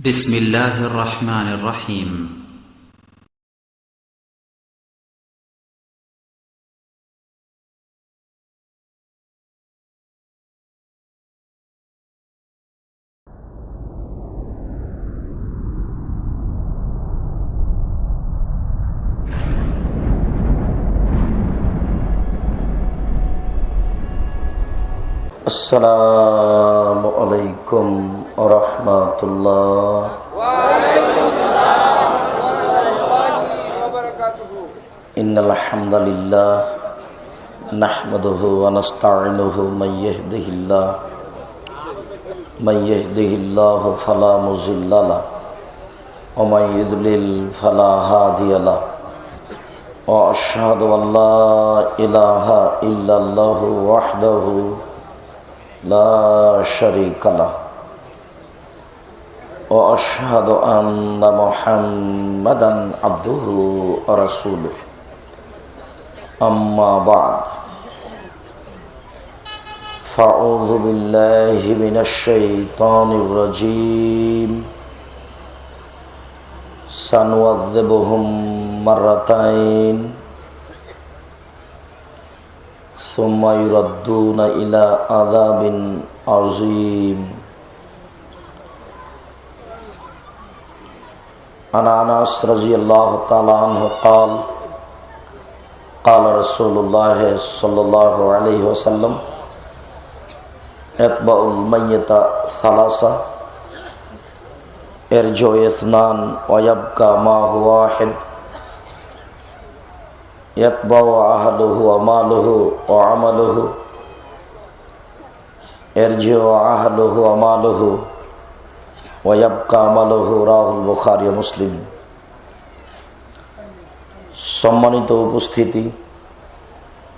بسم الله الرحمن الرحيم السلام عليكم ورحمة الله وعليكم السلام ورحمة الله وبركاته. إن الحمد لله نحمده ونستعينه من يهده الله فلا مضل له ومن يضلل فلا هادي له وأشهد أن لا إله إلا الله وحده لا شريك له وأشهد أن محمدا عبده ورسوله أما بعد فأعوذ بالله من الشيطان الرجيم سنعذبهم مرتين ثم يردون إلى عذاب عظيم عن أنس رضي الله تعالى عنه قال قال رسول الله صلى الله عليه وسلم يتبع الميت ثلاثة يرجع اثنان ويبقى ما هو واحد يتبع أهله وماله وعمله يرجع أهله وماله ويبقى عمله رواه البخاري ومسلم। সম্মানিত উপস্থিতি,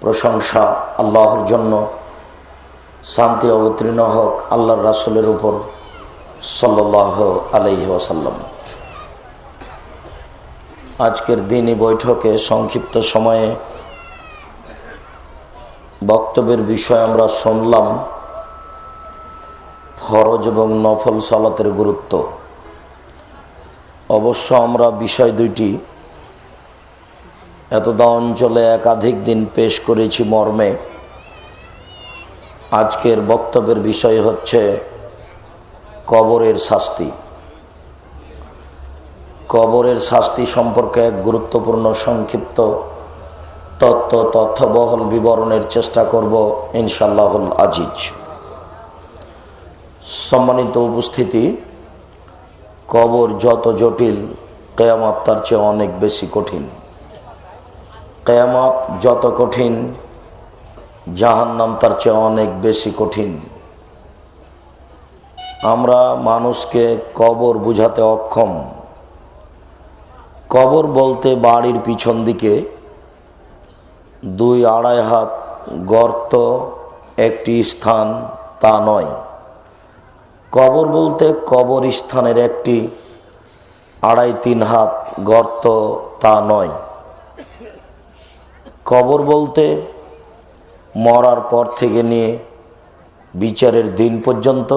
প্রশংসা আল্লাহর জন্য, শান্তি অবতীর্ণ হোক আল্লাহর রাসূলের উপর সাল্লাল্লাহু আলাইহি ওয়াসাল্লাম। আজকের দিনই বৈঠকে সংক্ষিপ্ত সময়ে বক্তব্যের বিষয় আমরা শুনলাম ফরজ এবং নফল সালাতের গুরুত্ব। অবশ্য আমরা বিষয় দুইটি এতদা অঞ্চলে একাধিক দিন পেশ করেছি মর্মে। আজকের বক্তব্যের বিষয় হচ্ছে কবরের শাস্তি। কবরের শাস্তি সম্পর্কে এক গুরুত্বপূর্ণ সংক্ষিপ্ত তথ্যবহল বিবরণের চেষ্টা করব ইনশাআল্লাহুল আজিজ। সম্মানিত উপস্থিতি, কবর যত জটিল, কিয়ামত তার চেয়ে অনেক বেশি কঠিন। কিয়ামত যত কঠিন, জাহান্নাম তার চেয়ে অনেক বেশি কঠিন। আমরা মানুষকে কবর বুঝাতে অক্ষম। কবর বলতে বাড়ির পিছন দিকে 2-2.5 হাত গর্ত একটি স্থান তা নয়। কবর বলতে কবর স্থানের একটি 2.5-3 হাত গর্ত তা নয়। কবর বলতে মরার পর থেকে নিয়ে বিচারের দিন পর্যন্ত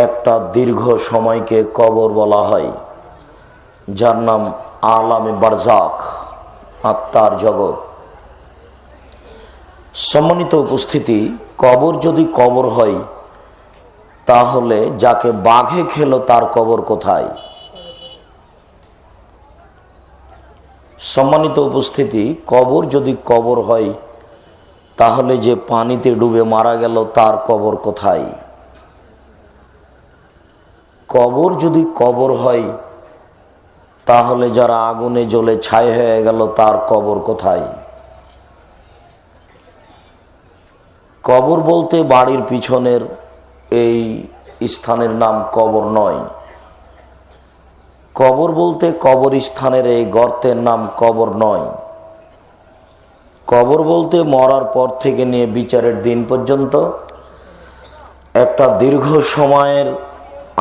একটা দীর্ঘ সময়কে কবর বলা হয়, যার নাম আলামে বারজাখ, আত্মার জগৎ। সম্মানিত উপস্থিতি, কবর যদি কবর হয় তাহলে যাকে বাঘে খেলো তার কবর কোথায়? সম্মানিত উপস্থিতি, কবর যদি কবর হয় তাহলে যে পানিতে ডুবে মারা গেল তার কবর কোথায়? কবর যদি কবর হয় তাহলে যারা আগুনে জ্বলে ছাই হয়ে গেল তার কবর কোথায়? কবর বলতে বাড়ির পিছনের এই স্থানের নাম কবর নয়। কবর বলতে কবরস্থানের এই গর্তের নাম কবর নয়। কবর বলতে মরার পর থেকে নিয়ে বিচারের দিন পর্যন্ত একটা দীর্ঘ সময়ের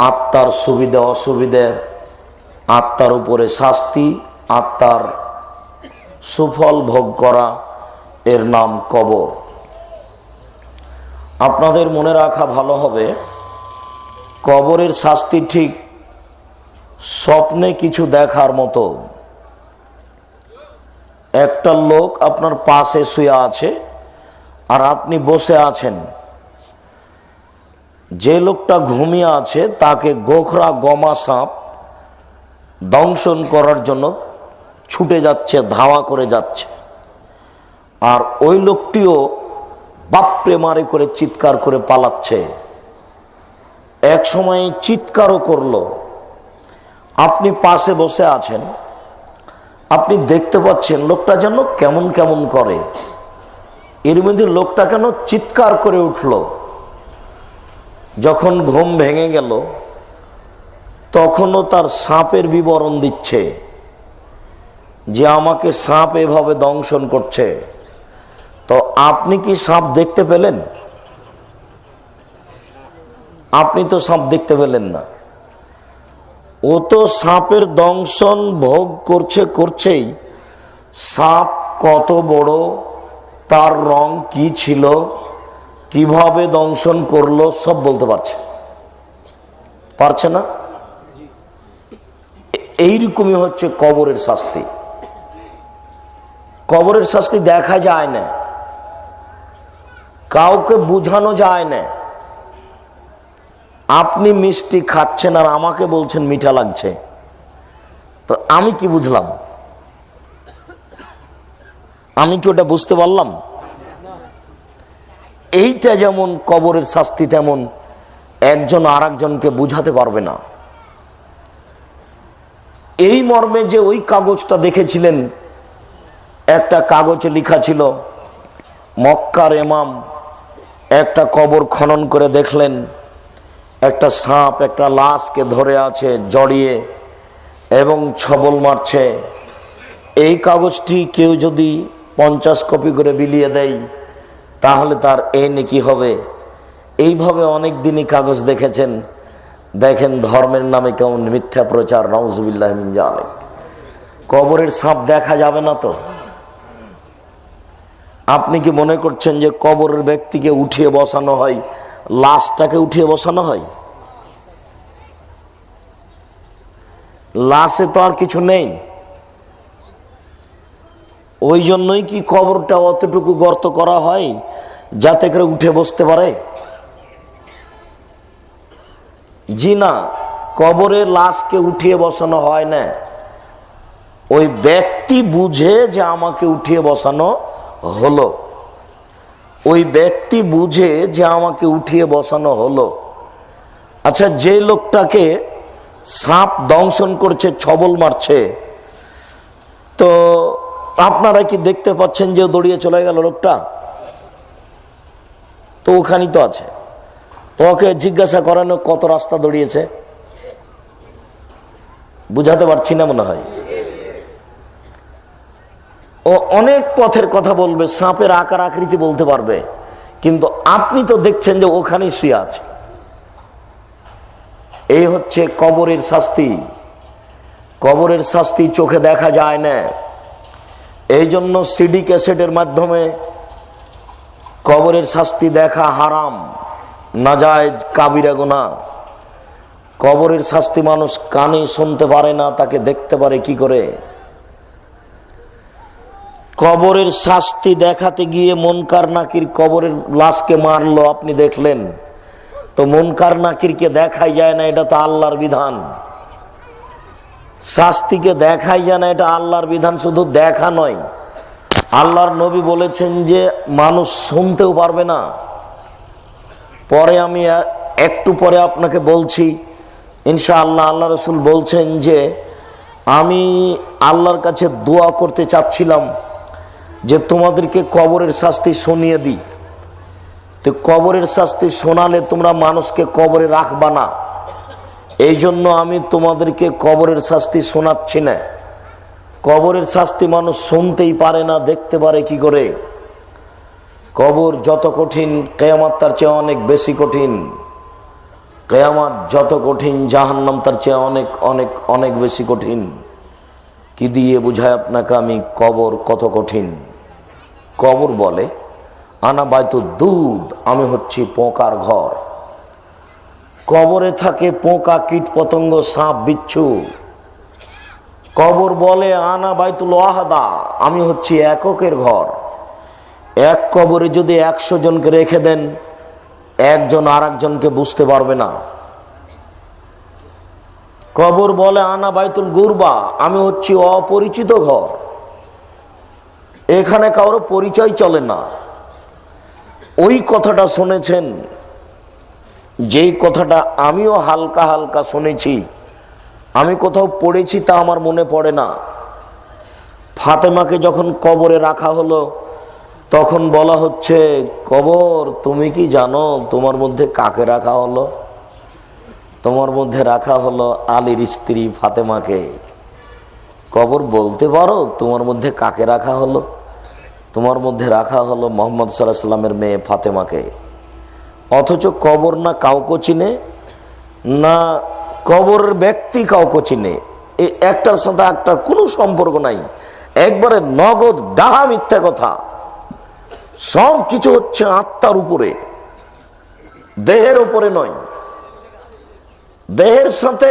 আত্মার সুবিধা অসুবিধা, আত্মার উপরে শাস্তি, আত্মার সুফল ভোগ করা, এর নাম কবর। আপনাদের মনে রাখা ভালো হবে, কবরের শাস্তি ঠিক স্বপ্নে কিছু দেখার মতো। একটা লোক আপনার পাশে শুয়ে আছে আর আপনি বসে আছেন। যে লোকটা ঘুমিয়ে আছে তাকে গোখরা গমা সাপ দংশন করার জন্য ছুটে যাচ্ছে, ধাওয়া করে যাচ্ছে। আর ওই লোকটিও বাপরে মারে করে চিৎকার করে পালাচ্ছে। এক সময় চিৎকারও করলো। আপনি পাশে বসে আছেন, আপনি দেখতে পাচ্ছেন লোকটা যেন কেমন কেমন করে। এর মধ্যে লোকটা কেন চিৎকার করে উঠল। যখন ঘুম ভেঙে গেল তখনও তার সাপের বিবরণ দিচ্ছে যে আমাকে সাপ এভাবে দংশন করছে। তো আপনি কি সাপ দেখতে পেলেন? আপনি তো সাপ দেখতে পেলেন না। ও তো সাপের দংশন ভোগ করছেই। সাপ কত বড়, তার রং কি ছিল, কিভাবে দংশন করলো সব বলতে পারছে না। এইরকমই হচ্ছে কবরের শাস্তি। কবরের শাস্তি দেখা যায় না, কাউকে বুঝানো যায় না। আপনি মিষ্টি খাচ্ছেন আর আমাকে বলছেন মিঠা লাগছে, তো আমি কি বুঝলাম? আমি কি ওটা বুঝতে পারলাম? এইটা যেমন কবরের শাস্তি, তেমন একজন আর একজনকে বুঝাতে পারবে না। এই মর্মে যে ওই কাগজটা দেখেছিলেন, একটা কাগজে লেখা ছিল মক্কার ইমাম একটা কবর খনন করে দেখলেন একটা সাপ একটা লাশকে ধরে আছে জড়িয়ে এবং ছবল মারছে। এই কাগজটি কেউ যদি 50 কপি করে বিলিয়ে দেয় তাহলে তার এই নেকি হবে। এইভাবে অনেক দিনই কাগজ দেখেছেন। দেখেন ধর্মের নামে কেমন মিথ্যা প্রচার, নাউজুবিল্লাহ মিন যালিক। কবরের সাপ দেখা যাবে না তো? আপনি কি মনে করছেন যে কবরের ব্যক্তিকে উঠিয়ে বসানো হয়, লাশটাকে উঠিয়ে বসানো হয়? লাশে তো আর কিছু নেই। ওই জন্যই কি কবরটা অতটুকু গর্ত করা হয় যাতে করে উঠে বসতে পারে? জি না, কবরে লাশকে উঠিয়ে বসানো হয় না। ওই ব্যক্তি বুঝে যে আমাকে উঠিয়ে বসানো হলো, ওই ব্যক্তি বুঝে যে আমাকে উঠিয়ে বসানো হলো। আচ্ছা, যে লোকটাকে সাপ দংশন করছে, ছবল মারছে, তো আপনারা কি দেখতে পাচ্ছেন যে দৌড়িয়ে চলে গেল লোকটা? তো ওখানেই তো আছে। তো ওকে জিজ্ঞাসা করানো কত রাস্তা দৌড়িয়েছে, বুঝাতে পারছি না মনে হয়। ও অনেক পথের কথা বলবে, সাপের আকার আকৃতি বলতে পারবে, কিন্তু আপনি তো দেখছেন যে ওখানেই শুয়ে আছে। এই হচ্ছে কবরের শাস্তি। কবরের শাস্তি চোখে দেখা যায় না। এই জন্য সিডি ক্যাসেটের মাধ্যমে কবরের শাস্তি দেখা হারাম, নাজায়েজ, কাবিরা গুনাহ। কবরের শাস্তি মানুষ কানে শুনতে পারে না, তাকে দেখতে পারে কি করে? কবরের শাস্তি দেখাতে গিয়ে মুনকার নাকির কবরের লাশকে মারলো, আপনি দেখলেন। তো মুনকার নাকিরকে দেখাই যায় না, এটা তো আল্লাহর বিধান। শাস্তিকে দেখাই যায় না, এটা আল্লাহর বিধান। শুধু দেখা নয়, আল্লাহর নবী বলেছেন যে মানুষ শুনতেও পারবে না। পরে আমি একটু পরে আপনাকে বলছি ইনশাআল্লাহ। আল্লাহ রসুল বলছেন যে আমি আল্লাহর কাছে দোয়া করতে চাচ্ছিলাম যে তোমাদেরকে কবরের শাস্তি শুনিয়ে দিই। তো কবরের শাস্তি শোনালে তোমরা মানুষকে কবরে রাখবা না, এই জন্য আমি তোমাদেরকে কবরের শাস্তি শোনাচ্ছি না। কবরের শাস্তি মানুষ শুনতেই পারে না, দেখতে পারে কি করে? কবর যত কঠিন, কিয়ামত তার চেয়ে অনেক বেশি কঠিন। কিয়ামত যত কঠিন, জাহান্নাম তার চেয়ে অনেক অনেক অনেক বেশি কঠিন। কি দিয়ে বুঝায় আপনাকে আমি কবর কত কঠিন? কবর বলে আনা বাইতুদ দুদ, আমি হচ্ছি পোকার ঘর। কবরে থাকে পোকা, কীট পতঙ্গ, সাপ, বিচ্ছু। কবর বলে আনা বাইতুল ওয়াহাদা, আমি হচ্ছি এককের ঘর। এক কবরে যদি 100 জনকে রেখে দেন, একজন আর একজনকে বুঝতে পারবে না। কবর বলে আনা বাইতুল গুরবা, আমি হচ্ছি অপরিচিত ঘর, এখানে কারো পরিচয় চলে না। ওই কথাটা শুনেছেন, যেই কথাটা আমিও হালকা হালকা শুনেছি, আমি কোথাও পড়েছি তা আমার মনে পড়ে না। ফাতেমাকে যখন কবরে রাখা হলো, তখন বলা হচ্ছে, কবর তুমি কি জানো তোমার মধ্যে কাকে রাখা হলো? তোমার মধ্যে রাখা হলো আলীর স্ত্রী ফাতেমাকে। কবর বলতে পারো তোমার মধ্যে কাকে রাখা হলো? তোমার মধ্যে রাখা হলো মুহাম্মদ সাল্লাল্লাহু আলাইহি ওয়াসাল্লামের মেয়ে ফাতেমাকে। অথচ কবর না কাউকে চিনে, না কবরের ব্যক্তি কাউকে চিনে। এই একটার সাথে একটার কোনো সম্পর্ক নাই, একবারে নগদ ডাহা মিথ্যা কথা। সব কিছু হচ্ছে আত্মার উপরে, দেহের উপরে নয়। দেহের সাথে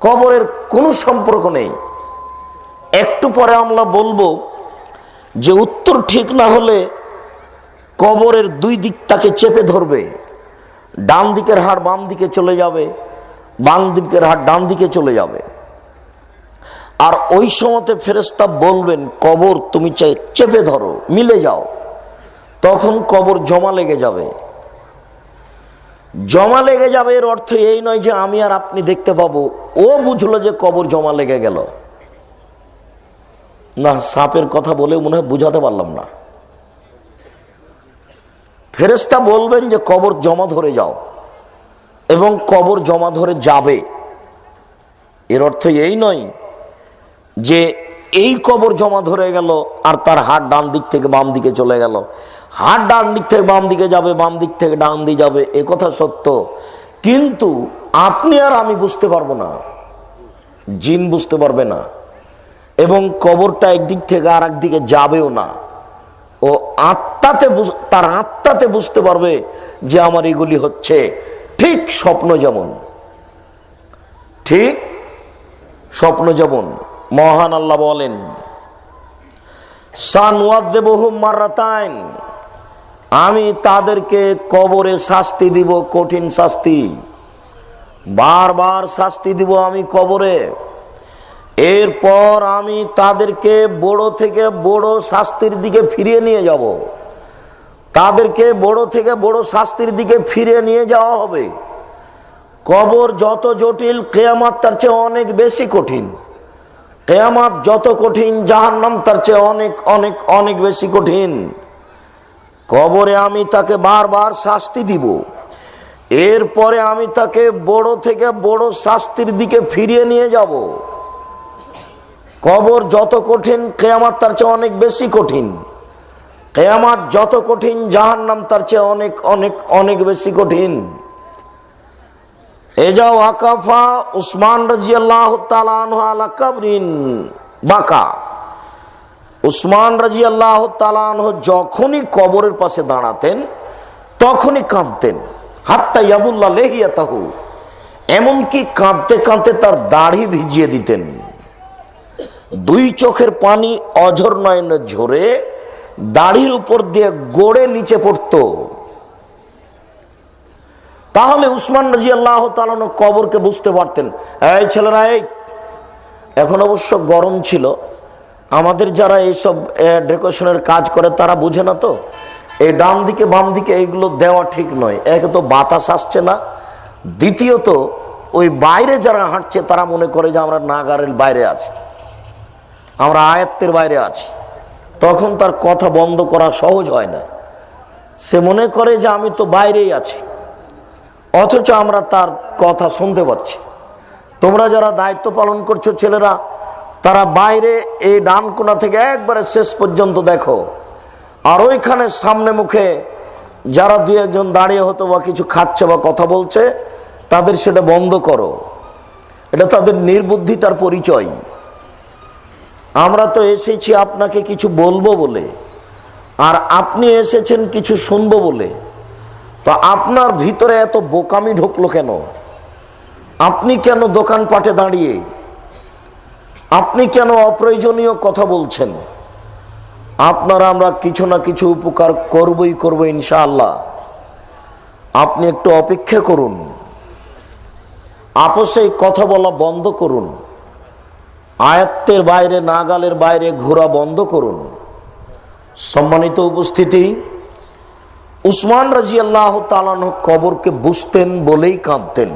কবরের কোনো সম্পর্ক নেই। একটু পরে আমরা বলবো যে উত্তর ঠিক না হলে কবরের দুই দিক তাকে চেপে ধরবে। ডান দিকের হাড় বাম দিকে চলে যাবে, বাম দিকের হাড় ডান দিকে চলে যাবে। আর ওই সময়তে ফেরেশতা বলবেন, কবর তুমি চেপে ধরো, মিলে যাও। তখন কবর জমা লেগে যাবে। জমা লেগে যাবে এর অর্থ এই নয় যে আমি আর আপনি দেখতে পাবো। ও বুঝলো যে কবর জমা লেগে গেল না। সাপের কথা বলে মনে হয় বুঝাতে পারলাম না। ফেরেশতা বলবেন যে কবর জমা ধরে যাও, এবং কবর জমা ধরে যাবে। এর অর্থ এই নয় যে এই কবর জমা ধরে গেল আর তার হাত ডান দিক থেকে বাম দিকে চলে গেল। হাত ডান দিক থেকে বাম দিকে যাবে, বাম দিক থেকে ডান দিকে যাবে, এ কথা সত্য। কিন্তু আপনি আর আমি বুঝতে পারবো না, জিন বুঝতে পারবে না, এবং কবরটা একদিক থেকে আর একদিকে যাবেও না। ও আত্মাতে, তার আত্মাতে বুঝতে পারবে যে আমার এগুলি হচ্ছে। ঠিক স্বপ্ন যেমন, ঠিক স্বপ্ন যেমন মহান আল্লাহ বলেন, সানওয়াযিবুহুম মাররাতাইন, আমি তাদেরকে কবরে শাস্তি দিব, কঠিন শাস্তি, বারবার শাস্তি দিব আমি কবরে। এরপর আমি তাদেরকে বড় থেকে বড় শাস্তির দিকে ফিরিয়ে নিয়ে যাব। তাদেরকে বড় থেকে বড় শাস্তির দিকে ফিরিয়ে নিয়ে যাওয়া হবে। কবর যত জটিল, কিয়ামত তার চেয়ে অনেক বেশি কঠিন। কিয়ামত যত কঠিন, জাহান্নাম তার চেয়ে অনেক অনেক অনেক বেশি কঠিন। কবরে আমি তাকে বারবার শাস্তি দিব। এরপরে আমি তাকে বড় থেকে বড় শাস্তির দিকে ফিরিয়ে নিয়ে যাব। কবর যত কঠিন, কিয়ামত তার চেয়ে অনেক বেশি কঠিন। কিয়ামত যত কঠিন, জাহান্নাম তার চেয়ে অনেক অনেক অনেক বেশি কঠিন। এজা ওয়াকাফা উসমান রাদিয়াল্লাহু তাআলা আনহু আলা কবরিন বাকা। উসমান রাদিয়াল্লাহু তাআলা আনহু যখনই কবরের পাশে দাঁড়াতেন তখনই কাঁদতেন। হাত্তা ইয়াবুল্লাহ লিহিয়াতাহু, এমনকি কাঁদতে কাঁদতে তার দাড়ি ভিজিয়ে দিতেন। দুই চোখের পানি অঝর নয়নে ঝরে দাড়ির উপর দিয়ে গড়ে নিচে পড়তো। তাহলে উসমান রাদিয়াল্লাহু তাআলা কবরকে বুঝতে পারতেন। এই ছেলেরা, এই এখন অবশ্য গরম ছিল, আমাদের যারা এইসব ডেকোরেশনের কাজ করে তারা বুঝে না। তো এই ডান দিকে বাম দিকে এইগুলো দেওয়া ঠিক নয়। একে তো বাতাস আসছে না, দ্বিতীয়ত ওই বাইরে যারা হাঁটছে তারা মনে করে যে আমরা নাগারের বাইরে আছি, আমরা আয়ত্তের বাইরে আছি। তখন তার কথা বন্ধ করা সহজ হয় না। সে মনে করে যে আমি তো বাইরেই আছি, অথচ আমরা তার কথা শুনতে পাচ্ছি। তোমরা যারা দায়িত্ব পালন করছো ছেলেরা, তারা বাইরে এই ডান কোণা থেকে একবারে শেষ পর্যন্ত দেখো। আর ওইখানে সামনে মুখে যারা দুই একজন দাঁড়িয়ে হতো বা কিছু খাচ্ছে বা কথা বলছে, তাদের সেটা বন্ধ করো। এটা তাদের নির্বুদ্ধিতার পরিচয়। আমরা তো এসেছি আপনাকে কিছু বলবো বলে, আর আপনি এসেছেন কিছু শুনবো বলে। তো আপনার ভিতরে এত বোকামি ঢুকলো কেন? আপনি কেন দোকানপাটে দাঁড়িয়ে, আপনি কেন অপ্রয়োজনীয় কথা বলছেন? আপনারা আমরা কিছু না কিছু উপকার করবই করব ইনশাআল্লাহ। আপনি একটু অপেক্ষা করুন, আপসে কথা বলা বন্ধ করুন, আয়াত্তের বাইরে নাগালের বাইরে ঘোরা বন্ধ করুন। সম্মানিত উপস্থিতি, উসমান রাদিয়াল্লাহু তাআলা আনহু কবরকে বুঝতেন বলেই কাঁদতেন।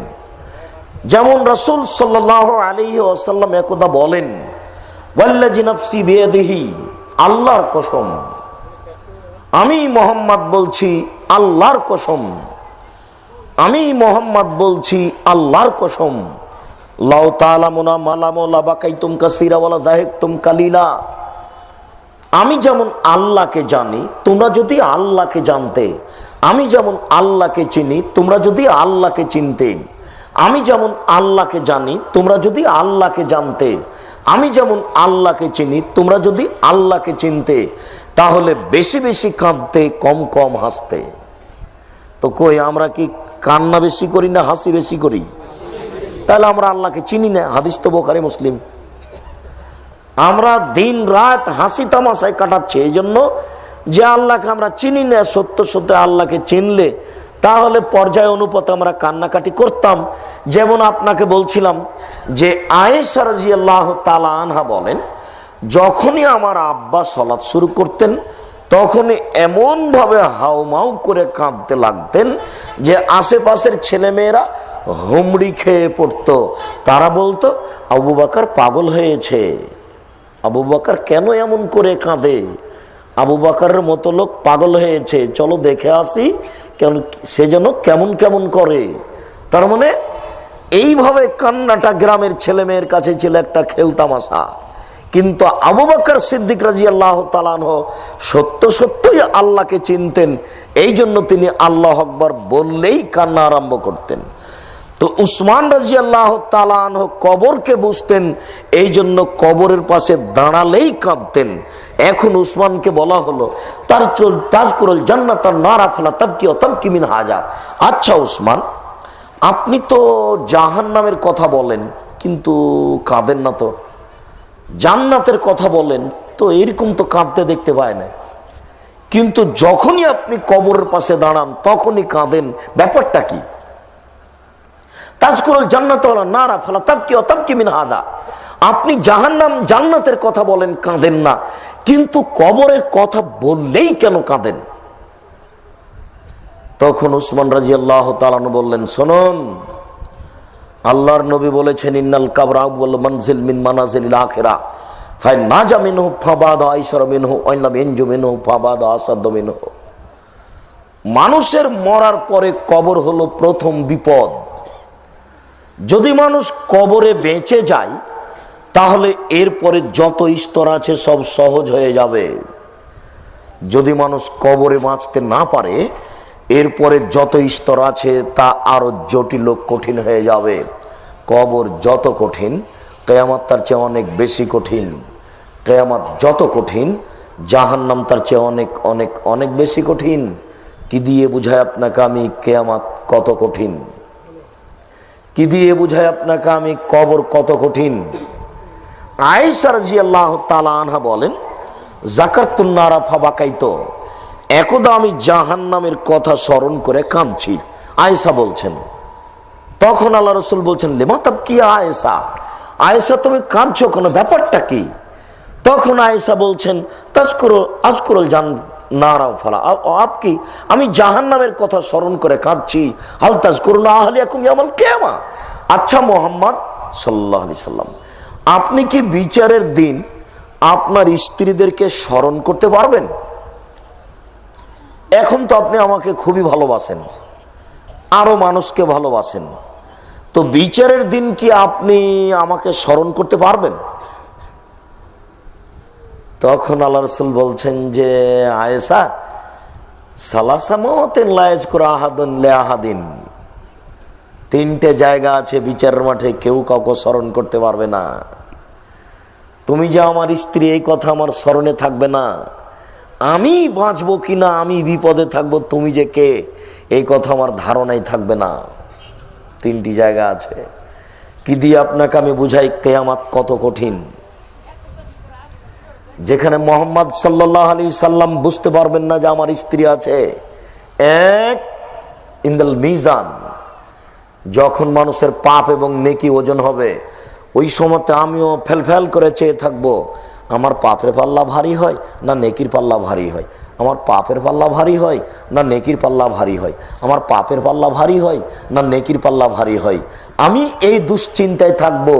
যেমন রাসূল সাল্লাল্লাহু আলাইহি ওয়াসাল্লাম একদা বলেন, ওয়াল্লাযী নাফসি বিয়াদিহি, আল্লাহর কসম, আমি মুহাম্মদ বলছি আল্লাহর কসম, আমি মুহাম্মদ বলছি আল্লাহর কসম, লাউ তাআলামুনা মালামু লাবাকাইতুম কাসীরা ওয়ালা দাহিকতুম কালিলা। আমি যেমন আল্লাহকে জানি, তোমরা যদি আল্লাহকে জানতে, আমি যেমন আল্লাহকে চিনি, তোমরা যদি আল্লাহকে চিনতে, আমি যেমন আল্লাহকে জানি, তোমরা যদি আল্লাহকে জানতে, আমি যেমন আল্লাহকে চিনি, তোমরা যদি আল্লাহকে চিনতে, তাহলে বেশি বেশি কাঁদতে, কম কম হাসতে। তো কই, আমরা কি কান্না বেশি করি না হাসি বেশি করি? তাহলে আমরা আল্লাহকে চিনি না। হাদিস তো বুখারী মুসলিম। আমরা দিন রাত হাসি তামাশায় কাটাচ্ছি এই জন্য যে আল্লাহকে আমরা চিনি না। সত্য সত্য আল্লাহকে চিনলে তাহলে পর্যায় অনুপাতে আমরা কান্নাকাটি করতাম। যেমন আপনাকে বলছিলাম যে আয়েশা রাদিয়াল্লাহু তাআলা আনহা বলেন, যখনই আমার আব্বা সালাত শুরু করতেন তখনই এমনভাবে হাউমাউ করে কাঁদতে লাগতেন যে আশেপাশের ছেলেমেয়েরা হুমড়ি খেয়ে পড়তো। তারা বলতো, আবু বকর পাগল হয়েছে, আবু বকর কেন এমন করে কাঁদে, আবু বকরের মতো লোক পাগল হয়েছে, চলো দেখে আসি কেন সে যেন কেমন কেমন করে। তার মানে এইভাবে কান্নাটা গ্রামের ছেলে মেয়ের কাছে ছিল একটা খেলতামাশা। কিন্তু আবু বকর সিদ্দিক রাদিয়াল্লাহু তাআলা আনহু সত্য সত্যই আল্লাহকে চিনতেন, এই জন্য তিনি আল্লাহু আকবার বললেই কান্না আরম্ভ করতেন। তো উসমান রাদিয়াল্লাহু তাআলা আনহু কবরকে বুঝতেন, এই জন্য কবরের পাশে দাঁড়ালেই কাঁদতেন। এখন উসমানকে বলা হলো তাজকুরুল জান্নাতান নারা ফালা তাবকি ওয়া তাবকি মিন হাজা। আচ্ছা উসমান, আপনি তো জাহান্নামের কথা বলেন কিন্তু কাঁদেন না, তো জান্নাতের কথা বলেন তো এরকম তো কাঁদতে দেখতে পায় না, কিন্তু যখনই আপনি কবরের পাশে দাঁড়ান তখনই কাঁদেন, ব্যাপারটা কি? তাজকুরুল জান্নাত ওয়ালা নারা ফালা তাবকি ওয়া তাবকি মিন হাদা। আপনি জাহান্নাম জান্নাতের কথা বলেন কাঁদেন না, কিন্তু কবরের কথা বললেই কেন কাঁদেন? তখন উসমান রাদিয়াল্লাহু তাআলা বললেন, শুনুন, আল্লাহর নবী বলেছেন, ইন্নাল কাবরা আউয়াল মানজিল মিন মানাজিলিল আখিরাহ ফাইন নাজা মিনহু ফাবাদা আইসার মিনহু ওয়া ইল্লাম ইয়ানজু মিনহু ফাবাদা আসাদ মিনহু। মানুষের মরার পরে কবর হলো প্রথম বিপদ। যদি মানুষ কবরে বেঁচে যায় তাহলে এরপরে যত স্তর আছে সব সহজ হয়ে যাবে। যদি মানুষ কবরে বাঁচতে না পারে এরপরে যত স্তর আছে তা আরো জটিল কঠিন হয়ে যাবে। কবর যত কঠিন কিয়ামত তার চেয়ে অনেক বেশি কঠিন। কিয়ামত যত কঠিন জাহান্নাম তার চেয়ে অনেক অনেক অনেক বেশি কঠিন। কি দিয়ে বুঝায় আপনাকে আমি কিয়ামত কত কঠিন? কি দিয়ে বুঝায় আপনাকে আমি কবর কত কঠিন? আয়েশা রাদিয়াল্লাহু তাআলা আনহা বলেন, যাকারতুন নারা ফাবাকাইতু, একদা আমি জাহান্নামের কথা স্মরণ করে কাঁদছি। আয়েশা বলছেন, তখন আল্লাহ রাসূল বলছেন, লিমা তাবকি আয়েশা, আয়েশা তুমি কাঁদছো কেন, ব্যাপারটা কি? তখন আয়েশা বলছেন, আজকুরুল নারা ফালা আপকি, আমি জাহান্নামের কথা স্মরণ করে কাঁদছি। হাল তাজকুরুনা আহলিয়াকুম ইয়াউমাল কিয়ামা। আচ্ছা মুহাম্মদ সাল্লাল্লাহু আলাইহি সাল্লাম, আপনি কি বিচারের দিন আপনার স্ত্রীদেরকে স্মরণ করতে পারবেন? এখন তো আপনি আমাকে খুবই ভালোবাসেন, আরো মানুষকে ভালোবাসেন, তো বিচারের দিন কি আপনি আমাকে স্মরণ করতে পারবেন? তখন আল্লাহ রাসূল বলছেন যে, আয়েশা, সালাসা মাওয়াতিন লা ইয়াজকুরু আহাদুন লিআহাদিন, তিনটে জায়গা আছে বিচারের মাঠে কেউ কাউকে স্মরণ করতে পারবে না। তুমি যে আমার স্ত্রী, এই কথা আমার স্মরণে থাকবে না। আমি বাঁচবো কিনা, আমি বিপদে থাকবো, তুমি যে কে, এই কথা আমার ধারণাই থাকবে না। 3টি জায়গা আছে, কি দিয়ে আপনাকে আমি বুঝাই কিয়ামত কত কঠিন। যেখানে মোহাম্মদ সাল্লাল্লাহু আলাইহি সাল্লাম বুঝতে পারবেন না যে আমার স্ত্রী আছে। এক, ইনদাল মিজান, যখন মানুষের পাপ এবং নেকি ওজন হবে, ওই সময়তে আমিও ফেলফেল করে চেয়ে থাকবো, আমার পাপের পাল্লা ভারী হয় না নেকির পাল্লা ভারী হয়, আমার পাপের পাল্লা ভারী হয় না নেকির পাল্লা ভারী হয়, আমার পাপের পাল্লা ভারী হয় না নেকির পাল্লা ভারী হয়। আমি এই দুশ্চিন্তায় থাকবো।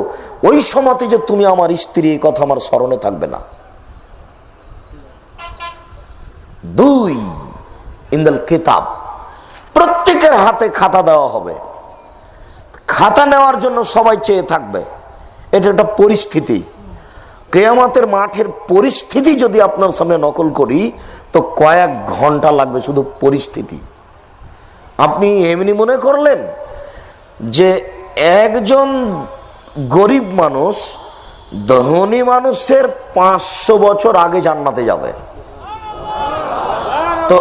ওই সময়তে যে তুমি আমার স্ত্রী, এই কথা আমার স্মরণে থাকবে না। 2, ইনদাল কিতাব, প্রত্যেকের হাতে খাতা দেওয়া হবে। খাতা নেওয়ার জন্য সবাই চেয়ে থাকবে। এটা একটা পরিস্থিতি। কিয়ামতের মাঠের পরিস্থিতি যদি আপনার সামনে নকল করি তো কয়েক ঘন্টা লাগবে শুধু পরিস্থিতি। আপনি এমনি মনে করলেন যে একজন গরিব মানুষ ধনী মানুষের 500 বছর আগে জান্নাতে যাবে, তো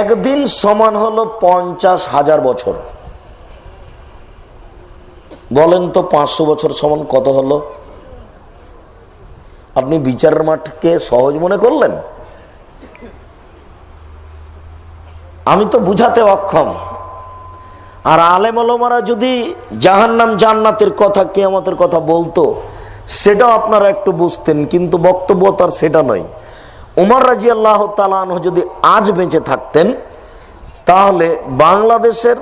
একদিন সমান হলো 50,000 বছর। বলেন তো 500 বছর সমান কত হলো? আপনি বিচারের মাঠকে সহজ মনে করলেন? আমি তো বুঝাতে অক্ষম। আর আলেম ওলামারা যদি জাহান্নাম জান্নাতের কথা, কিয়ামতের কথা বলতো, সেটাও আপনারা একটু বুঝতেন, কিন্তু বক্তব্য তার সেটা নয়। উমর রাদিয়াল্লাহু তাআলা আনহু যদি আজ বেঁচে থাকতেন, তাহলে বাংলাদেশের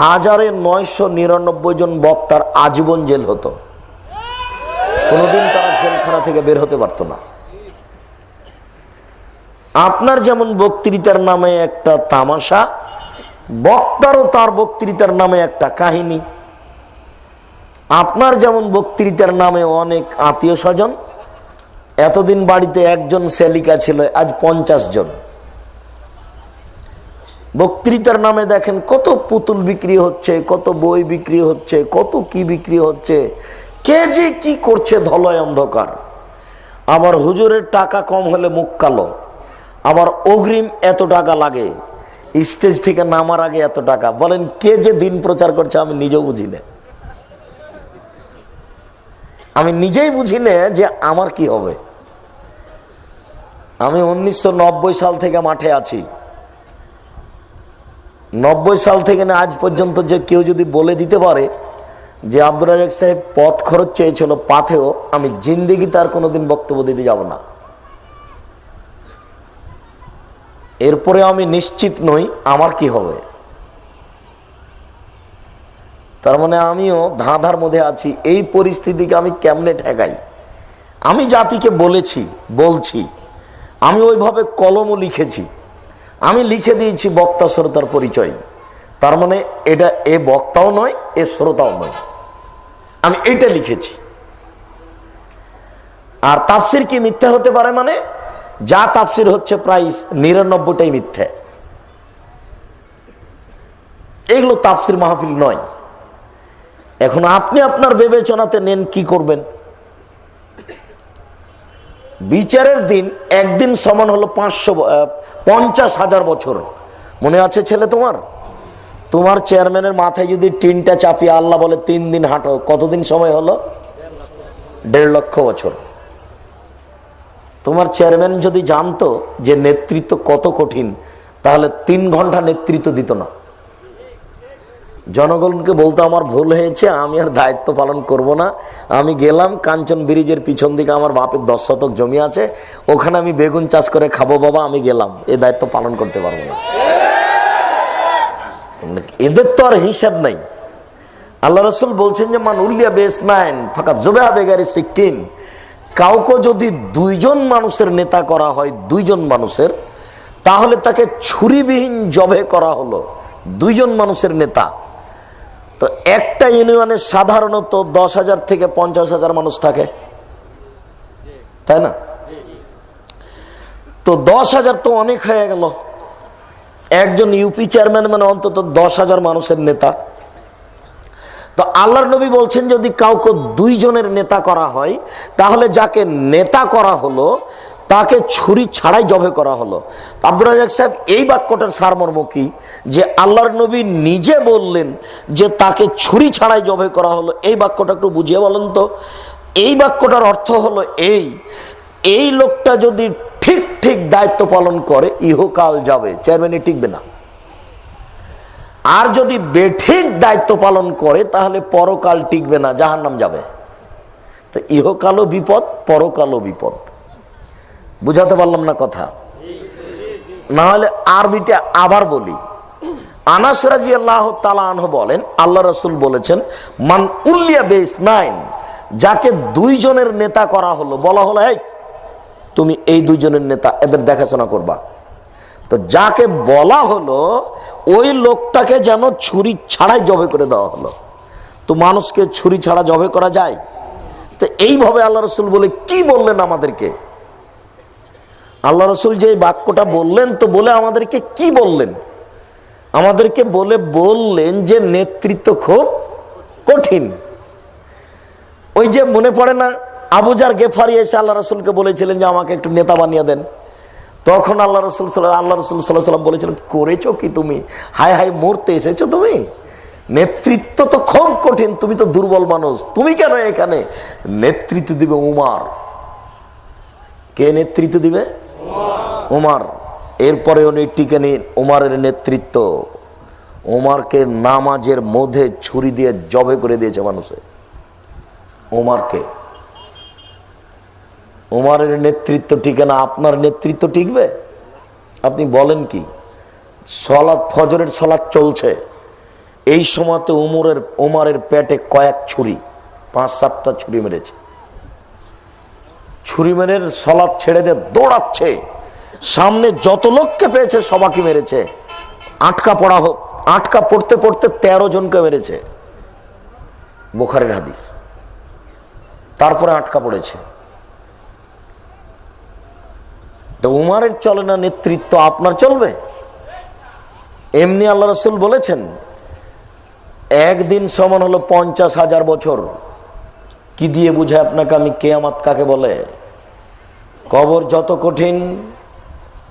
1999 জন বক্তার আজীবন জেল হতো। কোনোদিন তারা জেলখানা থেকে বের হতে পারতো না। আপনার যেমন বক্তৃতার নামে একটা তামাশা, বক্তারও তার বক্তৃতার নামে একটা কাহিনী। আপনার যেমন বক্তৃতার নামে অনেক আত্মীয় স্বজন, এতদিন বাড়িতে একজন সেলিকা ছিল, আজ 50 জন। বক্তৃতার নামে দেখেন কত পুতুল বিক্রি হচ্ছে, কত বই বিক্রি হচ্ছে, কত কি বিক্রি হচ্ছে, কে যে কি করছে ধলয় অন্ধকার। আবার হুজুরের টাকা কম হলে মুখ কালো, আবার অগ্রিম এত টাকা লাগে, স্টেজ থেকে নামার আগে এত টাকা। বলেন কে যে দিন প্রচার করছে আমি নিজেও বুঝি না। আমি নিজেই বুঝি না যে আমার কি হবে। আমি 1990 সাল থেকে মাঠে আছি। 90 সাল থেকে না আজ পর্যন্ত যে কেউ যদি বলে দিতে পারে যে আব্দুর রাজ্জাক সাহেব পথ খরচ চেয়েছিল পাথেও, আমি জিন্দেগি তার কোনোদিন বক্তব্য দিতে যাব না। এরপরে আমি নিশ্চিত নই আমার কি হবে। তার মানে আমিও ধাঁধার মধ্যে আছি। এই পরিস্থিতিকে আমি কেমনে ঠেকাই? আমি জাতিকে বলেছি, বলছি, আমি ওইভাবে কলমও লিখেছি। আমি লিখে দিয়েছি বক্তা শ্রোতার পরিচয়। তার মানে এটা এ বক্তাও নয়, এ শ্রোতাও নয়, আমি এইটা লিখেছি। আর তাফসির কি মিথ্যা হতে পারে? মানে যা তাফসির হচ্ছে প্রায় 99টাই মিথ্যা। এগুলো তাফসির মাহফিল নয়। এখন আপনি আপনার বিবেচনাতে নেন কি করবেন। বিচারের দিন একদিন সমান হলো 50,000 বছর। মনে আছে ছেলে তোমার? তোমার চেয়ারম্যানের মাথায় যদি টিনটা চাপিয়ে আল্লাহ বলে 3 দিন হাঁটো, কতদিন সময় হলো? 1.5 লক্ষ বছর। তোমার চেয়ারম্যান যদি জানতো যে নেতৃত্ব কত কঠিন, তাহলে 3 ঘন্টা নেতৃত্ব দিত না। জনগণকে বলতো আমার ভুল হয়েছে, আমি আর দায়িত্ব পালন করব না। আমি গেলাম কাঞ্চন ব্রিজের পিছন দিকে আমার বাপের 10 শতক জমি আছে, ওখানে আমি বেগুন চাষ করে খাবো বাবা, আমি গেলাম, এই দায়িত্ব পালন করতে পারবো না। এদের তো আর হিসাব নাই। আল্লাহ রসুল বলছেন যে মান উল্লিয়া বেসনাইন ফাকাত জুবেহা বেগারি সিকিন। কাউকে যদি 2 জন মানুষের নেতা করা হয়, 2 জন মানুষের, তাহলে তাকে ছুরিবিহীন জবে করা হলো। 2 জন মানুষের নেতা। তো একটা ইউনিয়নে সাধারণত 10,000 থেকে 50,000 মানুষ থাকে, তাই না? তো 10,000 তো অনেক হয়ে গেল। একজন ইউপি চেয়ারম্যান মানে অন্তত 10,000 মানুষের নেতা। তো আল্লাহর নবী বলছেন যদি কাউকে 2 জনের নেতা করা হয়, তাহলে যাকে নেতা করা হলো তাকে ছুরি ছাড়াই জবে করা হলো। আব্দুর রাজ্জাক সাহেব এই বাক্যটার সারমর্ম কি, যে আল্লাহর নবী নিজে বললেন যে তাকে ছুরি ছাড়াই জবে করা হলো, এই বাক্যটা একটু বুঝিয়ে বলেন তো। এই বাক্যটার অর্থ হলো এই লোকটা যদি ঠিক ঠিক দায়িত্ব পালন করে ইহকাল যাবে, চেয়ারম্যানে টিকবে না। আর যদি বেঠিক দায়িত্ব পালন করে তাহলে পরকাল টিকবে না, জাহান্নাম যাবে। তো ইহকালও বিপদ, পরকালও বিপদ। বুঝাতে পারলাম না কথা? না হলে আরবিটা আবার বলি। আনাস রাদিয়াল্লাহু তাআলা আনহু বলেন, আল্লাহ রাসূল বলেছেন, মান উল্লিয়া বিসনাইন, যাকে দুইজনের নেতা করা হলো, বলা হলো এই তুমি এই দুইজনের নেতা, এদের দেখাশোনা করবা। তো যাকে বলা হলো ওই লোকটাকে যেন ছুরি ছাড়াই জবে করে দেওয়া হলো। তো মানুষকে ছুরি ছাড়া জবে করা যায়? তো এইভাবে আল্লাহ রাসূল বলে কি বললেন আমাদেরকে? আল্লাহ রাসূল যে বাক্যটা বললেন, তো বলে আমাদেরকে কি বললেন? আমাদেরকে বললেন যে নেতৃত্ব খুব কঠিন। ওই যে মনে পড়ে না, আবু জার গেফারি এসে আল্লাহ রাসূলকে বলেছিলেন যে আমাকে একটু নেতা বানিয়ে দেন। তখন আল্লাহ রাসূল সাল্লাল্লাহু আলাইহি সাল্লাম বলেছিলেন, করেছো কি তুমি? হায় হায়, মরতে এসেছো তুমি? নেতৃত্ব তো খুব কঠিন, তুমি তো দুর্বল মানুষ, তুমি কেন এখানে? নেতৃত্ব দিবে উমার। কে নেতৃত্ব দিবে? উমার। এরপরে উনি টিকে নিন উমারের নেতৃত্ব। উমারকে নামাজের মধ্যে ছুরি দিয়ে জবে করে দিয়েছে মানুষে। উমারকে, উমারের নেতৃত্ব টিকে না, আপনার নেতৃত্ব টিকবে? আপনি বলেন কি? সালাত, ফজরের সালাত চলছে, এই সময়তে উমারের পেটে কয়েক ছুরি, 5-7টা ছুরি মেরেছে। ছুরি মেরে সালাত ছেড়ে দিয়ে দৌড়াচ্ছে, সামনে যত লোককে পেয়েছে সবাইকে মেরেছে। আটকা পড়তে পড়তে 13 জনকে মেরেছে, বুখারীর হাদিস। তারপরে আটকা পড়েছে। তো উমারের চলে না নেতৃত্ব, আপনার চলবে? এমনি আল্লাহ রাসূল বলেছেন একদিন সমান হলো 50,000 বছর। কি দিয়ে বুঝায় আপনাকে আমি কিয়ামত কাকে বলে? কবর যত কঠিন,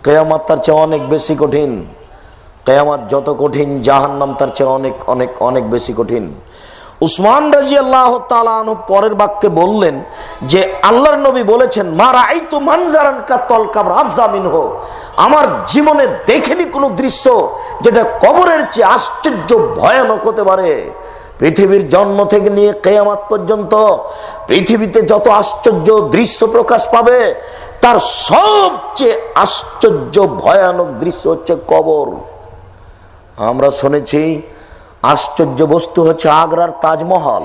কিয়ামত তার চেয়ে অনেক বেশি কঠিন। কিয়ামত যত কঠিন, জাহান্নাম তার চেয়ে অনেক অনেক অনেক বেশি কঠিন। উসমান রাদিয়াল্লাহু তাআলা আনহু পরের বাক্যে বললেন যে আল্লাহর নবী বলেছেন, মা রাআইতু মানজারান কাতাল কাবর আফজা মিনহু, আমার জীবনে দেখিনি কোনো দৃশ্য যেটা কবরের চেয়ে আশ্চর্য ভয়ানক হতে পারে। পৃথিবীর জন্ম থেকে নিয়ে কিয়ামত পর্যন্ত পৃথিবীতে যত আশ্চর্য দৃশ্য প্রকাশ পাবে তার সবচেয়ে আশ্চর্য ভয়ানক দৃশ্য হচ্ছে কবর। আমরা শুনেছি আশ্চর্য বস্তু হচ্ছে আগ্রার তাজমহল,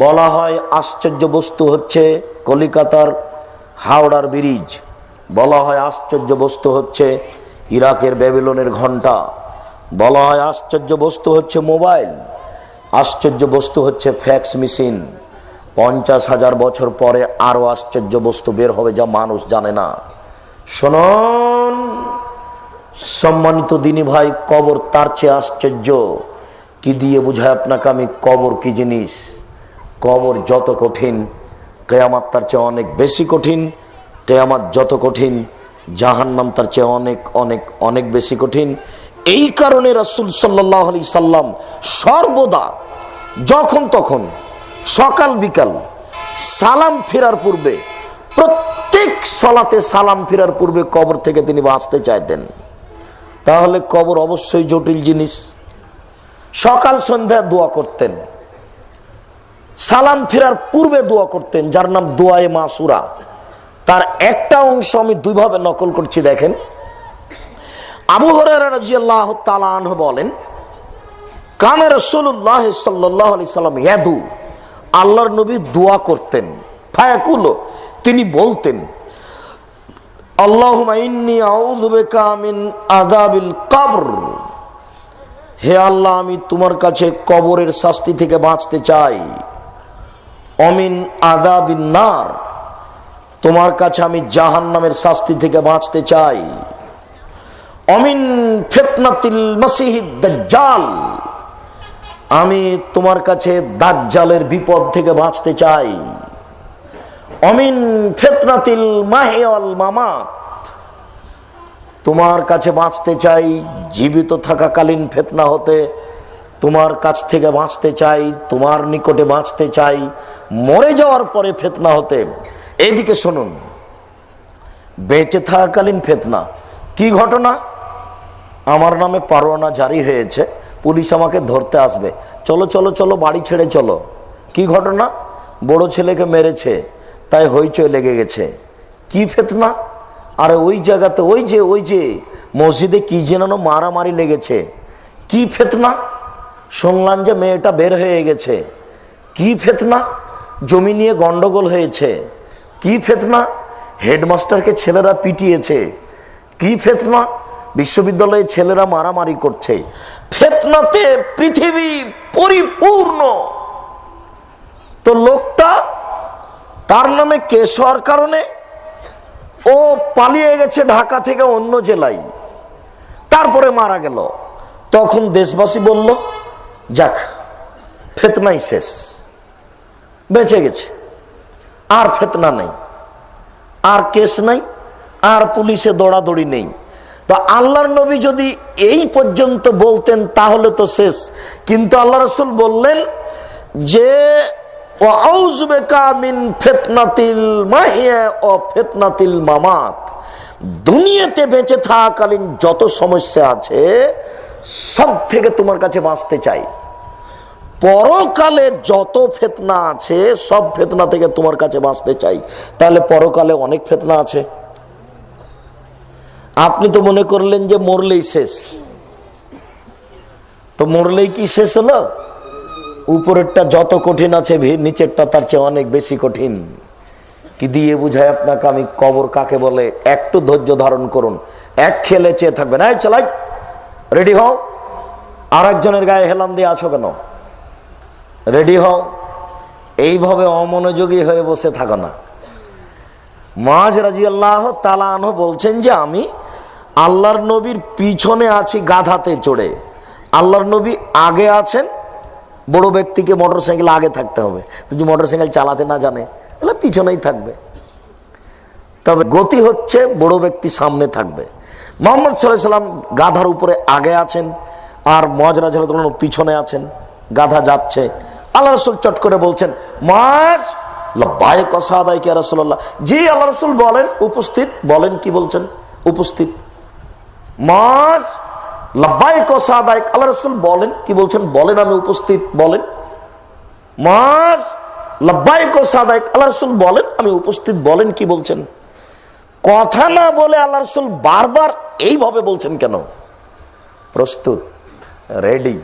বলা হয় আশ্চর্য বস্তু হচ্ছে কলিকাতার হাওড়ার ব্রিজ, বলা হয় আশ্চর্য বস্তু হচ্ছে ইরাকের ব্যাবিলনের ঘণ্টা, বলা হয় আশ্চর্য বস্তু হচ্ছে মোবাইল, আশ্চর্য বস্তু হচ্ছে ফ্যাক্স মেশিন। 50,000 বছর পরে আরো আশ্চর্য বস্তু বের হবে যা মানুষ জানে না। শুনুন সম্মানিত দিনী ভাই, কবর তার চেয়ে আশ্চর্য। কি দিয়ে বুঝায় আপনাকে আমি কবর কি জিনিস? কবর যত কঠিন, কিয়ামত তার চেয়ে অনেক বেশি কঠিন। কিয়ামত যত কঠিন, জাহান্নাম তার চেয়ে অনেক অনেক অনেক বেশি কঠিন। এই কারণে রাসূল সাল্লাল্লাহু আলাইহি সাল্লাম সর্বদা যখন তখন সকাল বিকাল সালাম ফেরার পূর্বে, প্রত্যেক সালাতে সালাম ফেরার পূর্বে কবর থেকে তিনি বাঁচতে চাইতেন। তাহলে কবর অবশ্যই জটিল জিনিস। সকাল সন্ধ্যা দোয়া করতেন, সালাম ফেরার পূর্বে দোয়া করতেন, যার নাম দোয়ায়ে মাসুরা। তার একটা অংশ আমি দুইভাবে নকল করছি, দেখেন। আবু হুরায়রা রাদিয়াল্লাহু তাআলা আনহু বলেন, কানা রাসূলুল্লাহ সাল্লাল্লাহু আলাইহি সাল্লাম ইয়াদু, আল্লাহর নবী দোয়া করতেন। ফায়াকুলু, তিনি বলতেন, আল্লাহুম্মা ইন্নী আউযু বিকা মিন আযাবিল কবর, হে আল্লাহ আমি তোমার কাছে কবরের শাস্তি থেকে বাঁচতে চাই। অমিন আযাবিন নার, তোমার কাছে আমি জাহান্নামের শাস্তি থেকে বাঁচতে চাই। অমিন ফিতনাতিল মাসিহিদ দাজ্জাল, আমি তোমার কাছে দাজ্জালের বিপদ থেকে বাঁচতে চাই। অমিন ফিতনাতিল মাহিয়া ওয়াল মামাত, তোমার কাছে বাঁচতে চাই জীবিত থাকাকালীন ফিতনা হতে, তোমার কাছ থেকে বাঁচতে চাই, তোমার নিকটে বাঁচতে চাই মরে যাওয়ার পরে ফিতনা হতে। এইদিকে শুনুন, বেঁচে থাকাকালীন ফিতনা কি ঘটনা? আমার নামে পরোয়ানা জারি হয়েছে, পুলিশ আমাকে ধরতে আসবে, চলো চলো চলো বাড়ি ছেড়ে চলো। কি ঘটনা? বড় ছেলেকে মেরেছে, তাই হইচই লেগে গেছে। কি ফিতনা? আরে ওই জায়গাতে ওই যে মসজিদে কি যেন মারামারি লেগেছে। কি ফিতনা? শুনলাম যে মেয়েটা বের হয়ে গেছে। কি ফিতনা? জমি নিয়ে গন্ডগোল হয়েছে। কি ফিতনা? হেডমাস্টারকে ছেলেরা পিটিয়েছে। কি ফিতনা? বিশ্ববিদ্যালয়ে ছেলেরা মারামারি করছে। ফিতনাতে পৃথিবী পরিপূর্ণ। তো লোকটা, তার নামে কেস হওয়ার কারণে ও পালিয়ে গেছে ঢাকা থেকে অন্য জেলায়, তারপরে মারা গেল। তখন দেশবাসী বলল যাক ফিতনাই শেষ, বেঁচে গেছে, আর ফিতনা নেই, আর কেস নাই, আর পুলিশে দৌড়াদৌড়ি নেই। তো আল্লাহর নবী যদি এই পর্যন্ত বলতেন তাহলে তো শেষ। কিন্তু আল্লাহ রাসূল বললেন যে ওয়াউযু বিকা মিন ফিতনাতিল মাহিয়া ও ফিতনাতিল মামাত, দুনিয়াতে বেঁচে থাকাকালীন যত সমস্যা আছে সব থেকে তোমার কাছে বাঁচতে চাই। পরকালে যত ফিতনা আছে সব ফিতনা থেকে তোমার কাছে বাঁচতে চাই। তাহলে পরকালে অনেক ফিতনা আছে। আপনি তো মনে করলেন যে মরলেই শেষ, তো মরলেই কি শেষ হলো? উপরেরটা যত কঠিন আছে নিচেরটা তার চেয়ে অনেক বেশি কঠিন। কি দিয়ে বুঝায় আপনাকে আমি কবর কাকে বলে? একটু ধৈর্য ধারণ করুন, এক খেলে চেয়ে থাকবেন। এই চালাই, রেডি হও। আর একজনের গায়ে হেলান দিয়ে আছো কেন? রেডি হও। এইভাবে অমনোযোগী হয়ে বসে থাকো না। মুআয রাদিয়াল্লাহু তাআলা আনহু বলছেন যে আমি আল্লাহর নবীর পিছনে আছি গাধাতে চড়ে। আল্লাহর নবী আগে আছেন, বড় ব্যক্তিকে মোটরসাইকেল আগে থাকতে হবে, যদি মোটরসাইকেল চালাতে না জানে তাহলে পিছনেই থাকবে। তবে গতি হচ্ছে বড় ব্যক্তি সামনে থাকবে। মুহাম্মদ সাল্লাল্লাহু আলাইহি সাল্লাম গাধার উপরে আগে আছেন, আর মুআয রাদিয়াল্লাহু তাআলা পিছনে আছেন। গাধা যাচ্ছে, আল্লাহ রাসূল চট করে বলছেন মুআয লাব্বাইক ওয়া সাদাইক ইয়া রাসূলুল্লাহ। জি আল্লাহ রাসূল বলেন, উপস্থিত। বলেন কি বলছেন? উপস্থিত। মুআয লাব্বাইক ওয়া সাদাইক, আল্লাহ রাসূল বলেন কি বলছেন? বলেন আমি উপস্থিত। বলেন। মুআয লাব্বাইক ওয়া সাদাইক, আল্লাহ রাসূল বলেন আমি উপস্থিত। বলেন কি বলছেন? কথা না বলে আল্লাহ রাসূল বারবার এইভাবে বলছেন কেন? প্রস্তুত, রেডি।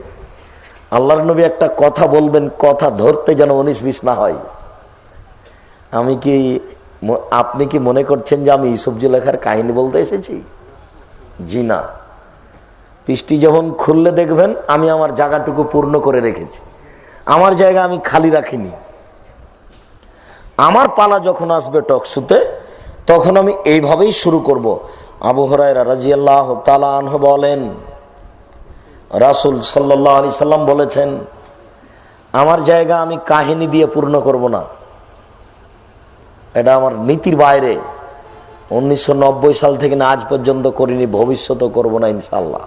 আল্লাহর নবী একটা কথা বলবেন, কথা ধরতে যেন 19-20 না হয়। আপনি কি মনে করছেন যে আমি ইউসুফ জুলেখার কাহিনী বলতে এসেছি? জি না। পৃষ্টি যখন খুললে দেখবেন আমি আমার জায়গাটুকু পূর্ণ করে রেখেছি, আমার জায়গা আমি খালি রাখিনি। আমার পালা যখন আসবে টকশুতে তখন আমি এইভাবেই শুরু করব। আবু হুরায়রা রাদিয়াল্লাহু তাআলা আনহু বলেন রাসূল সাল্লাল্লাহু আলাইহি সাল্লাম বলেছেন আমার জায়গা আমি কাহিনী দিয়ে পূর্ণ করব না, এটা আমার নীতির বাইরে। 1990 সাল থেকে না আজ পর্যন্ত করিনি, ভবিষ্যতেও করব না ইনশাআল্লাহ।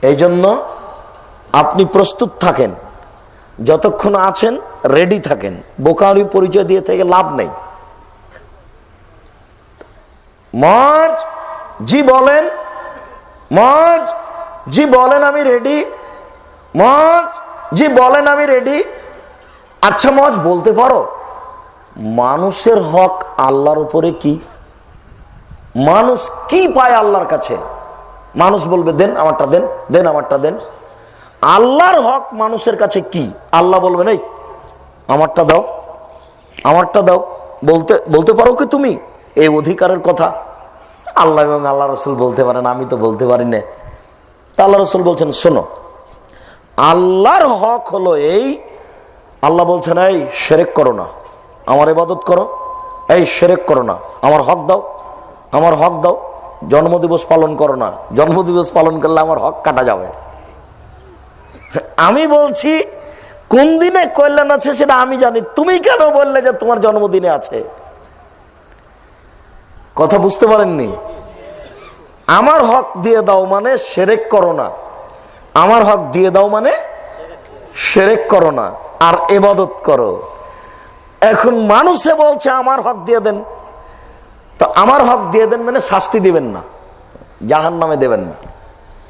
এই জন্য আপনি প্রস্তুত থাকেন, যতক্ষণ আছেন রেডি থাকেন। বোকারি পরিচয় দিয়ে থেকে লাভ নেই। মুআয জি বলেন, মুআয জি বলেন আমি রেডি। মুআয জি বলেন আমি রেডি। আচ্ছা মুআয বলতে পারো মানুষের হক আল্লাহর উপরে কি? মানুষ কি পায় আল্লাহর কাছে? মানুষ বলবে দেন আমারটা, দেন, দেন আমারটা, দেন। আল্লাহর হক মানুষের কাছে কি? আল্লাহ বলবেন এই আমারটা দাও, আমারটা দাও। বলতে পারো কি তুমি এই অধিকারের কথা? আল্লাহ এবং আল্লাহ রাসূল বলতে পারেন, আমি তো বলতে পারি না। তা আল্লাহ রাসূল বলছেন শোনো, আল্লাহর হক হলো এই। আল্লাহ বলছেন এই শিরক করো না, আমার ইবাদত করো। এই শিরক করো না, আমার হক দাও, আমার হক দাও। জন্মদিবস পালন করো না, জন্মদিবস পালন করলে আমার হক কাটা যাবে। আমি বলছি কোন দিনে কল্যাণ আছে সেটা আমি জানি, তুমি কেন বললে যে তোমার জন্মদিনে আছে? কথা বুঝতে পারেননি? আমার হক দিয়ে দাও মানে শিরক করো না, আমার হক দিয়ে দাও মানে শিরক করো না, আর ইবাদত করো। এখন মানুষে বলছে আমার হক দিয়ে দেন, তো আমার হক দিয়ে দেন মানে শাস্তি দিবেন না, জাহান্নামে দেবেন না,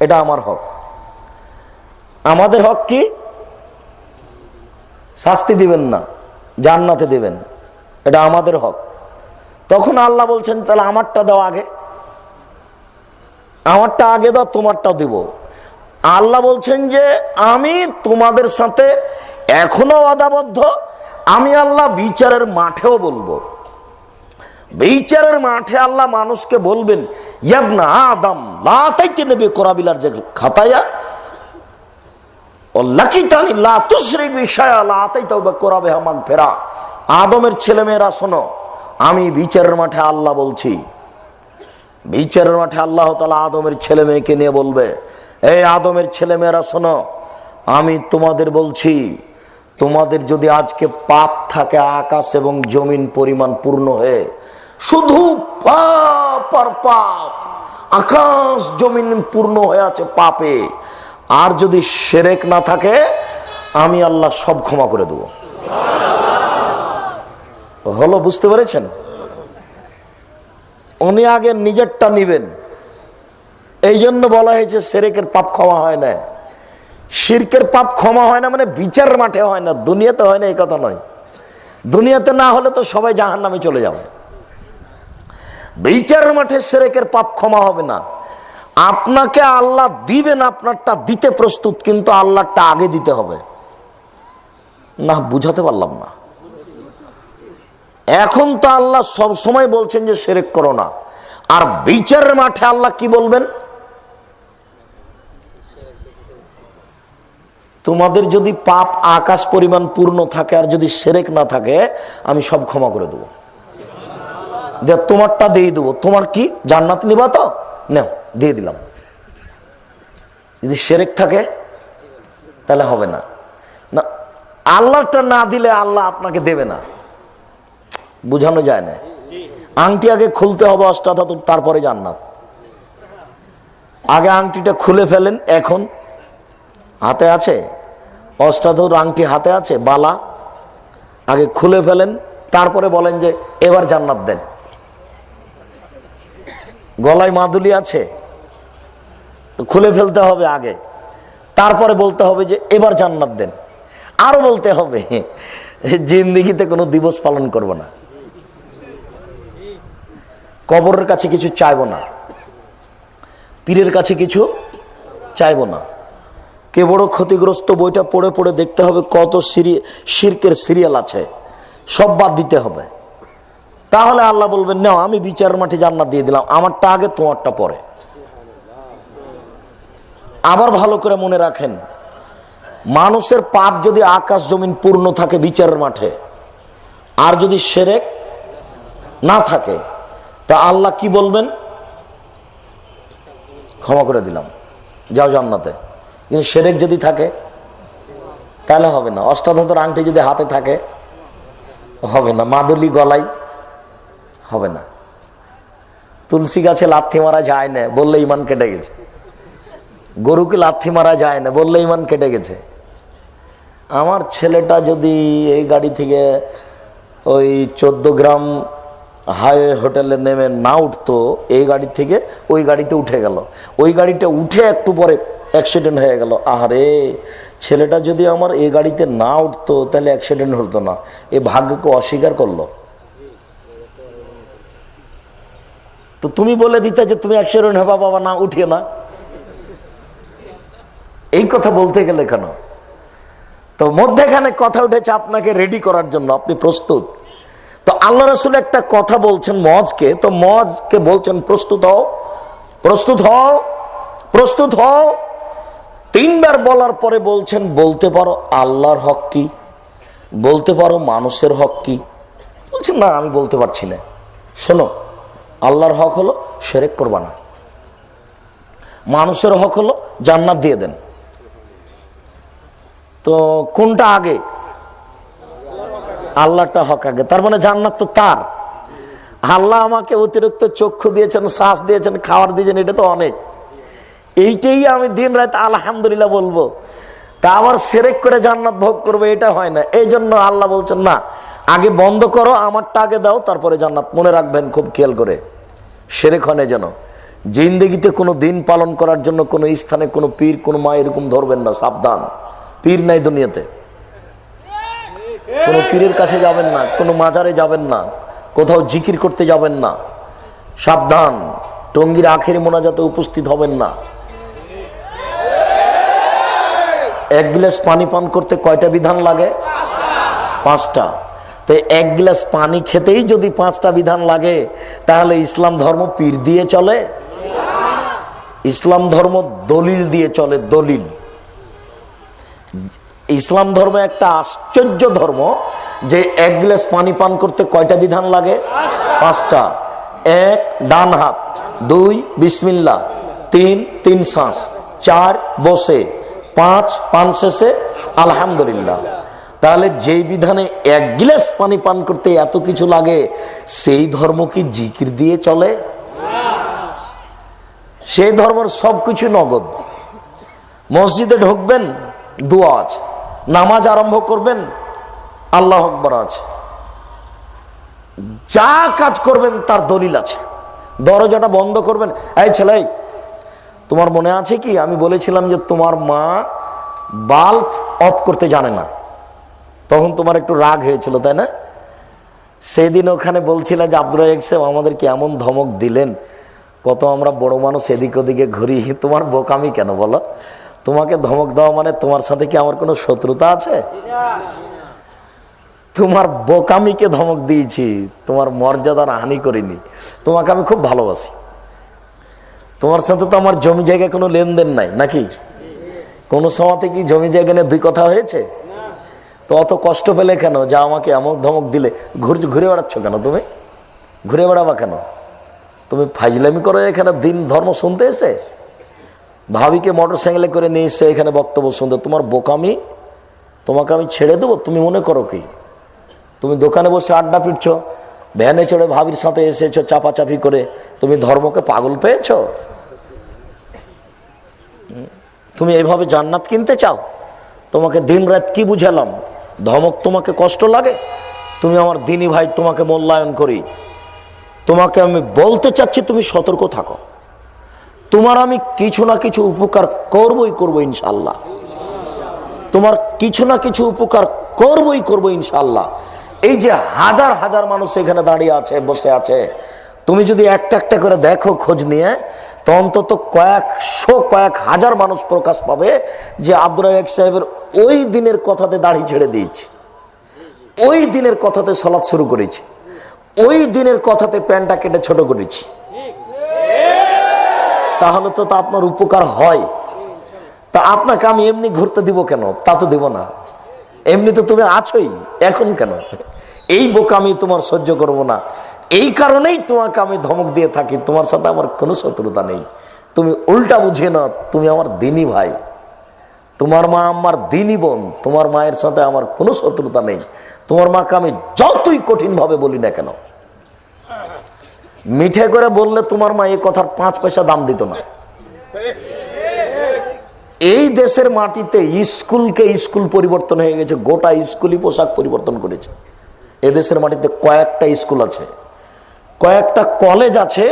এটা আমার হক। আমাদের হক কি? শাস্তি দিবেন না, জান্নাতে দিবেন, এটা আমাদের হক। তখন আল্লাহ বলছেন তাহলে আমারটা দাও আগে, আমারটা আগে দাও, তোমারটাও দিব। আল্লাহ বলছেন যে আমি তোমাদের সাথে এখনো ওয়াদাবদ্ধ, আমি আল্লাহ বিচারের মাঠেও বলবো। বিচারের মাঠে আল্লাহ মানুষকে বলবেন, ইয়াবনা আদম লা তাইতিনি বিকুরাবিলার যে খাতায়া ওয়াল্লাকিতানি লা তুশরিক বিশায়া লা আতাইতাউ বিকুরাবিহা মাগফিরা। আদমের ছেলেমেয়েরা শোনো, আমি বিচারের মাঠে আল্লাহ বলছি, বিচারের মাঠে আল্লাহ তাআলা আদমের ছেলে মেয়েকে নিয়ে বলবে, এই আদমের ছেলে মেয়েরা শোনো, আমি তোমাদের বলছি, তোমাদের যদি আজকে পাপ থাকে আকাশ এবং জমিন পরিমাণ পূর্ণ হয়ে, শুধু পাপ আর পাপ, আকাশ জমিন পূর্ণ হয়ে আছে পাপে, আর যদি শিরক না থাকে আমি আল্লাহ সব ক্ষমা করে দেব। হলো, বুঝতে পেরেছেন? উনি আগে নিজেরটা নিবেন, এই জন্য বলা হয়েছে শিরকের পাপ ক্ষমা হয় না। শিরকের পাপ ক্ষমা হয় না মানে বিচারের মাঠে হয় না, দুনিয়াতে হয় না এই কথা নয়। দুনিয়াতে না হলে তো সবাই জাহান্নামে চলে যাবে। বিচারের মাঠে শিরকের পাপ ক্ষমা হবে না। আপনাকে আল্লাহ দিবেন, আপনারটা দিতে প্রস্তুত, কিন্তু আল্লাহটা আগে দিতে হবে না। বুঝাতে পারলাম না? এখন তো আল্লাহ সব সময় বলছেন যে শিরক করো না, আর বিচারের মাঠে আল্লাহ কি বলবেন? তোমাদের যদি পাপ আকাশ পরিমাণ পূর্ণ থাকে আর যদি শিরক না থাকে আমি সব ক্ষমা করে দেবো, যে তোমারটা দিয়ে দেবো। তোমার কি জান্নাত নিবা? তো নাও, দিয়ে দিলাম। যদি শিরক থাকে তাহলে হবে না। না, আল্লাহটা না দিলে আল্লাহ আপনাকে দেবে না, বুঝানো যায় না। আংটি আগে খুলতে হবে অষ্টাধাতু, তারপরে জান্নাত। আগে আংটিটা খুলে ফেলেন, এখন হাতে আছে অষ্টাধাতুর আংটি, হাতে আছে বালা, আগে খুলে ফেলেন, তারপরে বলেন যে এবার জান্নাত দেন। গলায় মাদুলি আছে, তো খুলে ফেলতে হবে আগে, তারপরে বলতে হবে যে এবার জান্নাত দেন। আরো বলতে হবে জিন্দেগিতে কোনো দিবস পালন করব না, কবরের কাছে কিছু চাইবো না, পীরের কাছে কিছু চাইবো না। কে বড় ক্ষতিগ্রস্ত বইটা পড়ে পড়ে দেখতে হবে কত শিরকের সিরিয়াল আছে, সব বাদ দিতে হবে। তাহলে আল্লাহ বলবেন নাও, আমি বিচারের মাঠে জান্নাত দিয়ে দিলাম, আমারটা আগে তোমারটা পরে। আবার ভালো করে মনে রাখেন, মানুষের পাপ যদি আকাশ জমিন পূর্ণ থাকে বিচারের মাঠে, আর যদি শিরক না থাকে, তা আল্লাহ কি বলবেন? ক্ষমা করে দিলাম, যাও জান্নাতে। কিন্তু শিরক যদি থাকে তাহলে হবে না। অষ্টাধাতুর আংটি যদি হাতে থাকে হবে না, মাদুলি গলায় হবে না। তুলসী গাছে লাথি মারা যায় না বললে ইমান কেটে গেছে, গরুকে লাথি মারা যায় না বললে ইমান কেটে গেছে। আমার ছেলেটা যদি এই গাড়ি থেকে ওই 14 গ্রাম হাইওয়ে হোটেলে নেমে না উঠতো, এই গাড়ি থেকে ওই গাড়িতে উঠে গেল, ওই গাড়িটা উঠে একটু পরে অ্যাক্সিডেন্ট হয়ে গেল, আরে ছেলেটা যদি আমার এই গাড়িতে না উঠতো তাহলে অ্যাক্সিডেন্ট হতো না, এ ভাগ্যকে অস্বীকার করলো। তো তুমি বলে দিতে যে তুমি অ্যাক্সিডেন্ট হবা বাবা, না উঠিয়ে না, এই কথা বলতে গেলে কেন? তো মধ্যেখানে কথা উঠেছে আপনাকে রেডি করার জন্য, আপনি প্রস্তুত? তো আল্লাহ রাসূল একটা কথা বলছেন মজকে, তো মজকে বলছেন প্রস্তুত হও, প্রস্তুত হও, প্রস্তুত হও। 3 বার বলার পরে বলছেন বলতে পারো আল্লাহর হক কি, বলতে পারো মানুষের হক কি? বলছেন না আমি বলতে পারছি না। শোনো, আল্লাহর হক হলো শিরক করবা না, মানুষের হক হলো জান্নাত দিয়ে দেন। তো কোনটা আগে? আল্লাহটা হক আগে। তার মানে জান্নাত তো তার। আল্লাহ আমাকে অতিরিক্ত চক্ষু দিয়েছেন, শ্বাস দিয়েছেন, খাওয়ার দিয়েছেন, এটা তো অনেক। এইটাই আমি দিন রাত আলহামদুলিল্লাহ বলবো। তা আবার সেরেক করে জান্নাত ভোগ করবে, এটা হয় না। এই জন্য আল্লাহ বলছেন না, আগে বন্ধ করো, আমারটা আগে দাও, তারপরে জান্নাত। মনে রাখবেন খুব খেয়াল করে, সেরেক হয় না যেন। জিন্দেগিতে কোনো দিন পালন করার জন্য কোনো স্থানে কোনো পীর কোনো মা এরকম ধরবেন না, সাবধান। পীর নাই দুনিয়াতে, কোনো পীরের কাছে যাবেন না, কোনো মাজারে যাবেন না, কোথাও জিকির করতে যাবেন না, সাবধান। টঙ্গীর আখেরি মোনাজাতে উপস্থিত হবেন না। এক গ্লাস পানি পান করতে কয়টা বিধান লাগে? 5টা। তো এক গ্লাস পানি খেতেই যদি 5টা বিধান লাগে, তাহলে ইসলাম ধর্ম পীর দিয়ে চলে? ইসলাম ধর্ম দলিল দিয়ে চলে, দলিল। ইসলাম ধর্ম একটা আশ্চর্য ধর্ম যে এক গ্লাস পানি পান করতে কয়টা বিধান লাগে? 5টা। 1 ডান হাত, 2 বিসমিল্লাহ, 3 শ্বাস, 4 বসে, 5 পান শেষে আলহামদুলিল্লাহ। তাহলে যেই বিধানে এক গ্লাস পানি পান করতে এত কিছু লাগে, সেই ধর্ম কি জিকির দিয়ে চলে? সেই ধর্মের সবকিছু নগদ। মসজিদে ঢুকবেন, দোয়া আছে। নামাজ আরম্ভ করবেন, আল্লাহু আকবার আছে। যা কাজ করবেন তার দলিল আছে। দরজাটা বন্ধ করবেন, এই ছেলে, তোমার মনে আছে কি আমি বলেছিলাম যে তোমার মা বাল্ব অফ করতে জানে না? তখন তোমার একটু রাগ হয়েছিল, তাই না? সেই দিন ওখানে বলছিলে যে আব্দুল রাজ্জাক সাহেব আমাদেরকে এমন ধমক দিলেন, কত আমরা বড় মানুষ এদিক ওদিকে ঘুরি, তোমার বোকামি কেন বলো? তোমাকে ধমক দেওয়া মানে তোমার সাথে কি আমার কোনো শত্রুতা আছে? তোমার বোকামিকে ধমক দিয়েছি, তোমার মর্যাদার হানি করিনি। তোমাকে আমি খুব ভালোবাসি। তোমার সাথে তো আমার জমি জায়গায় কোনো লেনদেন নাই, নাকি? কোনো সময়তে কি জমি জায়গা নিয়ে 2 কথা হয়েছে? তো অত কষ্ট পেলে কেন যা আমাকে এমন ধমক দিলে? ঘুরে বেড়াচ্ছ কেন তুমি? ঘুরে বেড়াবা কেন? তুমি ফাইজলামি করো এখানে দিন ধর্ম শুনতে এসে? ভাবিকে মোটর সাইকেলে করে নিয়ে এসে এখানে বক্তব্য শুনতে, তোমার বোকামি। তোমাকে আমি ছেড়ে দেবো? তুমি মনে করো কি তুমি দোকানে বসে আড্ডা পিটছ, ভ্যানে চড়ে ভাবির সাথে এসেছো চাপাচাপি করে, তুমি ধর্মকে পাগল পেয়েছো? তুমি এইভাবে জান্নাত কিনতে চাও? তোমাকে দিন রাত কি বুঝালাম? ধমক তোমাকে কষ্ট লাগে? তুমি আমার দিনী ভাই, তোমাকে মূল্যায়ন করি। তোমাকে আমি বলতে চাচ্ছি তুমি সতর্ক থাকো। তোমার আমি কিছু না কিছু উপকার করবই করবো ইনশাল্লাহ। তোমার কিছু না কিছু উপকার করবই করবো ইনশাল্লাহ। এই যে হাজার হাজার মানুষ এখানে দাঁড়িয়ে আছে, বসে আছে, তুমি যদি একটা একটা করে দেখো খোঁজ নিয়ে, তো অন্তত কয়েক হাজার মানুষ প্রকাশ পাবে যে আব্দুল রাজ্জাক সাহেবের ওই দিনের কথাতে দাড়ি ছেড়ে দিয়েছি, ওই দিনের কথাতে সালাত শুরু করেছি, ওই দিনের কথাতে প্যান্টটা কেটে ছোট করেছি। তাহলে তো আপনার উপকার হয়। তা আপনাকে আমি এমনি ঘুরতে দিব কেন? তা তো দেব না। এমনি তো তুমি আছোই, এখন কেন? এই বোকামি তোমার সহ্য করব না। এই কারণেই তোমাকে আমি ধমক দিয়ে থাকি। তোমার সাথে আমার কোনো শত্রুতা নেই। তুমি উল্টা বুঝিয়ে না, তুমি আমার দিনী ভাই, তোমার মা আমার দিনী বোন। তোমার মায়ের সাথে আমার কোনো শত্রুতা নেই। তোমার মাকে আমি যতই কঠিন ভাবে বলি না কেন, মিঠে করে বললে তোমার মা এই কথার 5 পয়সা দাম দিত না। এই দেশের মাটিতে স্কুলকে স্কুল পরিবর্তন হয়ে গেছে, গোটা স্কুলই পোশাক পরিবর্তন করেছে। এদেশের মাটিতে কয়েকটা স্কুল আছে, কয়েকটা কলেজ আছে,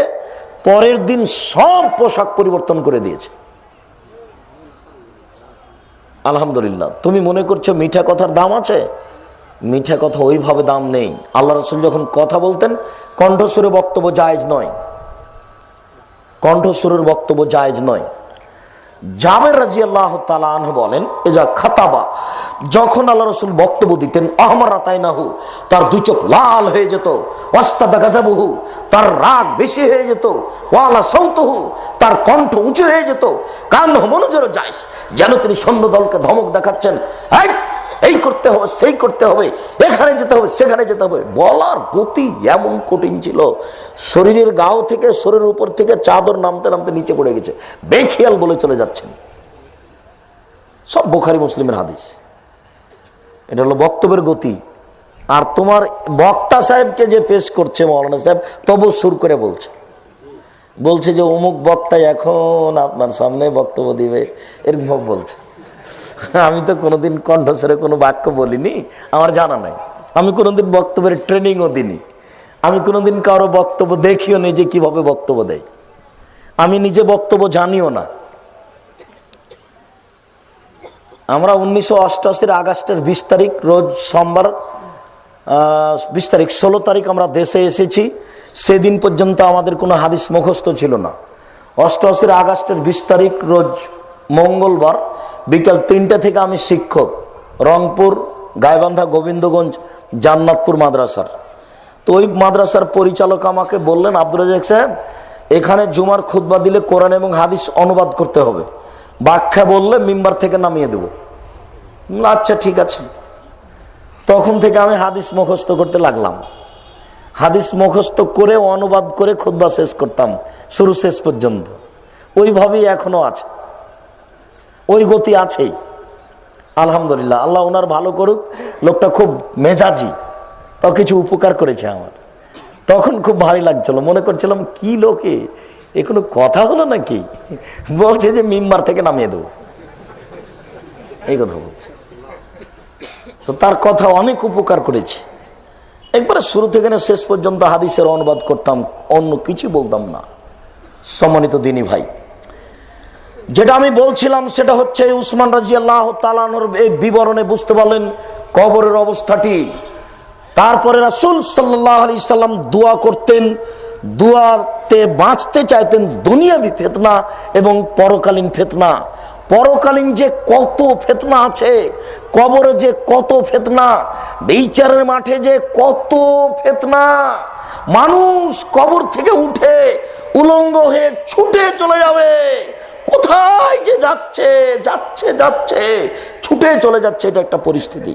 পরের দিন সব পোশাক পরিবর্তন করে দিয়েছে। আলহামদুলিল্লাহ। তুমি মনে করছো মিঠা কথার দাম আছে? মিঠা কথা ওইভাবে দাম নেই। আল্লাহ রাসূল যখন কথা বলতেন, কণ্ঠস্বরে বক্তব্য জায়েজ নয়, কণ্ঠস্বরের বক্তব্য জায়েজ নয়। জাবের রাদিয়াল্লাহু তাআলা আনহু বলেন, এজা খাতাবা, যখন আল্লাহ রাসূল বক্তব্য দিতেন, আহমার রাতাইনাহু, তার 2 চোখ লাল হয়ে যেত, ওয়াস্তাদা গাযাবুহু, তার রাগ বেশি হয়ে যেত, ওয়ালা সাউতুহু, তার কণ্ঠ উঁচু হয়ে যেত, কান্নহু মনোজর জায়েজ, যেন তিনি সৈন্য দলকে ধমক দেখাচ্ছেন, এই করতে হবে, সেই করতে হবে, এখানে যেতে হবে, সেখানে যেতে হবে। বলার গতি এমন কঠিন ছিল, শরীরের গাও থেকে, শরীরের উপর থেকে চাদর নামতে নামতে নিচে পড়ে গেছে, বেখিয়াল বলে চলে যাচ্ছেন। সব বুখারী মুসলিমের হাদিস। এটা হলো বক্তব্যের গতি। আর তোমার বক্তা সাহেবকে যে পেশ করছে মৌলানা সাহেব, তবু সুর করে বলছে যে অমুক বক্তা এখন আপনার সামনে বক্তব্য দিবে, এরকম বলছে। আমি তো কোনোদিন কণ্ঠস্বরে কোনো বাক্য বলিনি, আমার জানা নাই। আমি কোনোদিন বক্তব্যের ট্রেনিংও দিইনি। আমি কোনোদিন কারো বক্তব্য দেখিও নি যে কিভাবে বক্তব্য দেয়। আমি নিজে বক্তব্য জানিও না। আমরা 1988 আগস্টের 20 তারিখ রোজ সোমবার, 20 তারিখ 16 তারিখ আমরা দেশে এসেছি। সেদিন পর্যন্ত আমাদের কোনো হাদিস মুখস্থ ছিল না। 88 আগস্টের 20 তারিখ রোজ মঙ্গলবার বিকাল 3টা থেকে আমি শিক্ষক, রংপুর গাইবান্ধা গোবিন্দগঞ্জ জান্নাতপুর মাদ্রাসার। তো ওই মাদ্রাসার পরিচালক আমাকে বললেন, আব্দুল রাজ্জাক সাহেব, এখানে জুমার খুতবা দিলে কোরআন এবং হাদিস অনুবাদ করতে হবে, ব্যাখ্যা বললে মিম্বার থেকে নামিয়ে দেব। আচ্ছা ঠিক আছে। তখন থেকে আমি হাদিস মুখস্থ করতে লাগলাম। হাদিস মুখস্থ করে অনুবাদ করে খুতবা শেষ করতাম শুরু শেষ পর্যন্ত। ওইভাবেই এখনো আছে, ওই গতি আছেই আলহামদুলিল্লাহ। আল্লাহ ওনার ভালো করুক। লোকটা খুব মেজাজি, তাও কিছু উপকার করেছে আমার। তখন খুব ভারী লাগছিল, মনে করছিলাম কি লোকে, এ কোনো কথা হলো নাকি? বলছে যে মিম্বার থেকে নামিয়ে দেবো, এই কথা বলছে। তো তার কথা অনেক উপকার করেছে। একবারে শুরু থেকে শেষ পর্যন্ত হাদিসের অনুবাদ করতাম, অন্য কিছু বলতাম না। সম্মানিত দিনী ভাই, যেটা আমি বলছিলাম সেটা হচ্ছে উসমান রাদিয়াল্লাহু তাআলা আনহুর এই বিবরণে বুঝতে পারলেন কবরের অবস্থাটি। তারপরে রাসূল সাল্লাল্লাহু আলাইহি সাল্লাম দোয়া করতেন, দোয়াতে বাঁচতে চাইতেন দুনিয়াবি ফিতনা এবং পরকালীন ফিতনা। পরকালীন যে কত ফিতনা আছে, কবরে যে কত ফিতনা, বিচারের মাঠে যে কত ফিতনা। মানুষ কবর থেকে উঠে উলঙ্গ হয়ে ছুটে চলে যাবে, কোথায় যে যাচ্ছে যাচ্ছে যাচ্ছে ছুটে চলে যাচ্ছে। এটা একটা পরিস্থিতি।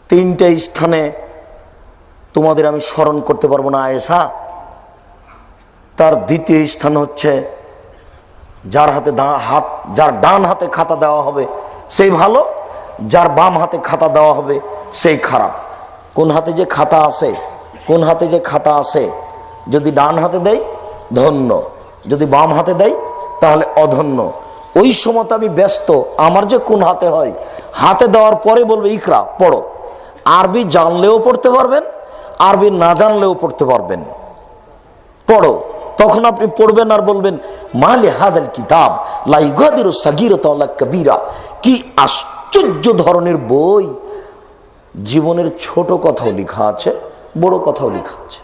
3টে স্থানে তোমাদের আমি স্মরণ করতে পারবো না আয়েশা। তার দ্বিতীয় স্থান হচ্ছে যার ডান হাতে খাতা দেওয়া হবে সেই ভালো, যার বাম হাতে খাতা দেওয়া হবে সেই খারাপ। কোন হাতে যে খাতা আসে, যদি ডান হাতে দেয় ধন্য, যদি বাম হাতে দেয় তাহলে অধন্য। ওই সময় আমি ব্যস্ত, আমার যে কোন হাতে হয়, হাতে দেওয়ার পরে বলবে ইকরা, পড়ো। আরবি জানলেও পড়তে পারবেন, আরবি না জানলেও পড়তে পারবেন, পড়ো। তখন আপনি পড়বেন আর বলবেন মালে হাদাল কিতাব লা ইগাদিরু সাগীরাতা ওয়ালা কাবীরা। কি আশ্চর্য ধরনের বই! জীবনের ছোট কথাও লেখা আছে, বড় কথাও লেখা আছে,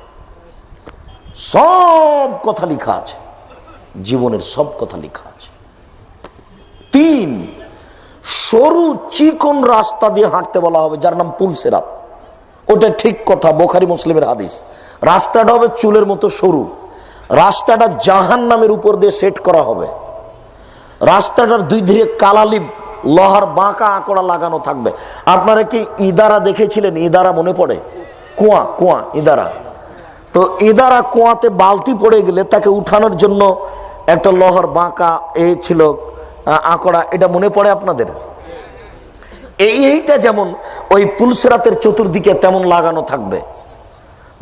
সব কথা লেখা আছে, জীবনের সব কথা লেখা আছে। 3, সরু চিকন রাস্তা দিয়ে হাঁটতে বলা হবে, যার নাম পুলসিরাত। ওটা ঠিক কথা, বুখারী মুসলিমের হাদিস। রাস্তাটা হবে চুলের মতো সরু, রাস্তাটা জাহান্নামের উপর দিয়ে সেট করা হবে। রাস্তাটার দুই ধারে কালালিপ লোহার বাঁকা আকড়া লাগানো থাকবে। আপনারা কি ইদারা দেখেছিলেন? ইদারা মনে পড়ে? কুয়া ইদারা। তো ইদারা কুয়াতে বালতি পড়ে গেলে তাকে উঠানোর জন্য একটা লোহার বাঁকা ছিল আকড়া, এটা মনে পড়ে আপনাদের? এইটা যেমন ওই পুলসিরাতের চতুর্দিকে তেমন লাগানো থাকবে।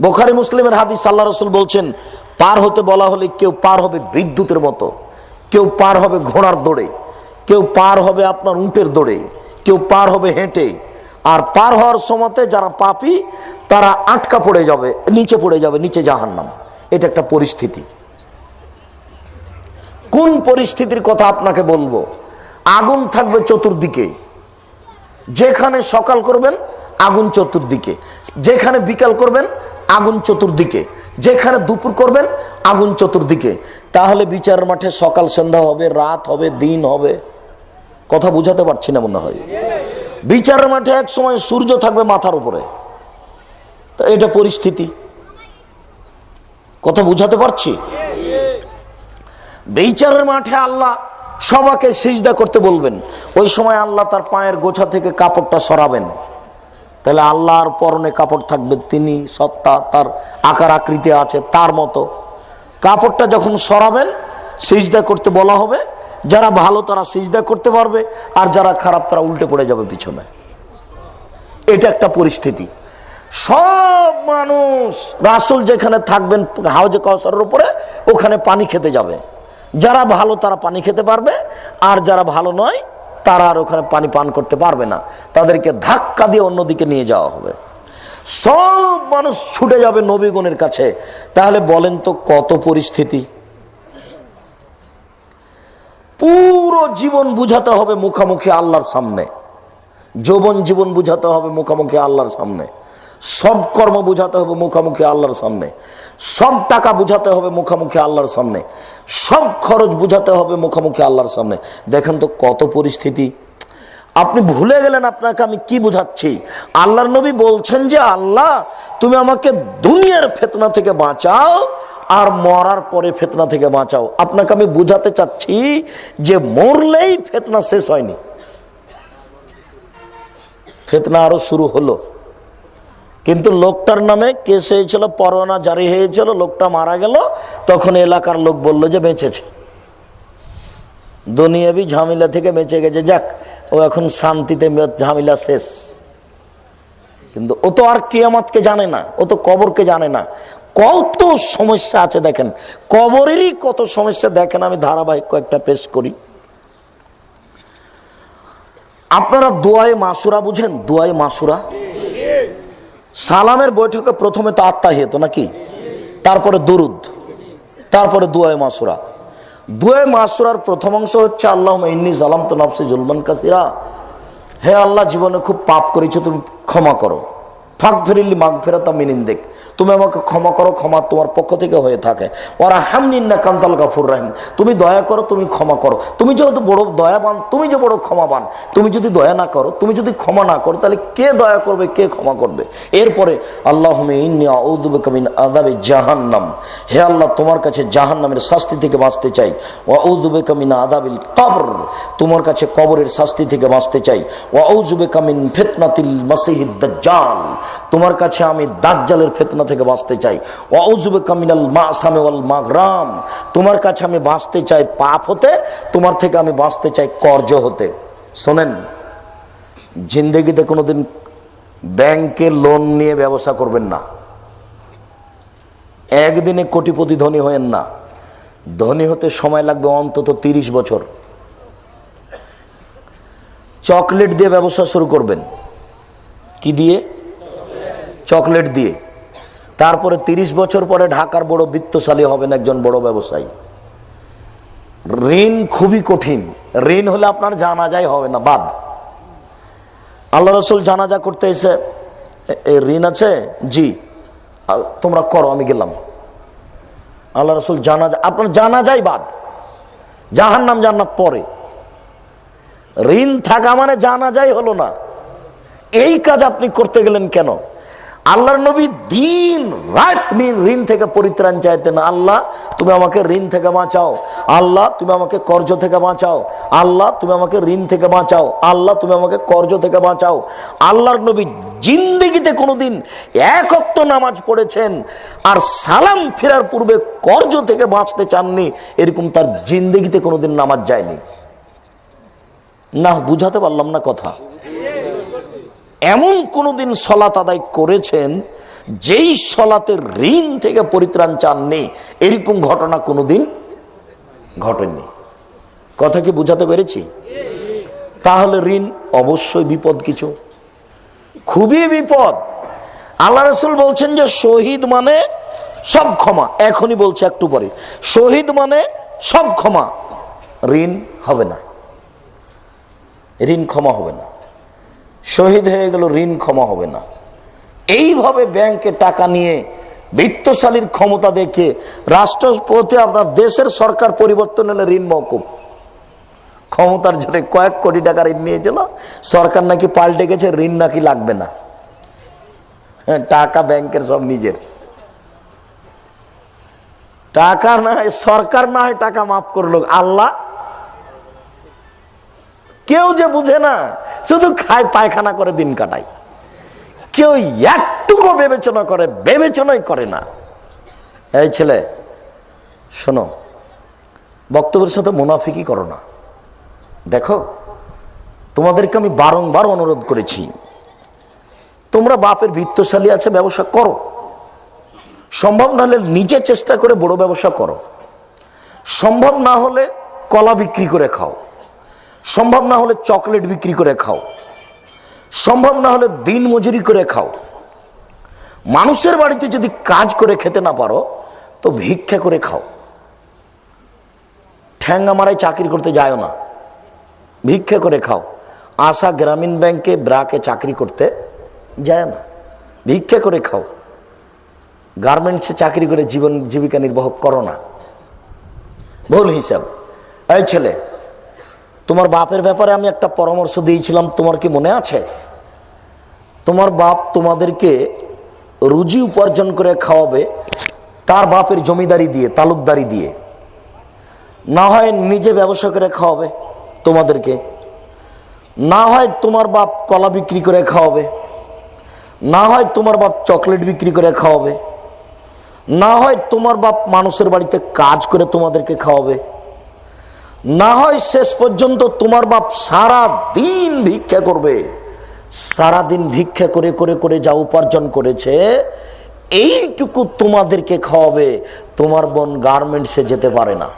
বুখারী মুসলিমের হাদিস, আল্লাহ রাসূল বলছেন পার হতে বলা হলে কেউ পার হবে বিদ্যুতের মতো, কেউ পার হবে ঘোড়ার দৌড়ে, কেউ পার হবে আপনার উটের দৌড়ে, কেউ পার হবে হেঁটে। আর পার হওয়ার সময়তে যারা পাপী তারা আটকা পড়ে যাবে, নিচে জাহান্নাম। এটা একটা পরিস্থিতি। কোন পরিস্থিতির কথা আপনাকে বলবো? আগুন থাকবে চতুর্দিকে, যেখানে সকাল করবেন আগুন চতুর্দিকে, যেখানে বিকাল করবেন আগুন চতুর্দিকে, যেখানে দুপুর করবেন আগুন চতুর্দিকে। তাহলে বিচারের মাঠে সকাল সন্ধ্যা হবে, রাত হবে, দিন হবে। কথা বুঝাতে পারছি না মনে হয়। বিচারের মাঠে এক সময় সূর্য থাকবে মাথার উপরে। তা এটা পরিস্থিতি, কথা বুঝাতে পারছি? বিচারের মাঠে আল্লাহ সবাইকে সিজদা করতে বলবেন। ওই সময় আল্লাহ তার পায়ের গোছা থেকে কাপড়টা সরাবেন। তাহলে আল্লাহর পরনে কাপড় থাকবে, তিনি সত্তা, তার আকার আকৃতি আছে তার মতো। কাপড়টা যখন সরাবেন সিজদা করতে বলা হবে, যারা ভালো তারা সিজদা করতে পারবে, আর যারা খারাপ তারা উল্টে পড়ে যাবে পিছনে। এটা একটা পরিস্থিতি। সব মানুষ রাসূল যেখানে থাকবেন হাউজে কাউসারের উপরে, ওখানে পানি খেতে যাবে। যারা ভালো তারা পানি খেতে পারবে, আর যারা ভালো নয় তারা আর ওখানে পানি পান করতে পারবে না, তাদেরকে ধাক্কা দিয়ে অন্যদিকে নিয়ে যাওয়া হবে। সব মানুষ ছুটে যাবে নবীগণের কাছে। তাহলে বলেন তো কত পরিস্থিতি। পুরো জীবন বুঝাতে হবে মুখামুখি আল্লাহর সামনে, যৌবন জীবন বুঝাতে হবে মুখামুখি আল্লাহর সামনে, সব কর্ম বুঝাতে হবে মুখামুখি আল্লাহর সামনে, সব টাকা বুঝাতে হবে মুখামুখি আল্লাহর সামনে, সব খরচ বুঝাতে হবে মুখামুখি আল্লাহর সামনে। দেখেন তো কত পরিস্থিতি। আপনি ভুলে গেলেন আপনাকে আমি কি বুঝাচ্ছি। আল্লাহর নবী বলছেন যে আল্লাহ তুমি আমাকে দুনিয়ার ফিতনা থেকে বাঁচাও আর মরার পরে ফিতনা থেকে বাঁচাও। আপনাকে আমি বুঝাতে চাচ্ছি যে মরলেই ফিতনা শেষ হয়নি, ফিতনা আরো শুরু হলো। কিন্তু লোকটার নামে কেস হয়েছিল, পরোয়ানা জারি হয়েছিল, লোকটা মারা গেল, তখন এলাকার লোক বলল যে বেঁচেছে, দুনিয়াবি ঝামেলা থেকে বেঁচে গেছে, যাক ও এখন শান্তিতে ঝামেলা শেষ। কিন্তু ও তো আর কিয়ামতকে জানে না, ও তো কবরকে জানে না। কত সমস্যা আছে দেখেন, কবরেরই কত সমস্যা দেখেন। আমি ধারাবাহিক কয়েকটা পেশ করি। আপনারা দোয়ায়ে মাসুরা বুঝেন? দোয়ায়ে মাসুরা, সালামের বৈঠকে প্রথমে তো আত্তাহিয়াত নাকি, তারপরে দুরুদ, তারপরে দোয়ায়ে মাসুরা। দোয়ায়ে মাসুরার প্রথম অংশ হচ্ছে আল্লাহুম্মা ইন্নী যালামতু নাফসি যুলমান কাসীরা, হে আল্লাহ জীবনে খুব পাপ করেছো, তুমি ক্ষমা করো। ফাগফিরলি মাগফিরাতাম মিন ইনদিক, তুমি আমাকে ক্ষমা করো, ক্ষমা তোমার পক্ষ থেকে হয়ে থাকে। ওয়ারহামনি ইন্নাকা আনতাল গাফুর রাহিম, তুমি দয়া করো, তুমি ক্ষমা করো। তুমি যেহেতু বড় দয়াবান, তুমি যে বড় ক্ষমাবান, তুমি যদি দয়া না করো, তুমি যদি ক্ষমা না করো, তাহলে কে দয়া করবে, কে ক্ষমা করবে? এরপরে আল্লাহুম্মা ইন্নী আউযু বিকা মিন আযাবি জাহান্নাম, হে আল্লাহ তোমার কাছে জাহান্নামের শাস্তি থেকে বাঁচতে চাই। ওয়া আউযু বিকা মিন আযাবিল কবর, তোমার কাছে কবরের শাস্তি থেকে বাঁচতে চাই। ওয়া আউযু বিকা মিন ফিতনাতিল মাসিহিদ দাজ্জাল, তোমার কাছে আমি দাজ্জালের ফিতনা থেকে বাঁচতে চাই। ওয়া আউযু বিকা মিনাল মাসামি ওয়াল মাগরাম, তোমার কাছে আমি বাঁচতে চাই পাপ হতে, তোমার থেকে আমি বাঁচতে চাই কর্জ হতে। শোনেন, জিন্দেগিতে কোনোদিন ব্যাংকে লোন নিয়ে ব্যবসা করবেন না, একদিনে কোটিপতি ধনী হয়েন না। ধনী হতে সময় লাগবে অন্তত 30 বছর। চকলেট দিয়ে ব্যবসা শুরু করবেন। কি দিয়ে? চকলেট দিয়ে। তারপরে 30 বছর পরে ঢাকার বড় বিত্তশালী হবেন, একজন বড় ব্যবসায়ী। ঋণ খুবই কঠিন। ঋণ হলে আপনার জানাজাই হবে না, বাদ। আল্লাহ রাসূল জানাজা করতে এসে, ঋণ আছে? জি। তোমরা করো, আমি গেলাম। আল্লাহ রাসূল জানাজা, আপনার জানাজাই বাদ, জাহান্নাম জান্নাত পরে। ঋণ থাকা মানে জানাজাই হলো না। এই কাজ আপনি করতে গেলেন কেন? আল্লাহর নবী দিন রাত ঋণ থেকে পরিত্রাণ চাইতেন। আল্লাহ তুমি আমাকে ঋণ থেকে বাঁচাও, আল্লাহ তুমি আমাকে কর্জ থেকে বাঁচাও, আল্লাহ তুমি আমাকে ঋণ থেকে বাঁচাও, আল্লাহ তুমি আমাকে কর্জ থেকে বাঁচাও। আল্লাহর নবী জিন্দেগিতে কোনোদিন এক ওয়াক্ত নামাজ পড়েছেন আর সালাম ফেরার পূর্বে কর্জ থেকে বাঁচতে চাননি, এরকম তার জিন্দেগিতে কোনোদিন নামাজ যায়নি। না, বুঝাতে পারলাম না কথা। এমন কোনদিন সলাত আদায় করেছেন যেই সলাতের ঋণ থেকে পরিত্রাণ চাননি, এরকম ঘটনা কোনোদিন ঘটেনি। কথা কি বুঝাতে পেরেছি? তাহলে ঋণ অবশ্যই বিপদ, কিছু খুবই বিপদ। আল্লাহ রাসূল বলছেন যে শহীদ মানে সব ক্ষমা। এখনই বলছে, একটু পরে, শহীদ মানে সব ক্ষমা, ঋণ হবে না, ঋণ ক্ষমা হবে না। শহীদ হয়ে গেল, ঋণ ক্ষমা হবে না। এইভাবে ব্যাংকে টাকা নিয়ে বিত্তশালীর ক্ষমতা দেখে রাষ্ট্রপতি, আপনার দেশের সরকার পরিবর্তন হলে ঋণ মওকুফ। ক্ষমতার জন্য কয়েক কোটি টাকা ঋণ নিয়েছিল, সরকার নাকি পাল্টে গেছে, ঋণ নাকি লাগবে না। টাকা ব্যাংকের সব নিজের, টাকা না হয় সরকার, না হয় টাকা মাফ করলো আল্লাহ। কেউ যে বুঝে না, শুধু খায় পায়খানা করে দিন কাটায়। কেউ একটুকু বিবেচনা করে? বিবেচনাই করে না। এই ছেলে শোনো, বক্তব্যের সাথে মুনাফিকি করো না। দেখো, তোমাদেরকে আমি বারংবার অনুরোধ করেছি, তোমরা বাপের বিত্তশালী আছে, ব্যবসা করো। সম্ভব না হলে নিজে চেষ্টা করে বড় ব্যবসা করো। সম্ভব না হলে কলা বিক্রি করে খাও। সম্ভব না হলে চকলেট বিক্রি করে খাও। সম্ভব না হলে দিন মজুরি করে খাও। মানুষের বাড়িতে যদি কাজ করে খেতে না পারো তো ভিক্ষা করে খাও। ঠ্যাঙ্গা মারাই চাকরি করতে যাও না, ভিক্ষা করে খাও। আশা গ্রামীণ ব্যাংকে ব্রাকে চাকরি করতে যায় না, ভিক্ষা করে খাও। গার্মেন্টসে চাকরি করে জীবিকা নির্বাহ করো না, ভুল হিসাব। এই ছেলে, তোমার বাপের ব্যাপারে আমি একটা পরামর্শ দিয়েছিলাম, তোমার কি মনে আছে? তোমার বাপ তোমাদেরকে রুজি উপার্জন করে খাওয়াবে তার বাপের জমিদারি দিয়ে, তালুকদারি দিয়ে। না হয় নিজে ব্যবসা করে খাওয়াবে তোমাদেরকে, না হয় তোমার বাপ কলা বিক্রি করে খাওয়াবে, না হয় তোমার বাপ চকলেট বিক্রি করে খাওয়াবে, না হয় তোমার বাপ মানুষের বাড়িতে কাজ করে তোমাদেরকে খাওয়াবে, না হয় শেষ পর্যন্ত তোমার বাপ সারা দিন ভিক্ষা করবে। সারা দিন ভিক্ষা করে করে করে যা উপার্জন করেছে এইটুকু তোমাদেরকে খাওয়াবে। তোমার বোন গার্মেন্টসে যেতে পারে না।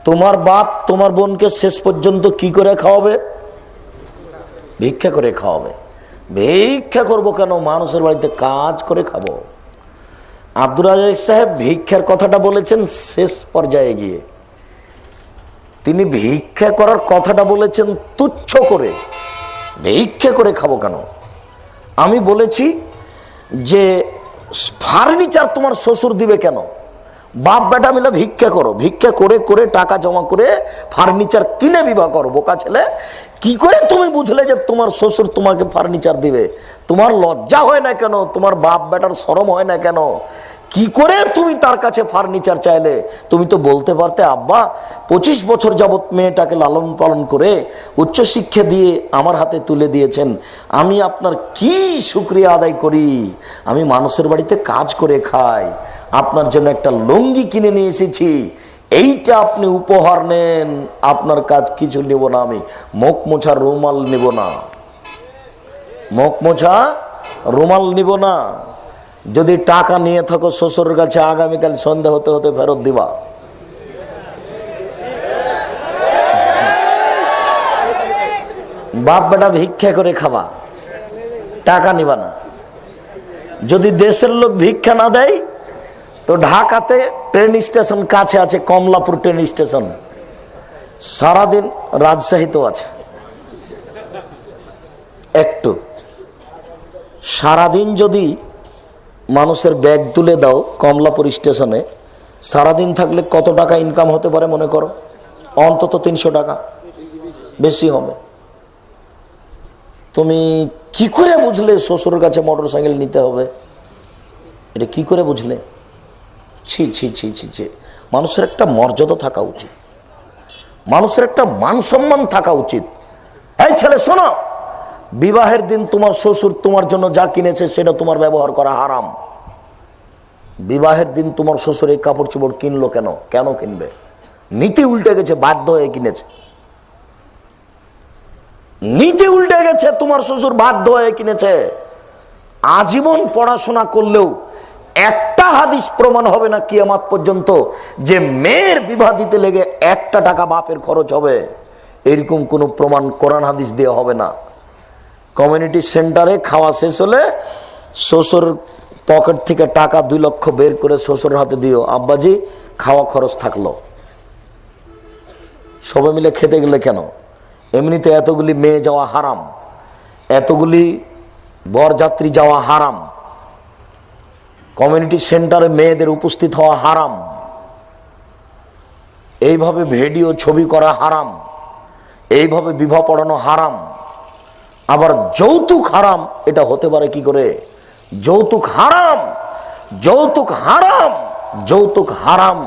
তোমার বাপ তোমার বোনকে শেষ পর্যন্ত কি করে খাওয়াবে? ভিক্ষা করে খাওয়াবে। ভিক্ষা করবো কেন? মানুষের বাড়িতে কাজ করে খাবো। আব্দুর রাজ্জাক সাহেব ভিক্ষার কথাটা বলেছেন শেষ পর্যায়ে গিয়ে। তিনি ভিক্ষা করার কথাটা বলেছেন তুচ্ছ করে। ভিক্ষা করে খাবো কেন? আমি বলেছি যে ফার্নিচার তোমার শ্বশুর দিবে কেন? বাপ বেটা মিলে ভিক্ষা করো, ভিক্ষা করে করে টাকা জমা করে ফার্নিচার কিনে বিবাহ করো। বোকা ছেলে, কি করে তুমি বুঝলে যে তোমার শ্বশুর তোমাকে ফার্নিচার দিবে? তোমার লজ্জা হয় না কেন? তোমার বাপ বেটার শরম হয় না কেন? কি করে তুমি তার কাছে ফার্নিচার চাইলে? তুমি তো বলতে পারতে, আব্বা 25 বছর যাবৎ মেয়েটাকে লালন পালন করে উচ্চশিক্ষা দিয়ে আমার হাতে তুলে দিয়েছেন, আমি আপনার কি শুকরিয়া আদায় করি। আমি মানুষের বাড়িতে কাজ করে খাই, আপনার জন্য একটা লুঙ্গি কিনে নিয়ে এসেছি, এইটা আপনি উপহার নেন। আপনার কাজ কিছু নেব না, আমি মুখ মোছা রুমাল নেব না, মুখ মোছা রুমাল নিব না। যদি টাকা নিয়ে থাকো শ্বশুরের কাছে, আগামীকাল সন্ধ্যা হতে হতে ফেরত দিবা। বাপ বেটা ভিক্ষা করে খাবা, টাকা নিবা না। যদি দেশের লোক ভিক্ষা না দেয় তো ঢাকাতে ট্রেন স্টেশন কাছে আছে, কমলাপুর ট্রেন স্টেশন, সারাদিন রাজশাহীতেও আছে। একটু সারাদিন যদি মানুষের ব্যাগ তুলে দাও কমলাপুর স্টেশনে, সারাদিন থাকলে কত টাকা ইনকাম হতে পারে মনে করো? অন্তত 300 টাকা, বেশি হবে। তুমি কি করে বুঝলে শ্বশুরের কাছে মোটর সাইকেল নিতে হবে? এটা কি করে বুঝলে? ছি ছি ছি ছি ছি। মানুষের একটা মর্যাদা থাকা উচিত, মানুষের একটা মান সম্মান থাকা উচিত। এই ছেলে শোনো, বিবাহের দিন তোমার শ্বশুর তোমার জন্য যা কিনেছে সেটা তোমার ব্যবহার করা হারাম। বিবাহের দিন তোমার শ্বশুর এই কাপড় চোপড় কিনলো কেন? কেন কিনবে? নীতি উল্টে গেছে, বাধ্য হয়ে কিনেছে। নীতি উল্টে গেছে, তোমার শ্বশুর বাধ্য হয়ে কিনেছে। আজীবন পড়াশোনা করলেও একটা হাদিস প্রমাণ হবে না কিয়ামত পর্যন্ত যে মেয়ের বিবাহ দিতে লেগে 1 টাকা বাপের খরচ হবে, এরকম কোনো প্রমাণ কোরআন হাদিস দেওয়া হবে না। কমিউনিটি সেন্টারে খাওয়া শেষ হলে শ্বশুর পকেট থেকে টাকা 2 লক্ষ বের করে শ্বশুরের হাতে দিও, আব্বাজি খাওয়া খরচ থাকলো। সবাই মিলে খেতে গেলে কেন? এমনিতে এতগুলি মেয়ে যাওয়া হারাম, এতগুলি বরযাত্রী যাওয়া হারাম, কমিউনিটি সেন্টারে মেয়েদের উপস্থিত হওয়া হারাম, এইভাবে ভিডিও ছবি করা হারাম, এইভাবে বিবাহ পড়ানো হারাম। আবার যৌতুক হারাম, এটা হতে পারে কি করে? যৌতুক হারাম, যৌতুক হারাম, যৌতুক হারাম।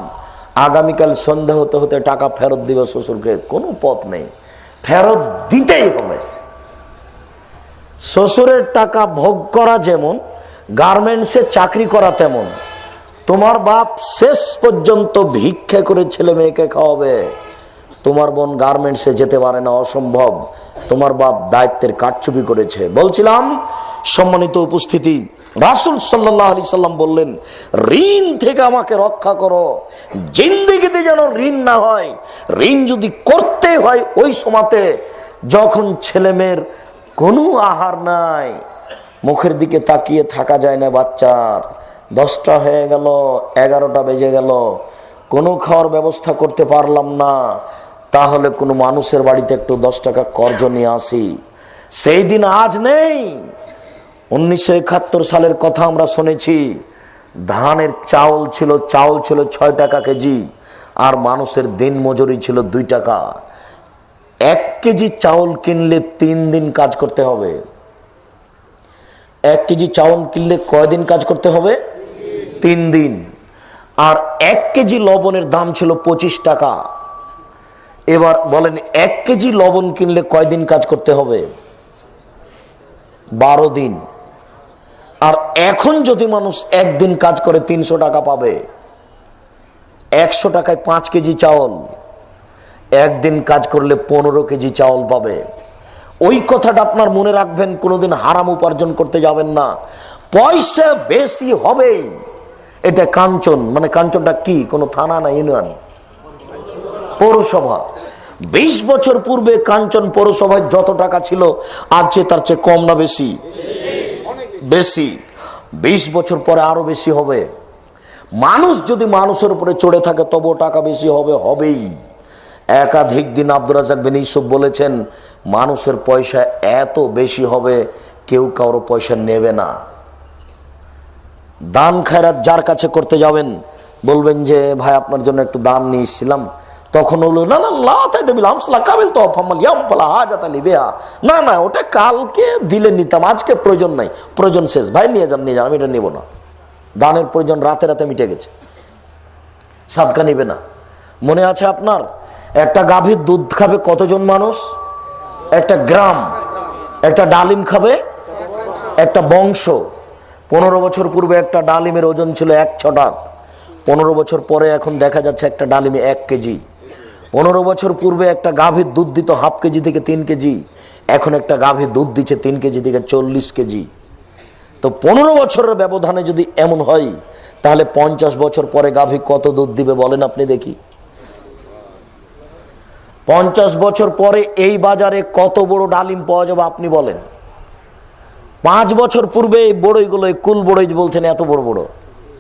আগামীকাল সন্ধ্যা হতে হতে টাকা ফেরত দিবে শ্বশুরকে, কোনো পথ নেই, ফেরত দিতেই হবে। শ্বশুরের টাকা ভোগ করা যেমন, গার্মেন্টসে চাকরি করা তেমন। তোমার বাপ শেষ পর্যন্ত ভিক্ষা করে ছেলে মেয়েকে খাওয়াবে। তোমার বোন গার্মেন্টসে যেতে পারে না, অসম্ভব, তোমার বাপ দায়িত্বের কারচুপি করেছে। বলছিলাম সম্মানিত উপস্থিতি, রাসূল সাল্লাল্লাহু আলাইহি সাল্লাম বললেন, ঋণ থেকে আমাকে রক্ষা করো, জিন্দেগিতে যেন ঋণ না হয়। ঋণ যদি করতে হয় ওই সময়তে যখন ছেলেমেয়ের কোনো আহার নাই, মুখের দিকে তাকিয়ে থাকা যায় না, বাচ্চার 10টা হয়ে গেল, 11টা বেজে গেল, কোনো খাওয়ার ব্যবস্থা করতে পারলাম না, তাহলে কোনো মানুষের বাড়িতে একটু 10 টাকা কর্জ নিয়ে আসি। সেই দিন আজ নেই। 1971 সালের কথা আমরা শুনেছি, ধানের চাউল ছিল 6 টাকা কেজি, আর মানুষের দিন মজুরি ছিল 2 টাকা। 1 কেজি চাউল কিনলে 3 দিন কাজ করতে হবে। 1 কেজি চাউল কিনলে কয়দিন কাজ করতে হবে? 3 দিন। আর 1 কেজি লবণের দাম ছিল 25 টাকা। এবার বলেন 1 কেজি লবণ কিনলে কয়দিন কাজ করতে হবে? 12 দিন। আর এখন যদি মানুষ একদিন কাজ করে 300 টাকা পাবে। 100 টাকায় 5 কেজি চাউল, একদিন কাজ করলে 15 কেজি চাউল পাবে। ওই কথাটা আপনার মনে রাখবেন, কোনোদিন হারাম উপার্জন করতে যাবেন না। পয়সা বেশি হবেই। এটা কাঞ্চন, মানে কাঞ্চনটা কি? কোনো থানা না, ইউনিয়ন, পৌরসভা। 20 বছর পূর্বে কাঞ্চন পৌরসভায় যত টাকা ছিল আজ তার চেয়ে কম না বেশি? বেশি। 20 বছর পরে আরো বেশি হবে। মানুষ যদি মানুষের উপরে চড়ে থাকে তবু টাকা বেশি হবে, হবেই। একাধিক দিন আব্দুর রাজ্জাক বিন ইউসুফ বলেছেন, মানুষের পয়সা এত বেশি হবে কেউ কারো পয়সা নেবে না। দান খায়রাত যার কাছে করতে যাবেন, বলবেন যে ভাই আপনার জন্য একটু দান নিয়ে এসেছিলাম, তখন বললো না না না না, ওটা কালকে দিলে নিতাম, আজকে প্রয়োজন নাই, প্রয়োজন শেষ, ভাই নিয়ে যান নিয়ে যান, আমি এটা নেবো না। দানের প্রয়োজন রাতে রাতে মিটে গেছে, সাদকা নিবে না। মনে আছে আপনার, একটা গাভীর দুধ খাবে কতজন মানুষ? একটা গ্রাম। একটা ডালিম খাবে একটা বংশ। 15 বছর পূর্বে একটা ডালিমের ওজন ছিল 1 ছটা। 15 বছর পরে এখন দেখা যাচ্ছে একটা ডালিমে 1 কেজি। 15 বছর পূর্বে একটা গাভীর দুধ দিত হাফ কেজি থেকে 3 কেজি, এখন একটা গাভীর দুধ দিচ্ছে 3 কেজি থেকে 40 কেজি। তো 15 বছরের ব্যবধানে যদি এমন হয়, তাহলে 50 বছর পরে গাভী কত দুধ দিবে বলেন আপনি দেখি। 50 বছর পরে এই বাজারে কত বড় ডালিম পাওয়া যাবে আপনি বলেন। 5 বছর পূর্বে এই বড়ইগুলো, কুল বড়ই বলছেন, এত বড় বড়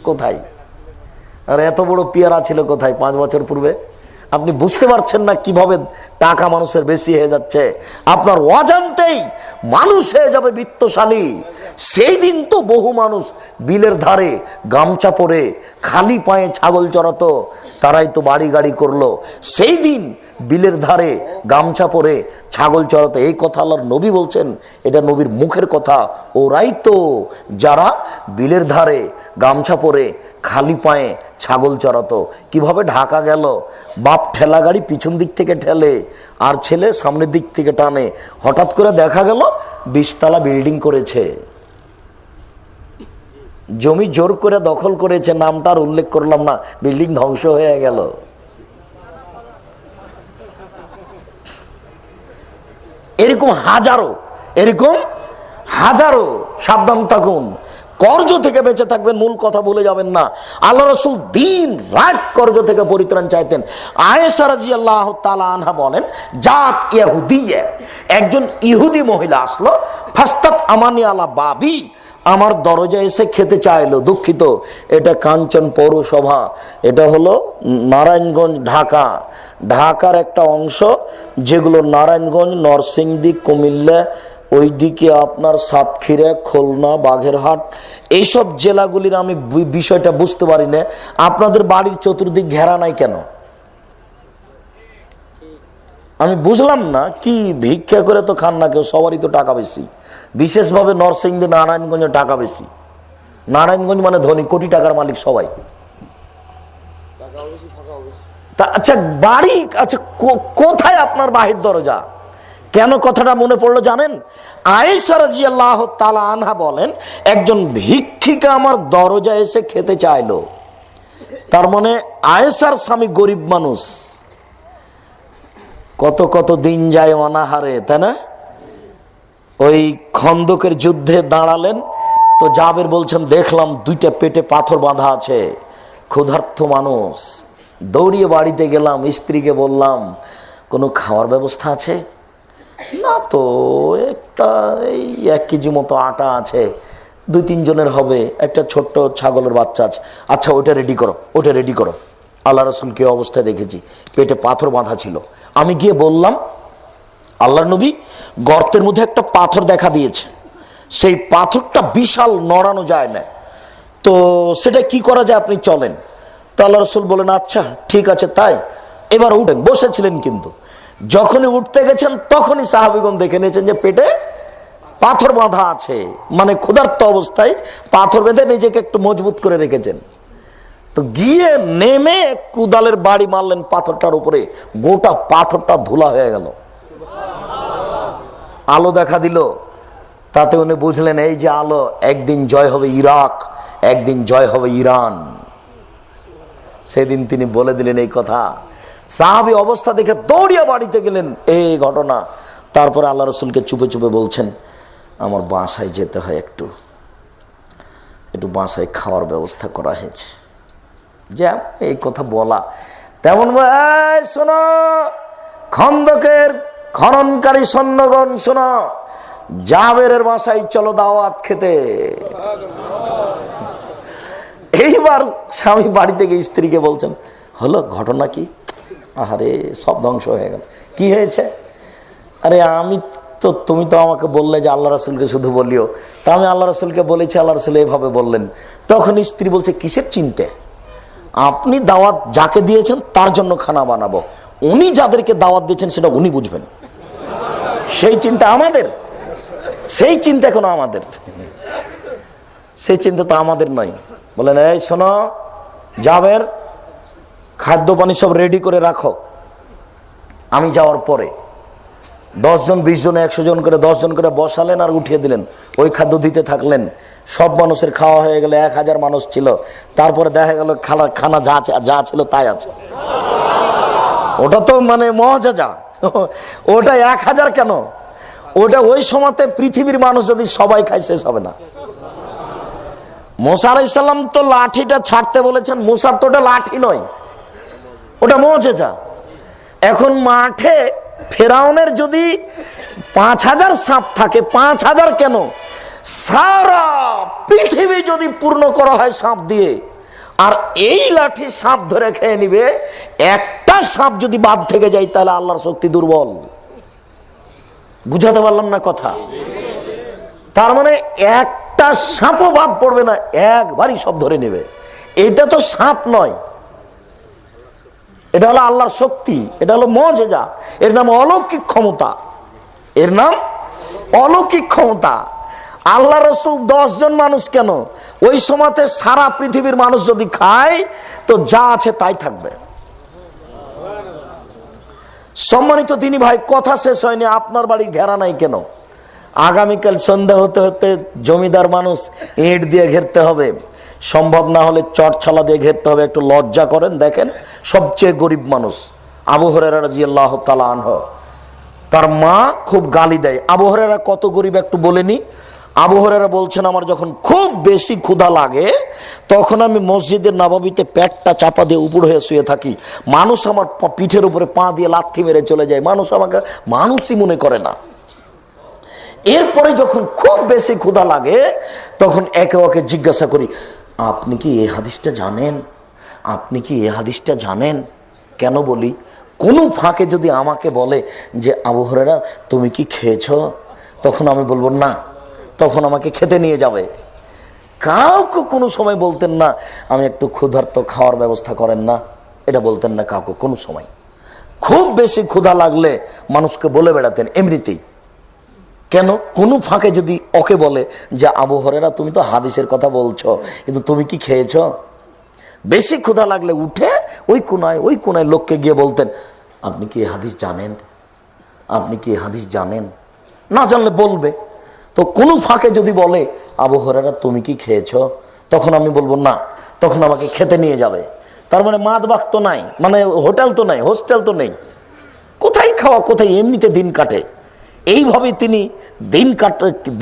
কোথায়? আর এত বড় পেয়ারা ছিল কোথায় 5 বছর পূর্বে? আপনি বুঝতে পারছেন না কিভাবে টাকা মানুষের বেশি হয়ে যাচ্ছে। আপনার অজান্তেই মানুষ হয়ে যাবে বিত্তশালী। সেই দিন তো বহু মানুষ বিলের ধারে গামছা পরে খালি পায়ে ছাগল চড়াতো, তারাই তো বাড়ি গাড়ি করলো। সেই দিন বিলের ধারে গামছা পরে ছাগল চড়াতো, এই কথা আল্লাহর নবী বলছেন, এটা নবীর মুখের কথা। ওরাই তো যারা বিলের ধারে গামছা পরে খালি পায়ে ছাগল চড়াতো। কিভাবে ঢাকা গেল? বাপ ঠেলা গাড়ি পিছন দিক থেকে ঠেলে আর ছেলে সামনের দিক থেকে টানে। হঠাৎ করে দেখা গেল 20 তলা বিল্ডিং করেছে, জমি জোর করে দখল করেছে, নামটা আর উল্লেখ করলাম না, বিল্ডিং ধ্বংস হয়ে গেল। এরকম হাজারো সাবধান থাকুন। কর্জ থেকে বেঁচে থাকবেন, মূল কথা ভুলে যাবেন না। আল্লাহ রাসূল দিন রাত কর্জ থেকে পরিত্রাণ চাইতেন। আয়েশা রাদিয়াল্লাহু তাআলা আনহা বলেন, জাত ইহুদিয়া, একজন ইহুদি মহিলা আসলো, ফাস্তাত আমানি আলা বাবি, আমার দরজায় এসে খেতে চাইলো। দুঃখিত, এটা কাঞ্চন পৌরসভা, এটা হলো নারায়ণগঞ্জ, ঢাকা। ঢাকার একটা অংশ যেগুলো নারায়ণগঞ্জ, নরসিংদী, কুমিল্লা, ওইদিকে আপনার সাতক্ষীরা, খুলনা, বাগেরহাট, এইসব জেলাগুলির আমি বিষয়টা বুঝতে পারি না। আপনাদের বাড়ির চতুর্দিক ঘেরা নাই কেন? আমি বুঝলাম না, কি ভিক্ষা করে তো খান না কেউ, সবারই তো টাকা বেশি। বিশেষভাবে নরসিংদী, নারায়ণগঞ্জে টাকা বেশি। নারায়ণগঞ্জ মানে ধনী, কোটি টাকার মালিক সবাই। তা আচ্ছা, বাড়ি, আচ্ছা কোথায় আপনার বাহির দরজা? কেন কথাটা মনে পড়লো জানেন? আয়েশা রাদিয়াল্লাহু তাআলা আনহা বলেন, একজন ভিক্ষিকা আমার দরজা এসে খেতে চাইলো। তার মানে আয়েশার স্বামী গরিব মানুষ, কত কত দিন যায় অনাহারে, তাই না? ওই খন্দকের যুদ্ধে দাঁড়ালেন তো জাবের বলছেন, দেখলাম দুইটা পেটে পাথর বাঁধা আছে, ক্ষুধার্ত মানুষ। দৌড়িয়ে বাড়িতে গেলাম, স্ত্রীকে বললাম কোনো খাওয়ার ব্যবস্থা আছে? না তো, একটা এই 1 কেজি মতো আটা আছে, 2-3 জনের হবে, একটা ছোট্ট ছাগলের বাচ্চা আছে। আচ্ছা ওটা রেডি করো, ওটা রেডি করো। আল্লাহ রাসূল কি অবস্থায় দেখেছি, পেটে পাথর বাঁধা ছিল। আমি গিয়ে বললাম, আল্লাহর নবী, গর্তের মধ্যে একটা পাথর দেখা দিয়েছে, সেই পাথরটা বিশাল, নড়ানো যায় না, তো সেটা কি করা যায়, আপনি চলেন। তো আল্লাহ রাসূল বলেন, আচ্ছা ঠিক আছে তাই, এবার উঠেন। বসেছিলেন, কিন্তু যখনই উঠতে গেছেন তখনই সাহাবীগণ দেখে নিয়েছেন যে পেটে পাথর বাঁধা আছে, মানে ক্ষুধার্ত অবস্থায় পাথর বেঁধে নিজেকে একটু মজবুত করে রেখেছেন। তো গিয়ে নেমে কুদালের বাড়ি মারলেন পাথরটার উপরে, গোটা পাথরটা ধুলা হয়ে গেল। আলো দেখা দিল, তাতে উনি বুঝলেন এই যে আলো, একদিন জয় হবে ইরাক, একদিন জয় হবে ইরান। সেদিন তিনি বলে দিলেন এই কথা। সাহাবী অবস্থা দেখে দৌড়িয়ে বাড়িতে গেলেন, এই ঘটনা। তারপরে আল্লাহ রাসূলকে চুপে চুপে বলছেন, আমার বাসায় যেতে হয়, একটু বাসায় খাওয়ার ব্যবস্থা করা হয়েছে। যে এই কথা বলা তেমন, শোনো খন্দকের খননকারী সৈন্যগণ, শোনো, জাবেরের বাসায় চলো দাওয়াত খেতে। এইবার স্বামী বাড়ি থেকে স্ত্রীকে বলছেন, হলো ঘটনা কি? আরে সব ধ্বংস হয়ে গেল। কি হয়েছে? আরে তুমি তো আমাকে বললে যে আল্লাহ রাসূলকে শুধু বলিও, তা আমি আল্লাহ রাসূলকে বলেছি, আল্লাহ রাসূল এভাবে বললেন। তখন স্ত্রী বলছে, কিসের চিন্তা? আপনি দাওয়াত যাকে দিয়েছেন তার জন্য খানা বানাবো, উনি যাদেরকে দাওয়াত দিয়েছেন সেটা উনি বুঝবেন। সেই চিন্তা আমাদের, সেই চিন্তা কোনো আমাদের, সেই চিন্তা তো আমাদের নয়। বলেন, এই শোনো জাবের, খাদ্য পানি সব রেডি করে রাখো, আমি যাওয়ার পরে 10 জন 20 জন 100 জন করে 10 জন করে বসালেন আর উঠিয়ে দিলেন। ওই খাদ্য দিতে থাকলেন। সব মানুষের খাওয়া হয়ে গেল, 1000 মানুষ ছিল। তারপরে দেখা গেল খানা যা ছিল তাই আছে। ওটা তো মানে মজা। ওটা 1000 কেন, ওটা ওই সময়তে পৃথিবীর মানুষ যদি সবাই খায় শেষ হবে না। মুসা আলাইহিস সালাম তো লাঠিটা ছাড়তে বলেছেন, মুসার তো ওটা লাঠি নয়, ওটা মজা। এখন মাঠে ফেরাউনের যদি 5000 সাপ থাকে, 5000 কেন, সারা পৃথিবী যদি পূর্ণ করা হয় সাপ দিয়ে, আর এই লাঠি সাপ ধরে খেয়ে নিবে, একটা সাপ যদি বাদ থেকে যায় তাহলে আল্লাহর শক্তি দুর্বল। বুঝাতে পারলাম না কথা? তার মানে একটা সাপও বাদ পড়বে না, একবারই সব ধরে নেবে। এটা তো সাপ নয়, এটা হলো আল্লাহর শক্তি, এটা হলো মুজিজা, এর নাম অলৌকিক ক্ষমতা, এর নাম অলৌকিক ক্ষমতা। আল্লাহ রাসূল 10 জন মানুষ কেন, ওই সময়তে সারা পৃথিবীর মানুষ যদি খায় তো যা আছে তাই থাকবে। সম্মানিত দিনী ভাই, কথা শেষ হয়নি। আপনার বাড়ি ঘেরা নাই কেন? আগামীকাল সন্ধ্যা হতে হতে জমিদার মানুষ, ইট দিয়ে ঘেরতে হবে, সম্ভব না হলে চটছালা দিয়ে ঘেরতে হবে। একটু লজ্জা করেন, দেখেন সবচেয়ে গরিব মানুষ আবু হুরায়রা রাদিয়াল্লাহু তাআলা আনহু, তার মা খুব গালি দেয়। আবু হুরায়রা কত গরিব একটু বলেনি। আবু হুরায়রা বলছেন, আমার যখন খুব বেশি ক্ষুধা লাগে তখন আমি মসজিদের নববীতে পেটটা চাপা দিয়ে উপর হয়ে শুয়ে থাকি, মানুষ আমার পিঠের উপরে পা দিয়ে লাথি মেরে চলে যায়, মানুষ আমাকে মানুষই মনে করে না। এরপরে যখন খুব বেশি ক্ষুধা লাগে তখন একে ওকে জিজ্ঞাসা করি, আপনি কি এই হাদিসটা জানেন? আপনি কি এই হাদিসটা জানেন? কেন বলি, কোনো ফাঁকে যদি আমাকে বলে যে আবু হুরায়রা তুমি কি খেয়েছো, তখন আমি বলবো না, তখন আমাকে খেতে নিয়ে যাবে। কাউকে কোনো সময় বলতেন না আমি একটু ক্ষুধার্ত, খাওয়ার ব্যবস্থা করেন না, এটা বলতেন না কাউকে কোনো সময়। খুব বেশি ক্ষুধা লাগলে মানুষকে বলে বেড়াতেন এমনিতেই। কেন? কোনো ফাঁকে যদি ওকে বলে যে আবু হুরায়রা তুমি তো হাদিসের কথা বলছো, কিন্তু তুমি কি খেয়েছো? বেশি ক্ষুধা লাগলে উঠে ওই কোনায় লোককে গিয়ে বলতেন, আপনি কি এই হাদিস জানেন? আপনি কি এই হাদিস জানেন? না জানলে বলবে। তো কোনো ফাঁকে যদি বলে আবু হুরায়রা তুমি কি খেয়েছো, তখন আমি বলবো না, তখন আমাকে খেতে নিয়ে যাবে। তার মানে মাদবাক তো নাই, মানে হোটেল তো নাই, হোস্টেল তো নেই, কোথায় খাওয়া, কোথায় এমনিতে দিন কাটে। এইভাবে তিনি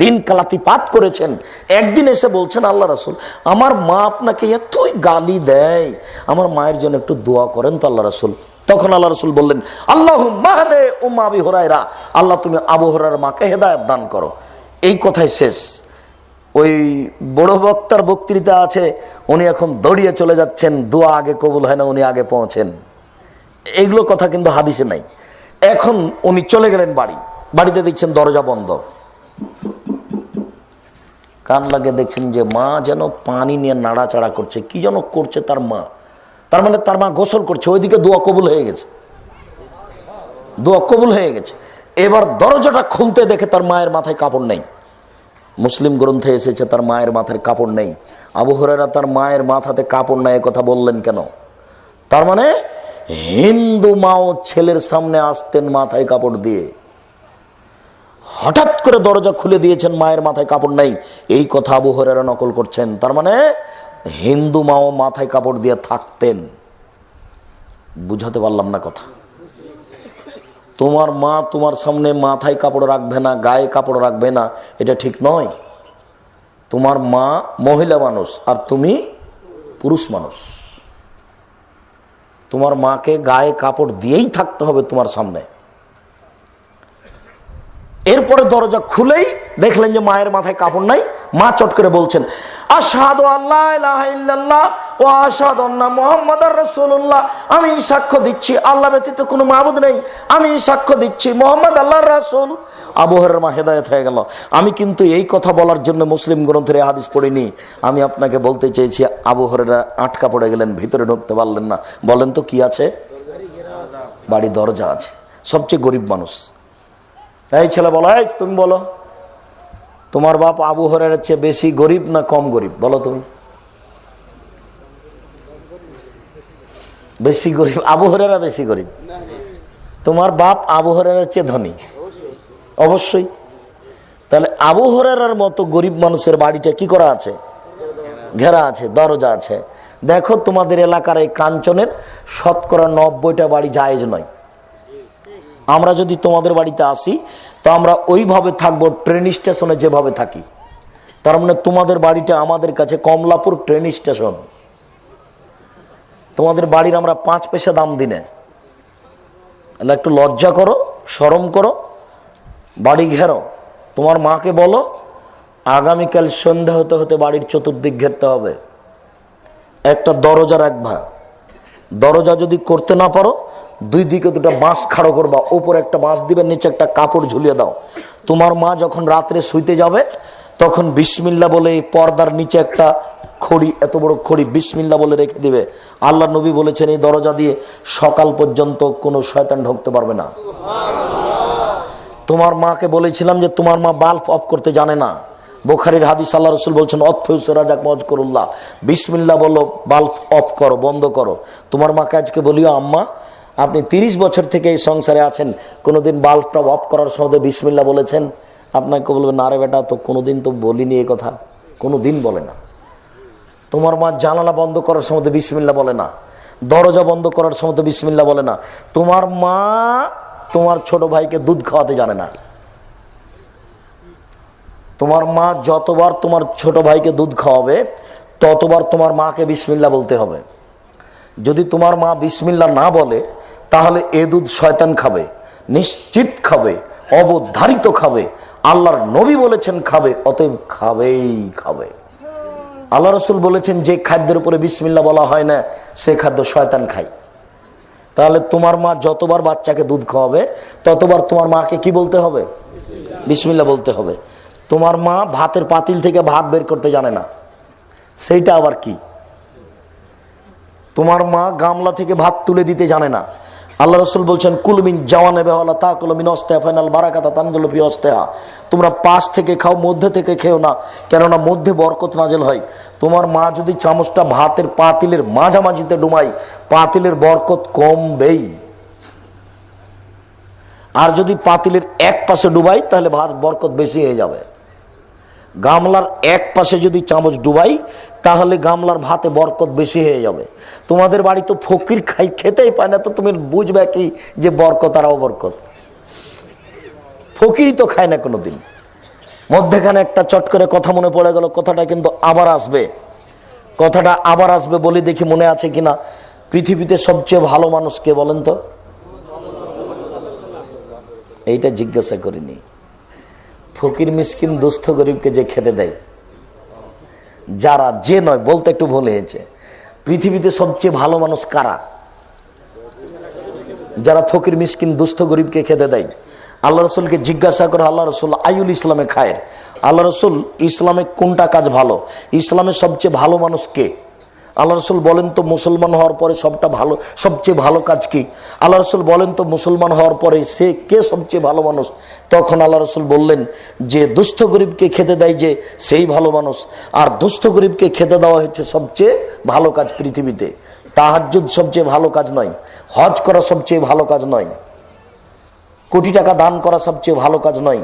দিন কালাতিপাত করেছেন। একদিন এসে বলছেন, আল্লাহ রাসূল, আমার মা আপনাকে এতই গালি দেয়, আমার মায়ের জন্য একটু দোয়া করেন তো আল্লাহ রাসূল। তখন আল্লাহ রাসূল বললেন, আল্লাহুম্মা হাদে উম্মা আবি হুরায়রা, আল্লাহ তুমি আবু হুরায়রার মাকে হেদায়েত দান করো। এই কথাই শেষ। ওই বড় বক্তার বক্তৃতা আছে, উনি এখন দৌড়িয়ে চলে যাচ্ছেন, দোয়া আগে কবুল হয় না, উনি আগে পৌঁছেন। এইগুলো কথা কিন্তু হাদিসে নাই। এখন উনি চলে গেলেন বাড়িতে দেখছেন দরজা বন্ধ। কান লাগে দেখছেন যে মা যেন পানি নিয়ে নাড়াচাড়া করছে, কি যেন করছে তার মা। তার মানে তার মা গোসল করছে, ওইদিকে দোয়া কবুল হয়ে গেছে, দোয়া কবুল হয়ে গেছে। এবার দরজাটা খুলতে দেখে তার মায়ের মাথায় কাপড় নেই। মুসলিম গ্রন্থে এসেছে তার মায়ের মাথার কাপড় নেই। আবু হুরায়রা তার মায়ের মাথাতে কাপড় নেই কথা বললেন কেন? তার মানে হিন্দু মাও ছেলের সামনে আসতেন মাথায় কাপড় দিয়ে। হঠাৎ করে দরজা খুলে দিয়েছেন, মায়ের মাথায় কাপড় নেই, এই কথা আবু হুরায়রা নকল করছেন। তার মানে হিন্দু মাও মাথায় কাপড় দিয়ে থাকতেন। বুঝাতে পারলাম না কথা? তোমার মা তোমার সামনে মাথায় কাপড় রাখবে না, গায়ে কাপড় রাখবে না, এটা ঠিক নয়। তোমার মা মহিলা মানুষ আর তুমি পুরুষ মানুষ। তোমার মাকে গায়ে কাপড় দিয়েই থাকতে হবে তোমার সামনে। এরপরে দরজা খুলেই দেখলেন যে মায়ের মাথায় কাপড় নাই। মা চট করে বলছেন, আশহাদু আল্লা ইলাহা ইল্লাল্লাহ ওয়া আশহাদু আন্না মুহাম্মাদার রাসূলুল্লাহ, আমি সাক্ষ্য দিচ্ছি আল্লাহ ব্যতীত কোনো মাবুদ নেই, আমি সাক্ষ্য দিচ্ছি মুহাম্মদ আল্লাহর রাসূল। আবু হুরায়রা মা হেদায়েত হয়ে গেল। আমি কিন্তু এই কথা বলার জন্য মুসলিম গ্রন্থের এই হাদিস পড়িনি। আমি আপনাকে বলতে চেয়েছি, আবু হুরায়রা আটকা পড়ে গেলেন, ভিতরে ঢুকতে পারলেন না। বলেন তো কি আছে? বাড়ি দরজা আছে, সবচেয়ে গরিব মানুষ। এই ছেলে বলো, এই তুমি বলো, তোমার বাপ আবু হুরায়রার চেয়ে বেশি গরিব না কম গরিব? বলো তুমি। বেশি গরিব। আবু হুরায়রা বেশি গরিব। তোমার বাপ আবু হুরায়রার চেয়ে ধনী? অবশ্যই। তাহলে আবু হুরায়রার মতো গরিব মানুষের বাড়িটা কি করা আছে? ঘেরা আছে, দরজা আছে। দেখো তোমাদের এলাকার এই কাঞ্চনের শতকরা 90টা বাড়ি জায়েজ নয়। আমরা যদি তোমাদের বাড়িতে আসি তো আমরা ওইভাবে থাকবো ট্রেন স্টেশনে যেভাবে থাকি। তার মানে তোমাদের বাড়িটা আমাদের কাছে কমলাপুর ট্রেন স্টেশন। তোমাদের বাড়ির আমরা 5 পয়সা দাম দিনে। একটু লজ্জা করো, শরম করো, বাড়ি ঘেরো। তোমার মাকে বলো আগামীকাল সন্ধ্যা হতে হতে বাড়ির চতুর্দিক ঘেরতে হবে। একটা দরজা রাখবা। দরজা যদি করতে না পারো, দুই দিকে দুটো বাঁশ খাড়ো করবা, ওপরে একটা বাঁশ দিবে, নিচে একটা কাপড় ঝুলিয়ে দাও। তোমার মা যখন রাত্রে শুইতে যাবে তখন বিসমিল্লাহ বলে এই পর্দার নিচে একটা খড়ি, এত বড় খড়ি, বিসমিল্লাহ বলে রেখে দিবে। আল্লাহ নবী বলেছেন এই দরজা দিয়ে সকাল পর্যন্ত কোনো শয়তান ঢুকতে পারবে না। তোমার মাকে বলেছিলাম যে তোমার মা বাল্ব অফ করতে জানে না। বুখারীর হাদিস, আল্লাহ রাসূল বলছেন অতফিউসরাজাক মজকুরুল্লাহ, বিসমিল্লাহ বলো, বাল্ব অফ করো, বন্ধ করো। তোমার মাকে আজকে বলিও, আম্মা আপনি 30 বছর থেকে এই সংসারে আছেন, কোনোদিন বাল্বটা অফ করার সময় বিসমিল্লাহ বলেছেন? আপনাকে বলবেন না রে বেটা, তো কোনোদিন তো বলিনি এই কথা, কোনোদিন বলে না। তোমার মা জানালা বন্ধ করার সময় বিসমিল্লাহ বলে না, দরজা বন্ধ করার সময় বিসমিল্লাহ বলে না। তোমার মা তোমার ছোট ভাইকে দুধ খাওয়াতে জানে না। তোমার মা যতবার তোমার ছোট ভাইকে দুধ খাওয়াবে ততবার তোমার মাকে বিসমিল্লাহ বলতে হবে। যদি তোমার মা বিসমিল্লাহ না বলে তাহলে এ দুধ শয়তান খাবে, নিশ্চিত খাবে, অবধারিত খাবে। আল্লাহর নবী বলেছেন খাবে, অতএব খাবেই খাবে। আল্লাহ রসুল বলেছেন যে খাদ্যের উপরে বিসমিল্লাহ বলা হয় না সে খাদ্য শয়তান খায়। তাহলে তোমার মা যতবার বাচ্চাকে দুধ খাওয়াবে ততবার তোমার মাকে কি বলতে হবে? বিসমিল্লাহ বলতে হবে। তোমার মা ভাতের পাতিল থেকে ভাত বের করতে জানে না, সেইটা আবার কি? তোমার মা গামলা থেকে ভাত তুলে দিতে জানে না। আল্লাহ রসুল বলছেন কুলমিন জাওয়ানে বেহলা তা কুলমিন অস্তেহা ফাইনাল বারাকাতা তানজুলু ফি অস্তেহা, তোমরা পাশ থেকে খাও, মধ্যে থেকে খেও না, কেননা মধ্যে বরকত নাজেল হয়। তোমার মা যদি চামচটা ভাতের পাতিলের মাঝামাঝিতে ডুমাই, পাতিলের বরকত কমবেই। আর যদি পাতিলের এক পাশে ডুবাই তাহলে ভাত বরকত বেশি হয়ে যাবে। গামলার এক পাশে যদি চামচ ডুবাই তাহলে গামলার ভাতে বরকত বেশি হয়ে যাবে। তোমাদের বাড়ি তো ফকির খেতেই পায় না, তো তুমি বুঝবে কি যে বরকত আর অবরকত? ফকিরই তো খায় না কোনোদিন। মধ্যেখানে একটা চট করে কথা মনে পড়ে গেল, কথাটা কিন্তু আবার আসবে, কথাটা আবার আসবে বলে দেখি মনে আছে কিনা। পৃথিবীতে সবচেয়ে ভালো মানুষ কে বলেন তো? এইটা জিজ্ঞাসা করিনি। ফকির মিসকিন দুস্থ গরিবকে যে খেতে দেয়, যারা যে নয় বলতে একটু ভুল হয়েছে, পৃথিবীতে সবচেয়ে ভালো মানুষ কারা? যারা ফকির মিসকিন দুস্থ গরিবকে খেতে দেয়। আল্লাহ রসুলকে জিজ্ঞাসা করে, আল্লাহ রসুল আইউল ইসলামে খায়ের, আল্লাহ রসুল ইসলামে কোনটা কাজ ভালো, ইসলামের সবচেয়ে ভালো মানুষ কে? আল্লাহ রসুল বলেন তো মুসলমান হওয়ার পরে সবচেয়ে ভালো কাজ কি? আল্লাহ রসুল বলেন তো মুসলমান হওয়ার পরে সে কে সবচেয়ে ভালো মানুষ? তখন আল্লাহ রসুল বললেন যে দুস্থ গরিবকে খেতে দেয় যে সেই ভালো মানুষ, আর দুস্থ গরিবকে খেতে দেওয়া হচ্ছে সবচেয়ে ভালো কাজ পৃথিবীতে। তাহাজ্জুদ সবচেয়ে ভালো কাজ নয়, হজ করা সবচেয়ে ভালো কাজ নয়, কোটি টাকা দান করা সবচেয়ে ভালো কাজ নয়,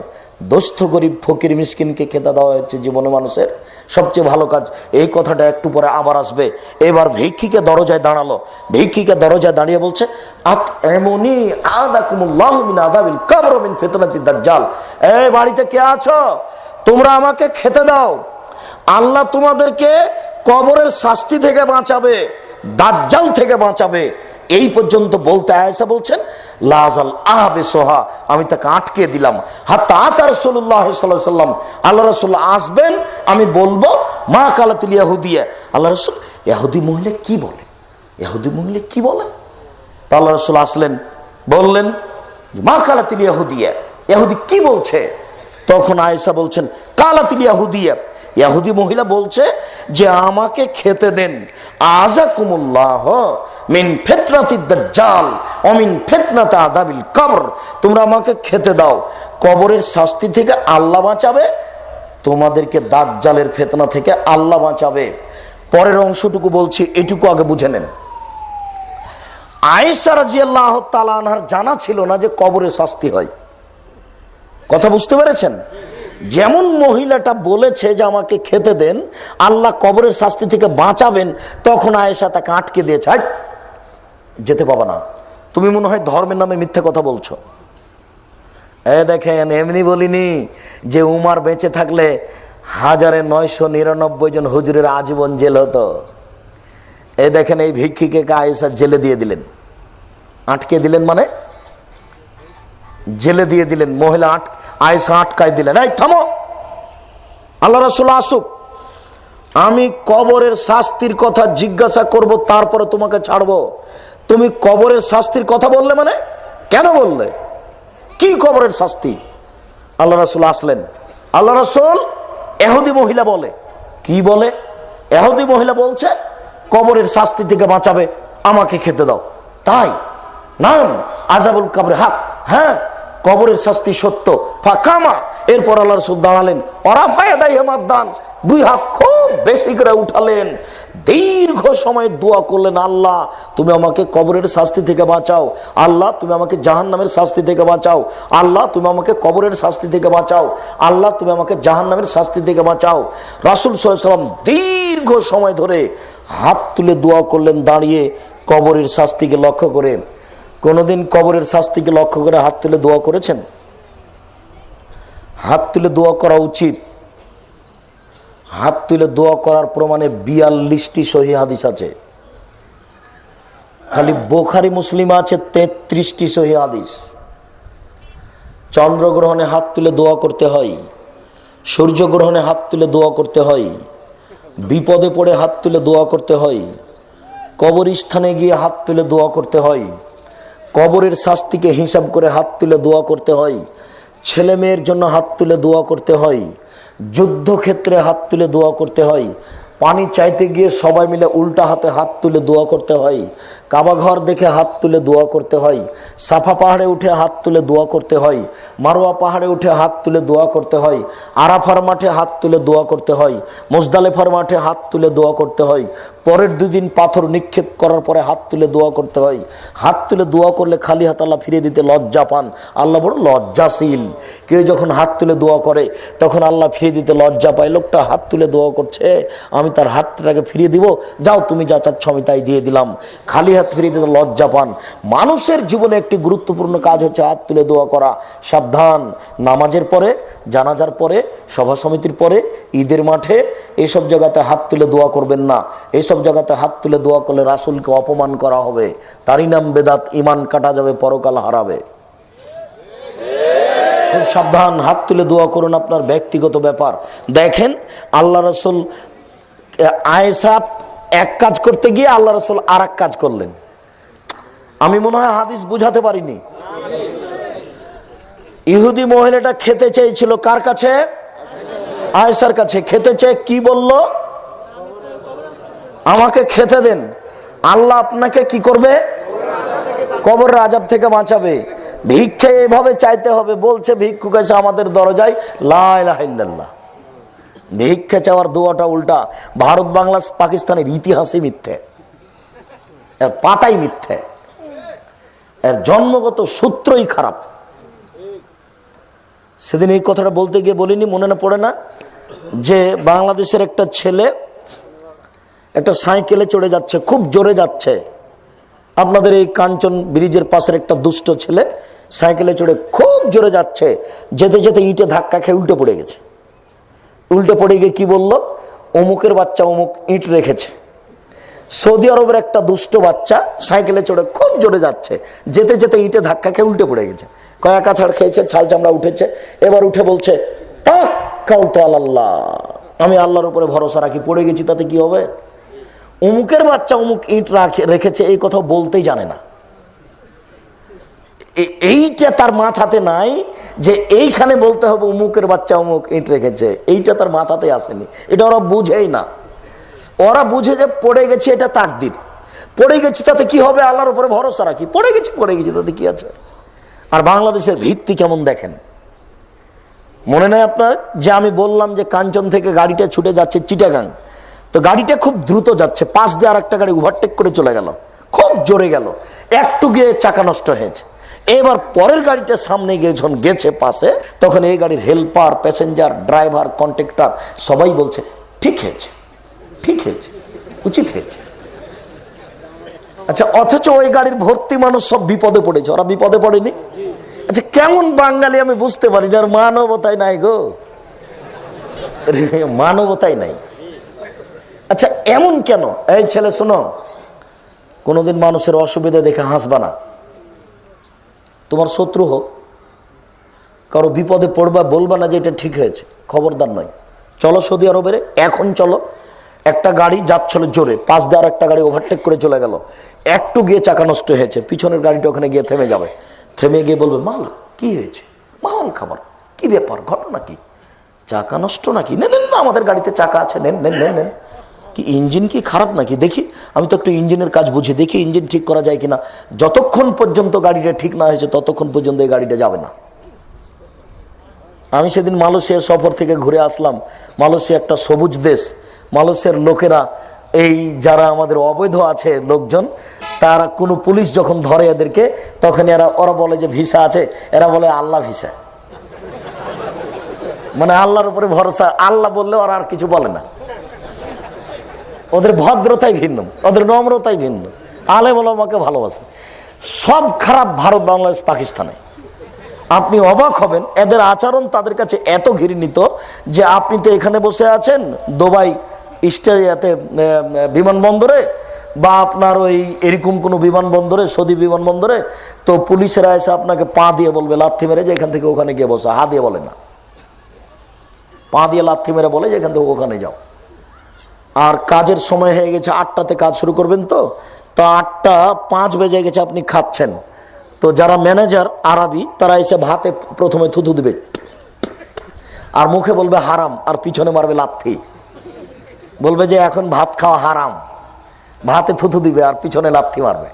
দুস্থ গরিব ফকির মিসকিনকে খেতে দেওয়া হচ্ছে জীবনে মানুষের সবচেয়ে ভালো কাজ। এই কথাটা একটু পরে আবার আসবে। এবার ভিক্ষিকে দরজায় দাঁড়ালো, ভিক্ষিকে দরজায় দাঁড়িয়ে বলছে, আত'ইমুনি আদাকুমুল্লাহু মিন আযাবিল কবর মিন ফিতনাতিদ দাজ্জাল। এই বাড়িতে কে আছো, তোমরা আমাকে খেতে দাও, আল্লাহ তোমাদেরকে কবরের শাস্তি থেকে বাঁচাবে, দাজ্জাল থেকে বাঁচাবে। এই পর্যন্ত বলতে আয়েশা বলছেন, লাজাল আহাবে সোহা, আমি তাকে আটকে দিলাম, হাত্তা আতা রাসূলুল্লাহ সাল্লাল্লাহু আলাইহি ওয়াসাল্লাম, আল্লাহ রাসূল আসবেন, আমি বলবো মা কালাতুল ইয়াহুদিয়া, আল্লাহ রাসূল ইহুদি মহিলা কি বলে, ইহুদি মহিলা কি বলে? তা আল্লাহ রাসূল আসলেন, বললেন মা কালাতুল ইয়াহুদিয়া, ইহুদি কি বলছে? তখন আয়েশা বলছেন কালাতুল ইয়াহুদিয়া, ইহুদি মহিলা বলছে যে আমাকে খেতে দেন, আযাকুমুল্লাহ মিন ফিতনাতিদ দাজ্জাল ওয়া মিন ফিতনাতি আযাবিল কবর, তোমরা আমাকে খেতে দাও, কবরের শাস্তি থেকে আল্লাহ বাঁচাবে, তোমাদেরকে দাজ্জালের ফিতনা থেকে আল্লাহ বাঁচাবে। পরের অংশটুকু বলছি, এটুকু আগে বুঝে নেন। আয়েশা রাদিয়াল্লাহু তাআলা আনহার জানা ছিল না যে কবরের শাস্তি হয়। কথা বুঝতে পেরেছেন? যেমন মহিলাটা বলেছে যে আমাকে খেতে দেন, আল্লাহ কবরের শাস্তি থেকে বাঁচাবেন, তখন আয়েশা তাকে আটকে দিয়েছে, যেতে পাবা না, তুমি মনে হয় ধর্মের নামে মিথ্যে কথা বলছো। দেখেন, এমনি বলিনি যে উমার বেঁচে থাকলে 1999 জন হুজুরের আজীবন জেল হতো। দেখেন, এই ভিক্ষিকে আয়েশা জেলে দিয়ে দিলেন, আটকে দিলেন, মানে জেলে দিয়ে দিলেন। মহিলা আয়েশা আটকায় দিলেন, এই থামো, আল্লাহ রাসূল আসুক, আমি কবরের শাস্তির কথা জিজ্ঞাসা করব, তারপরে তোমাকে ছাড়বো। তুমি কবরের শাস্তির কথা বললে, মানে কেন বললে, কি কবরের শাস্তি? আল্লাহ রাসূল আসলেন। আল্লাহ রাসূল ইহুদি মহিলা বলে, কি বলে? ইহুদি মহিলা বলছে কবরের শাস্তি থেকে বাঁচাবে, আমাকে খেতে দাও। তাই নাম আযাবুল কবর হক, হ্যাঁ কবরের শাস্তি সত্য। ফাকামা, এরপর আল্লাহ রাসূল দাঁড়ালেন, ওরাফায়া দাইহামাদান, দুই হাত খুব বেশি করে উঠালেন, দীর্ঘ সময় দোয়া করলেন, আল্লাহ তুমি আমাকে কবরের শাস্তি থেকে বাঁচাও, আল্লাহ তুমি আমাকে জাহান্নামের শাস্তি থেকে বাঁচাও, আল্লাহ তুমি আমাকে কবরের শাস্তি থেকে বাঁচাও, আল্লাহ তুমি আমাকে জাহান্নামের শাস্তি থেকে বাঁচাও। রাসূল সাল্লাল্লাহু আলাইহি ওয়াসাল্লাম দীর্ঘ সময় ধরে হাত তুলে দোয়া করলেন, দাঁড়িয়ে কবরের শাস্তিকে লক্ষ্য করে। কোনদিন কবরের শাস্তিকে লক্ষ্য করে হাত তুলে দোয়া করেছেন? হাত তুলে দোয়া করা উচিত। হাত তুলে দোয়া করার প্রমাণে 42টি সহিহ হাদিস আছে, খালি বুখারী মুসলিম আছে 33টি সহিহ হাদিস। চন্দ্রগ্রহণে হাত তুলে দোয়া করতে হয়, সূর্যগ্রহণে হাত তুলে দোয়া করতে হয়, বিপদে পড়ে হাত তুলে দোয়া করতে হয়, কবরস্থানে গিয়ে হাত তুলে দোয়া করতে হয়, কবরের শাস্তিকে হিসাব করে হাত তুলে দোয়া করতে হয়, ছেলে মেয়ের জন্য হাত তুলে দোয়া করতে হয়, যুদ্ধক্ষেত্রে হাত তুলে দোয়া করতে হয়, পানি চাইতে গিয়ে সবাই মিলে উল্টা হাতে হাত তুলে দোয়া করতে হয়, কাবা ঘর দেখে হাত তুলে দোয়া করতে হয়, সাফা পাহাড়ে উঠে হাত তুলে দোয়া করতে হয়, মারোয়া পাহাড়ে উঠে হাত তুলে দোয়া করতে হয়, আরাফার মাঠে হাত তুলে দোয়া করতে হয়, মুজদালিফার মাঠে হাত তুলে দোয়া করতে হয়, পরের দুদিন পাথর নিক্ষেপ করার পরে হাত তুলে দোয়া করতে হয়। হাত তুলে দোয়া করলে খালি হাত আল্লাহ ফিরিয়ে দিতে লজ্জা পান। আল্লাহ বড় লজ্জাশীল। কেউ যখন হাত তুলে দোয়া করে তখন আল্লাহ ফিরিয়ে দিতে লজ্জা পায়। লোকটা হাত তুলে দোয়া করছে, আমি তার হাতটাকে ফিরিয়ে দিব, যাও তুমি যা চাচ্ছ আমি তাই দিয়ে দিলাম। খালি হাত ফিরিয়ে দিতে লজ্জা পান। মানুষের জীবনে একটি গুরুত্বপূর্ণ কাজ হচ্ছে হাত তুলে দোয়া করা। সাবধান, নামাজের পরে, জানাজার পরে, সভা সমিতির পরে, ঈদের মাঠে এইসব জায়গাতে হাত তুলে দোয়া করবেন না। এইসব জায়গাতে হাত তুলে দোয়া করলে রাসূলকে অপমান করা হবে, তারই নাম বেদাত, ইমান কাটা যাবে, পরকাল হারাবে। খুব সাবধান, হাত তুলে দোয়া করুন, আপনার ব্যক্তিগত ব্যাপার। দেখেন আল্লাহ রাসূল আয়েশা এক কাজ করতে গিয়ে আল্লাহ রাসূল আর এক কাজ করলেন। আমি মনে হয় হাদিস বুঝাতে পারিনি। ইহুদি মহিলাটা খেতে চেয়েছিল কার কাছে? আয়েশার কাছে। খেতে চেয়ে কি বলল? আমাকে খেতে দেন, আল্লাহ আপনাকে কি করবে? কবরের আযাব থেকে বাঁচাবে। ভিক্ষা এভাবে চাইতে হবে। বলছে ভিক্ষুক এসে আমাদের দরজায়, লা ইলাহা ইল্লাল্লাহ। ভিক্ষা চাওয়ার দোয়াটা উল্টা। ভারত বাংলা পাকিস্তানের ইতিহাসই মিথ্যে, এর পাতাই মিথ্যে, এর জন্মগত সূত্রই খারাপ। সেদিন এই কথাটা বলতে গিয়ে বলিনি, মনে না পড়ে না, যে বাংলাদেশের একটা ছেলে একটা সাইকেলে চড়ে যাচ্ছে, খুব জোরে যাচ্ছে। আপনাদের এই কাঞ্চন ব্রিজের পাশের একটা দুষ্ট ছেলে সাইকেলে চড়ে খুব জোরে যাচ্ছে, যেতে যেতে ইটে ধাক্কা খেয়ে উল্টে পড়ে গেছে। উল্টে পড়ে গিয়ে কি বলল? অমুকের বাচ্চা অমুক ইট রেখেছে। সৌদি আরবের একটা দুষ্ট বাচ্চা সাইকেলে চড়ে খুব জোরে যাচ্ছে, যেতে যেতে ইটে ধাক্কা খেয়ে উল্টে পড়ে গেছে। কয়েক আছাড় খেয়েছে, ছাল চামড়া উঠেছে। এবার উঠে বলছে, তাওয়াক্কালতু আলাল্লাহ, আমি আল্লাহর উপরে ভরসা রাখি, পড়ে গেছি তাতে কি হবে? অমুকের বাচ্চা অমুক ইট রেখেছে এই কথা বলতেই জানে না। এইটা তার মাথাতে নাই যে এইখানে বলতে হবে অমুকের বাচ্চা অমুক ইট রেখেছে, এইটা তার মাথাতে আসেনি। এটা ওরা বুঝেই না। ওরা বুঝে যে পড়ে গেছে এটা তাকদীর, পড়ে গেছি তাতে কি হবে, আল্লাহর উপরে ভরসা রাখি, পড়ে গেছি তাতে কি আছে। আর বাংলাদেশের ভিত্তি কেমন দেখেন। মনে নাই আপনার যে আমি বললাম যে কাঞ্চন থেকে গাড়িটা ছুটে যাচ্ছে চিটাগাং, তো গাড়িটা খুব দ্রুত যাচ্ছে, পাশ দিয়ে আর একটা গাড়ি ওভারটেক করে চলে গেল, খুব জোরে গেল, একটু গিয়ে চাকা নষ্ট হয়েছে। এবার পরের গাড়িটা সামনে গিয়ে যখন গেছে পাশে, তখন এই গাড়ির হেল্পার, প্যাসেঞ্জার, ড্রাইভার, কন্ট্রাক্টর সবাই বলছে ঠিক হয়েছে, ঠিক হয়েছে, উচিত হয়েছে। আচ্ছা, অথচ ওই গাড়ির ভর্তি মানুষ সব বিপদে পড়েছে, ওরা বিপদে পড়েনি। আচ্ছা, কেমন বাঙালি আমি বুঝতে পারি না। মানবতাই নাই গো, মানবতাই নাই। আচ্ছা, এমন কেন? এই ছেলে শোনো, কোনোদিন মানুষের অসুবিধা দেখে হাসবা না। তোমার শত্রু হোক, কারো বিপদে পড়বা, বলবা না যে এটা ঠিক হয়েছে, খবরদার নয়। চলো সৌদি আরবের, এখন চলো। একটা গাড়ি যাচ্ছিল জোরে, পাশ দিয়ে আর একটা গাড়ি ওভারটেক করে চলে গেল, একটু গিয়ে চাকা নষ্ট হয়েছে, পিছনের গাড়িটা ওখানে গিয়ে থেমে যাবে। থেমে গিয়ে বলবে, মালা কি হয়েছে, মাল খাবার, কি ব্যাপার, ঘটনা কি, চাকা নষ্ট নাকি? নেন না, আমাদের গাড়িতে চাকা আছে, নেন নেন নেন নেন। কি ইঞ্জিন কি খারাপ নাকি? দেখি, আমি তো একটু ইঞ্জিনের কাজ বুঝি, দেখি ইঞ্জিন ঠিক করা যায় কিনা। যতক্ষণ পর্যন্ত গাড়িটা ঠিক না হয়েছে ততক্ষণ পর্যন্ত এই গাড়িটা যাবে না। আমি সেদিন মালয়েশিয়া সফর থেকে ঘুরে আসলাম। মালয়েশিয়া একটা সবুজ দেশ। মালয়েশিয়ার লোকেরা, এই যারা আমাদের অবৈধ আছে লোকজন, তারা কোনো পুলিশ যখন ধরে এদেরকে, তখন ওরা বলে যে ভিসা আছে, এরা বলে আল্লাহ ভিসা, মানে আল্লাহর উপরে ভরসা। আল্লাহ বললে ওরা আর কিছু বলে না। ওদের ভদ্রতাই ভিন্ন, ওদের নম্রতাই ভিন্ন। আলেম ওলামাকে ভালোবাসে। সব খারাপ ভারত, বাংলাদেশ, পাকিস্তানে। আপনি অবাক হবেন, এদের আচরণ তাদের কাছে এত ঘৃণিত যে আপনি তো এখানে বসে আছেন দুবাই স্টেতে বিমানবন্দরে, বা আপনার ওই এরকম কোনো বিমানবন্দরে, সৌদি বিমানবন্দরে, তো পুলিশেরা এসে আপনাকে পা দিয়ে বলবে, লাথি মেরে, যে এখান থেকে ওখানে গিয়ে বসে। হা দিয়ে বলে না, পা দিয়ে লাথি মেরে বলে যে এখান থেকে ওখানে যাও। আর কাজের সময় হয়ে গেছে, 8টাতে কাজ শুরু করবেন, তো 8:05 বেজে গেছে, আপনি খাচ্ছেন। তো যারা ম্যানেজার আরবি, তারা এসে ভাতে প্রথমে থুথু দিবে, আর মুখে বলবে হারাম, আর পিছনে মারবে লাথি, বলবে যে এখন ভাত খাওয়া হারাম। ভাতে থুথু দিবে আর পিছনে লাথি মারবে।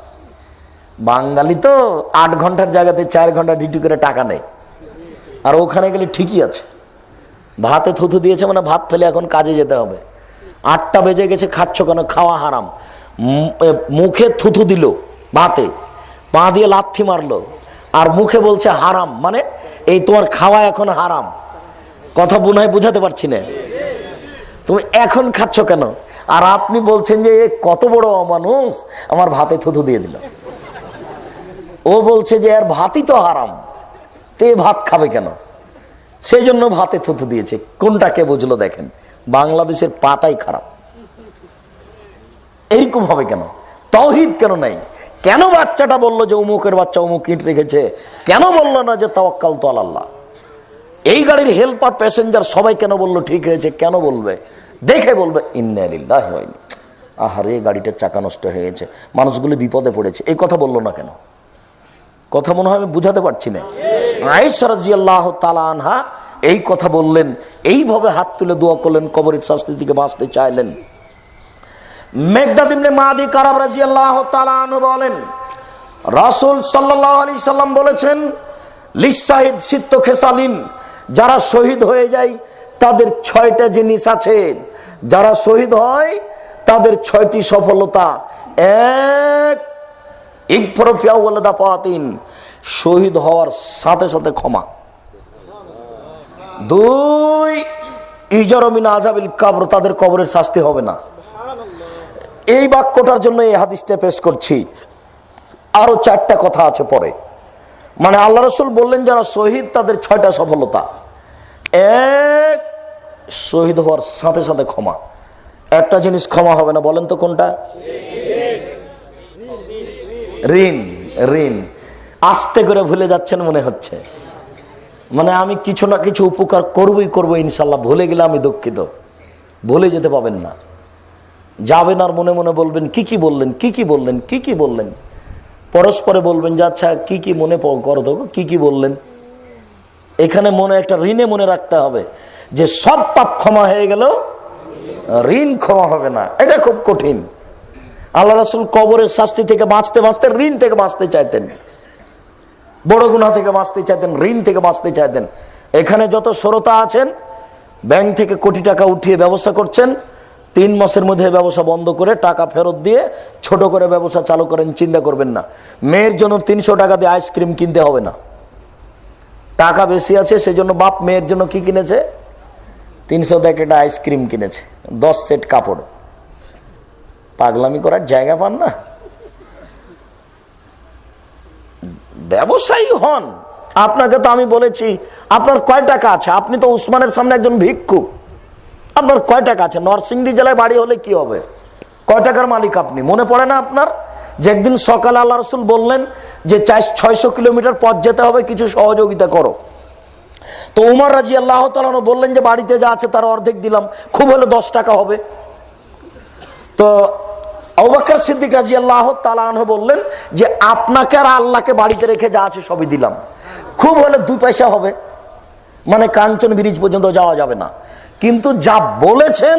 বাঙালি তো 8 ঘন্টার জায়গাতে 4 ঘন্টা ডিউটি করে টাকা নেই, আর ওখানে গেলে ঠিকই আছে। ভাতে থুথু দিয়েছে মানে ভাত ফেলে এখন কাজে যেতে হবে। 8টা বেজে গেছে, খাচ্ছ কেন? খাওয়া হারাম। মুখে থুথু দিল ভাতে, পা দিয়ে লাথি মারলো, আর মুখে বলছে হারাম, মানে এই তোমার খাওয়া এখন হারাম। কথা বোধহয় বুঝাতে পারছি না। তুমি এখন খাচ্ছ কেন? আর আপনি বলছেন যে কত বড় অমানুষ, আমার ভাতে থুথু দিয়ে দিল। ও বলছে যে আর ভাতই তো হারাম, তে ভাত খাবে কেন? সেই জন্য ভাতে থুথু দিয়েছে। কোনটাকে বুঝলো? দেখেন, বাংলাদেশের পাতাই খারাপ। এইরকম হবে কেন? তাওহীদ কেন নাই? কেন বাচ্চাটা বললো যে অমুকের বাচ্চা অমুক ইট রেখেছে? কেন বললো না যে তাওয়াক্কালতু আলাল্লাহ? এই গাড়ির হেল্পার প্যাসেঞ্জার সবাই কেন বললো ঠিক হয়েছে? কেন বলবে? দেখে বলবে ইন্না লিল্লাহি ওয়া ইন্না, আহারে গাড়িটার চাকা নষ্ট হয়ে গেছে, মানুষগুলো বিপদে পড়েছে। এই কথা বললো না কেন? কথা মনে হয় আমি বুঝাতে পারছি না। আয়েশা রাদিয়াল্লাহু তাআলা আনহা এই কথা বললেন, এইভাবে হাত তুলে দোয়া করলেন, কবরের শাস্তি থেকে বাঁচতে চাইলেন। মেকদাদ ইবনে মাদি কারাব রাদিয়াল্লাহু তাআলা আনহু বলেন, রাসূল সাল্লাল্লাহু আলাইহি সাল্লাম বলেছেন, লিসাহিদ সিত্তু খেসালিন, যারা শহীদ হয়ে যায় তাদের 6টা জিনিস আছে। যারা শহীদ হয় তাদের 6টি সফলতা। 1, ইগফারু ফি আউয়াল দাফাতিন, শহীদ হওয়ার সাথে সাথে ক্ষমা। 2, ইজারু মিন আযাবিল কবর, তাদের কবরের শাস্তি হবে না। এই বাক্যটার জন্য এই হাদিসটা পেশ করছি। আরো 4টা কথা আছে পরে। মানে আল্লাহ রাসূল বললেন যারা শহীদ তাদের 6টা সফলতা। 1, শহীদ হওয়ার সাথে সাথে ক্ষমা। একটা জিনিস ক্ষমা হবে না, বলেন তো কোনটা? ঋণ। ঋণ আস্তে করে ভুলে যাচ্ছেন মনে হচ্ছে। মানে আমি কিছু না কিছু উপকার করবই ইনশাল্লাহ, ভুলে গেলে আমি দুঃখিত। ভুলে যেতে পাবেন না। যাবেন আর মনে মনে বলবেন কি কি বললেন। পরস্পরে বলবেন যে আচ্ছা কি মনে করো তো, কি বললেন। এখানে মনে একটা ঋণে মনে রাখতে হবে যে সব পাপ ক্ষমা হয়ে গেল, ঋণ ক্ষমা হবে না। এটা খুব কঠিন। আল্লাহ রাসূল কবরের শাস্তি থেকে বাঁচতে ঋণ থেকে বাঁচতে চাইতেন, বড় গুনাহ থেকে বাঁচতে চাইতেন, ঋণ থেকে বাঁচতে চাইতেন। এখানে যত শ্রোতা আছেন ব্যাংক থেকে কোটি টাকা উঠিয়ে ব্যবসা করছেন, 3 মাসের মধ্যে ব্যবসা বন্ধ করে টাকা ফেরত দিয়ে ছোট করে ব্যবসা চালু করেন, চিন্তা করবেন না। মেয়ের জন্য 300 টাকা দিয়ে আইসক্রিম কিনতে হবে না। টাকা বেশি আছে সেজন্য বাপ মেয়ের জন্য কি কিনেছে? 300 টাকা একটা আইসক্রিম কিনেছে, 10 সেট কাপড়। পাগলামি করার জায়গা পান না। ব্যবসায়ী হন। আপনাকে তো আমি বলেছি আপনার কয় টাকা আছে? আপনি তো উসমানের সামনে একজন ভিক্ষুক। আপনার কয় টাকা আছে? নরসিংদী জেলায় বাড়ি হলে কি হবে? কয় টাকার মালিক আপনি? মনে পড়ে না আপনার যে একদিন সকালে আল্লাহ রাসূল বললেন যে 600 কিলোমিটার পথ যেতে হবে, কিছু সহযোগিতা করো। তো উমর রাদিয়াল্লাহু তাআলা আনহু বললেন যে বাড়িতে যা আছে তার অর্ধেক দিলাম, খুব হলে 10 টাকা হবে। তো আবু বকর সিদ্দিক রাদিয়াল্লাহু তাআলা আনহু বললেন যে আপনাকে আর আল্লাহকে বাড়িতে রেখে যা আছে সবই দিলাম, খুব হলে 2 পয়সা হবে, মানে কাঞ্চন ব্রিজ পর্যন্ত যাওয়া যাবে না। কিন্তু যা বলেছেন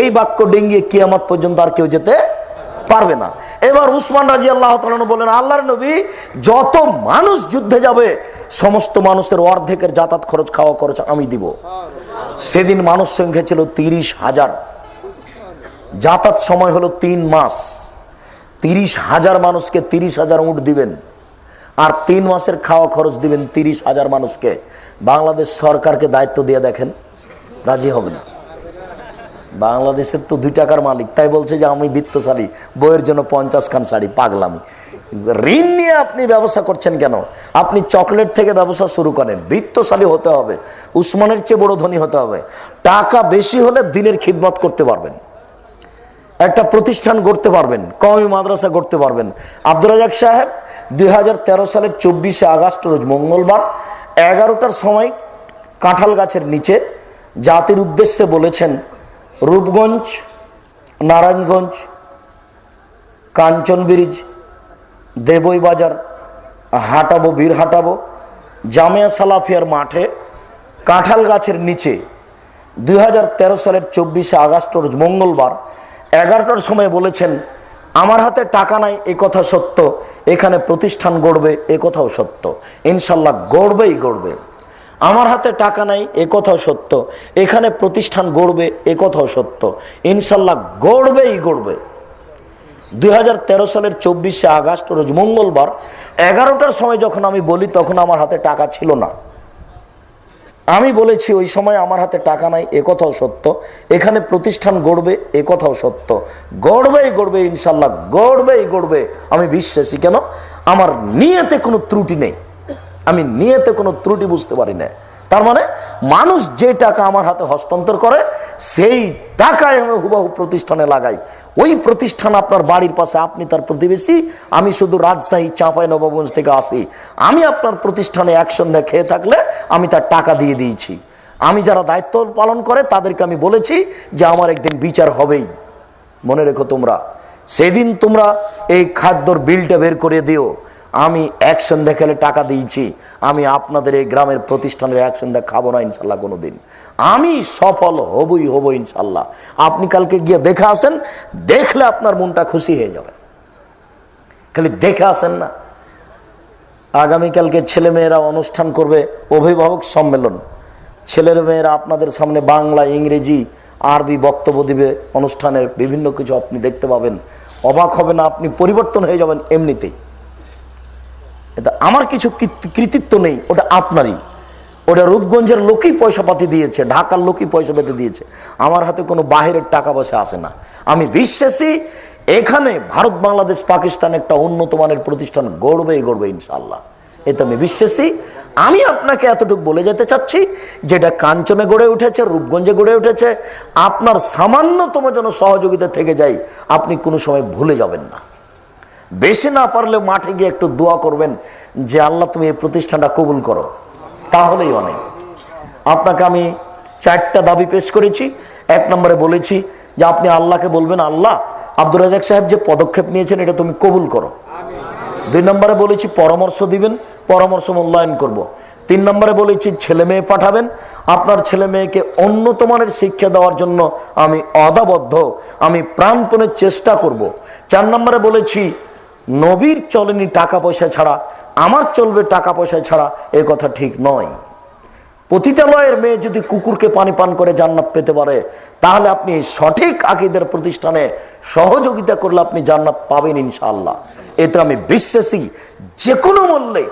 এই বাক্য ডিঙ্গিয়ে কিয়ামত পর্যন্ত আর কেউ যেতে পারবে না। এবার উসমান রাদিয়াল্লাহু তাআলা আনহু বলেন, আল্লাহর নবী, যত মানুষ যুদ্ধে যাবে সমস্ত মানুষের অর্ধেকের যাতায়াত খরচ, খাওয়া খরচ আমি দিব। সেদিন মানুষ সংখ্যা ছিল 30,000। যাতায়াত সময় হলো 3 মাস। 30,000 মানুষকে 30,000 উট দিবেন, আর 3 মাসের খাওয়া খরচ দিবেন 30,000 মানুষকে। বাংলাদেশ সরকারকে দায়িত্ব দিয়ে দেখেন, রাজি হবে না। বাংলাদেশের তো 2 টাকার মালিক, তাই বলছে যে আমি বিত্তশালী, বইয়ের জন্য 50 খান শাড়ি। পাগলামি। ঋণ নিয়ে আপনি ব্যবসা করছেন কেন? আপনি চকলেট থেকে ব্যবসা শুরু করেন। বিত্তশালী হতে হবে, উসমানের চেয়ে বড় ধনী হতে হবে। টাকা বেশি হলে দিনের খিদমত করতে পারবেন, একটা প্রতিষ্ঠান গড়তে পারবেন, কওমি মাদ্রাসা গড়তে পারবেন। আব্দুর রাজ্জাক সাহেব 2013 সালের 24শে আগস্ট রোজ মঙ্গলবার 11টার সময় কাঁঠাল গাছের নিচে জাতির উদ্দেশ্যে বলেছেন, রূপগঞ্জ, নারায়ণগঞ্জ, কাঞ্চন ব্রিজ, দেবই বাজার হাঁটাবো, বীর হাঁটাবো, জামিয়া সালাফিয়ার মাঠে কাঁঠাল গাছের নিচে 2013 সালের 24শে আগস্ট রোজ মঙ্গলবার 11টার সময় বলেছেন, আমার হাতে টাকা নাই এ কথা সত্য, এখানে প্রতিষ্ঠান গড়বে এ কথাও সত্য, ইনশাল্লাহ গড়বেই গড়বে। আমার হাতে টাকা নাই এ কথাও সত্য, এখানে প্রতিষ্ঠান গড়বে এ কথাও সত্য, ইনশাল্লাহ গড়বেই গড়বে। 2013 সালের 24শে আগস্ট রোজ মঙ্গলবার 11টার সময় যখন আমি বলি তখন আমার হাতে টাকা ছিল না। আমি বলেছি ওই সময় আমার হাতে টাকা নাই এ কথাও সত্য, এখানে প্রতিষ্ঠান গড়বে এ কথাও সত্য, গড়বেই গড়বে ইনশাল্লাহ গড়বেই গড়বে। আমি বিশ্বাসী, কেন? আমার নিয়তে কোনো ত্রুটি নেই, আমি নিয়তে কোনো ত্রুটি বুঝতে পারি না। তার মানে মানুষ যে টাকা আমার হাতে হস্তান্তর করে সেই টাকায় আমি হুবহু প্রতিষ্ঠানে লাগাই। ওই প্রতিষ্ঠান আপনার বাড়ির পাশে, আপনি তার প্রতিবেশী, আমি শুধু রাজশাহী চাঁপাইনবাবগঞ্জ থেকে আসি, আমি আপনার প্রতিষ্ঠানে এক সন্ধ্যা খেয়ে থাকলে আমি তার টাকা দিয়ে দিয়েছি। আমি যারা দায়িত্ব পালন করে তাদেরকে আমি বলেছি যে আমার একদিন বিচার হবেই, মনে রেখো তোমরা। সেদিন তোমরা এই খাদ্যর বিলটা বের করে দিও। আমি এক সন্ধ্যা খেলে টাকা দিয়েছি, আমি আপনাদের এই গ্রামের প্রতিষ্ঠানের এক সন্ধ্যা খাবো না ইনশাল্লাহ কোনোদিন। আমি সফল হবই হব ইনশাল্লাহ। আপনি কালকে গিয়ে দেখে আসেন, দেখলে আপনার মনটা খুশি হয়ে যাবে। খালি দেখে আসেন না। আগামীকালকে ছেলেমেয়েরা অনুষ্ঠান করবে, অভিভাবক সম্মেলন। ছেলের মেয়েরা আপনাদের সামনে বাংলা, ইংরেজি, আরবি বক্তব্য দিবে। অনুষ্ঠানের বিভিন্ন কিছু আপনি দেখতে পাবেন, অবাক হবে না, আপনি পরিবর্তন হয়ে যাবেন এমনিতেই। এটা আমার কিছু কৃতিত্ব নেই, ওটা আপনারই। ওটা রূপগঞ্জের লোকই পয়সা পাতি দিয়েছে, ঢাকার লোকই পয়সা পেতে দিয়েছে, আমার হাতে কোনো বাহিরের টাকা পয়সা আসে না। আমি বিশ্বাসী এখানে ভারত, বাংলাদেশ, পাকিস্তান একটা উন্নত মানের প্রতিষ্ঠান গড়বেই গড়বে ইনশাআল্লাহ, এতে আমি বিশ্বাসী। আমি আপনাকে এতটুকু বলে যেতে চাচ্ছি, যেটা কাঞ্চনে গড়ে উঠেছে, রূপগঞ্জে গড়ে উঠেছে, আপনার সামান্যতম যেন সহযোগিতা থেকে যায়, আপনি কোনো সময় ভুলে যাবেন না। বেশি না পারলে মাঠে গিয়ে একটু দোয়া করবেন যে আল্লাহ তুমি এই প্রতিষ্ঠানটা কবুল করো, তাহলেই অনেক। আপনাকে আমি 4টা দাবি পেশ করেছি। 1 নম্বরে বলেছি যে আপনি আল্লাহকে বলবেন, আল্লাহ আব্দুর রাজ্জাক সাহেব যে পদক্ষেপ নিয়েছেন এটা তুমি কবুল করো। 2 নম্বরে বলেছি পরামর্শ দিবেন, পরামর্শ মূল্যায়ন করব। 3 নম্বরে বলেছি ছেলে মেয়ে পাঠাবেন, আপনার ছেলে মেয়েকে উন্নত মানের শিক্ষা দেওয়ার জন্য আমি অদাবদ্ধ, আমি প্রাণপণে চেষ্টা করব। 4 নম্বরে বলেছি নবীর চলেনি টাকা পয়সা ছাড়া, আমার চলবে টাকা পয়সা ছাড়া, এ কথা ঠিক নয়। পতিতালয়ের মেয়ে যদি কুকুরকে পানি পান করে জান্নাত পেতে পারে, তাহলে আপনি সঠিক আকীদার প্রতিষ্ঠানে সহযোগিতা করলে আপনি জান্নাত পাবেন ইনশাআল্লাহ, এতে আমি বিশ্বাসী। যে কোনো মূল্যে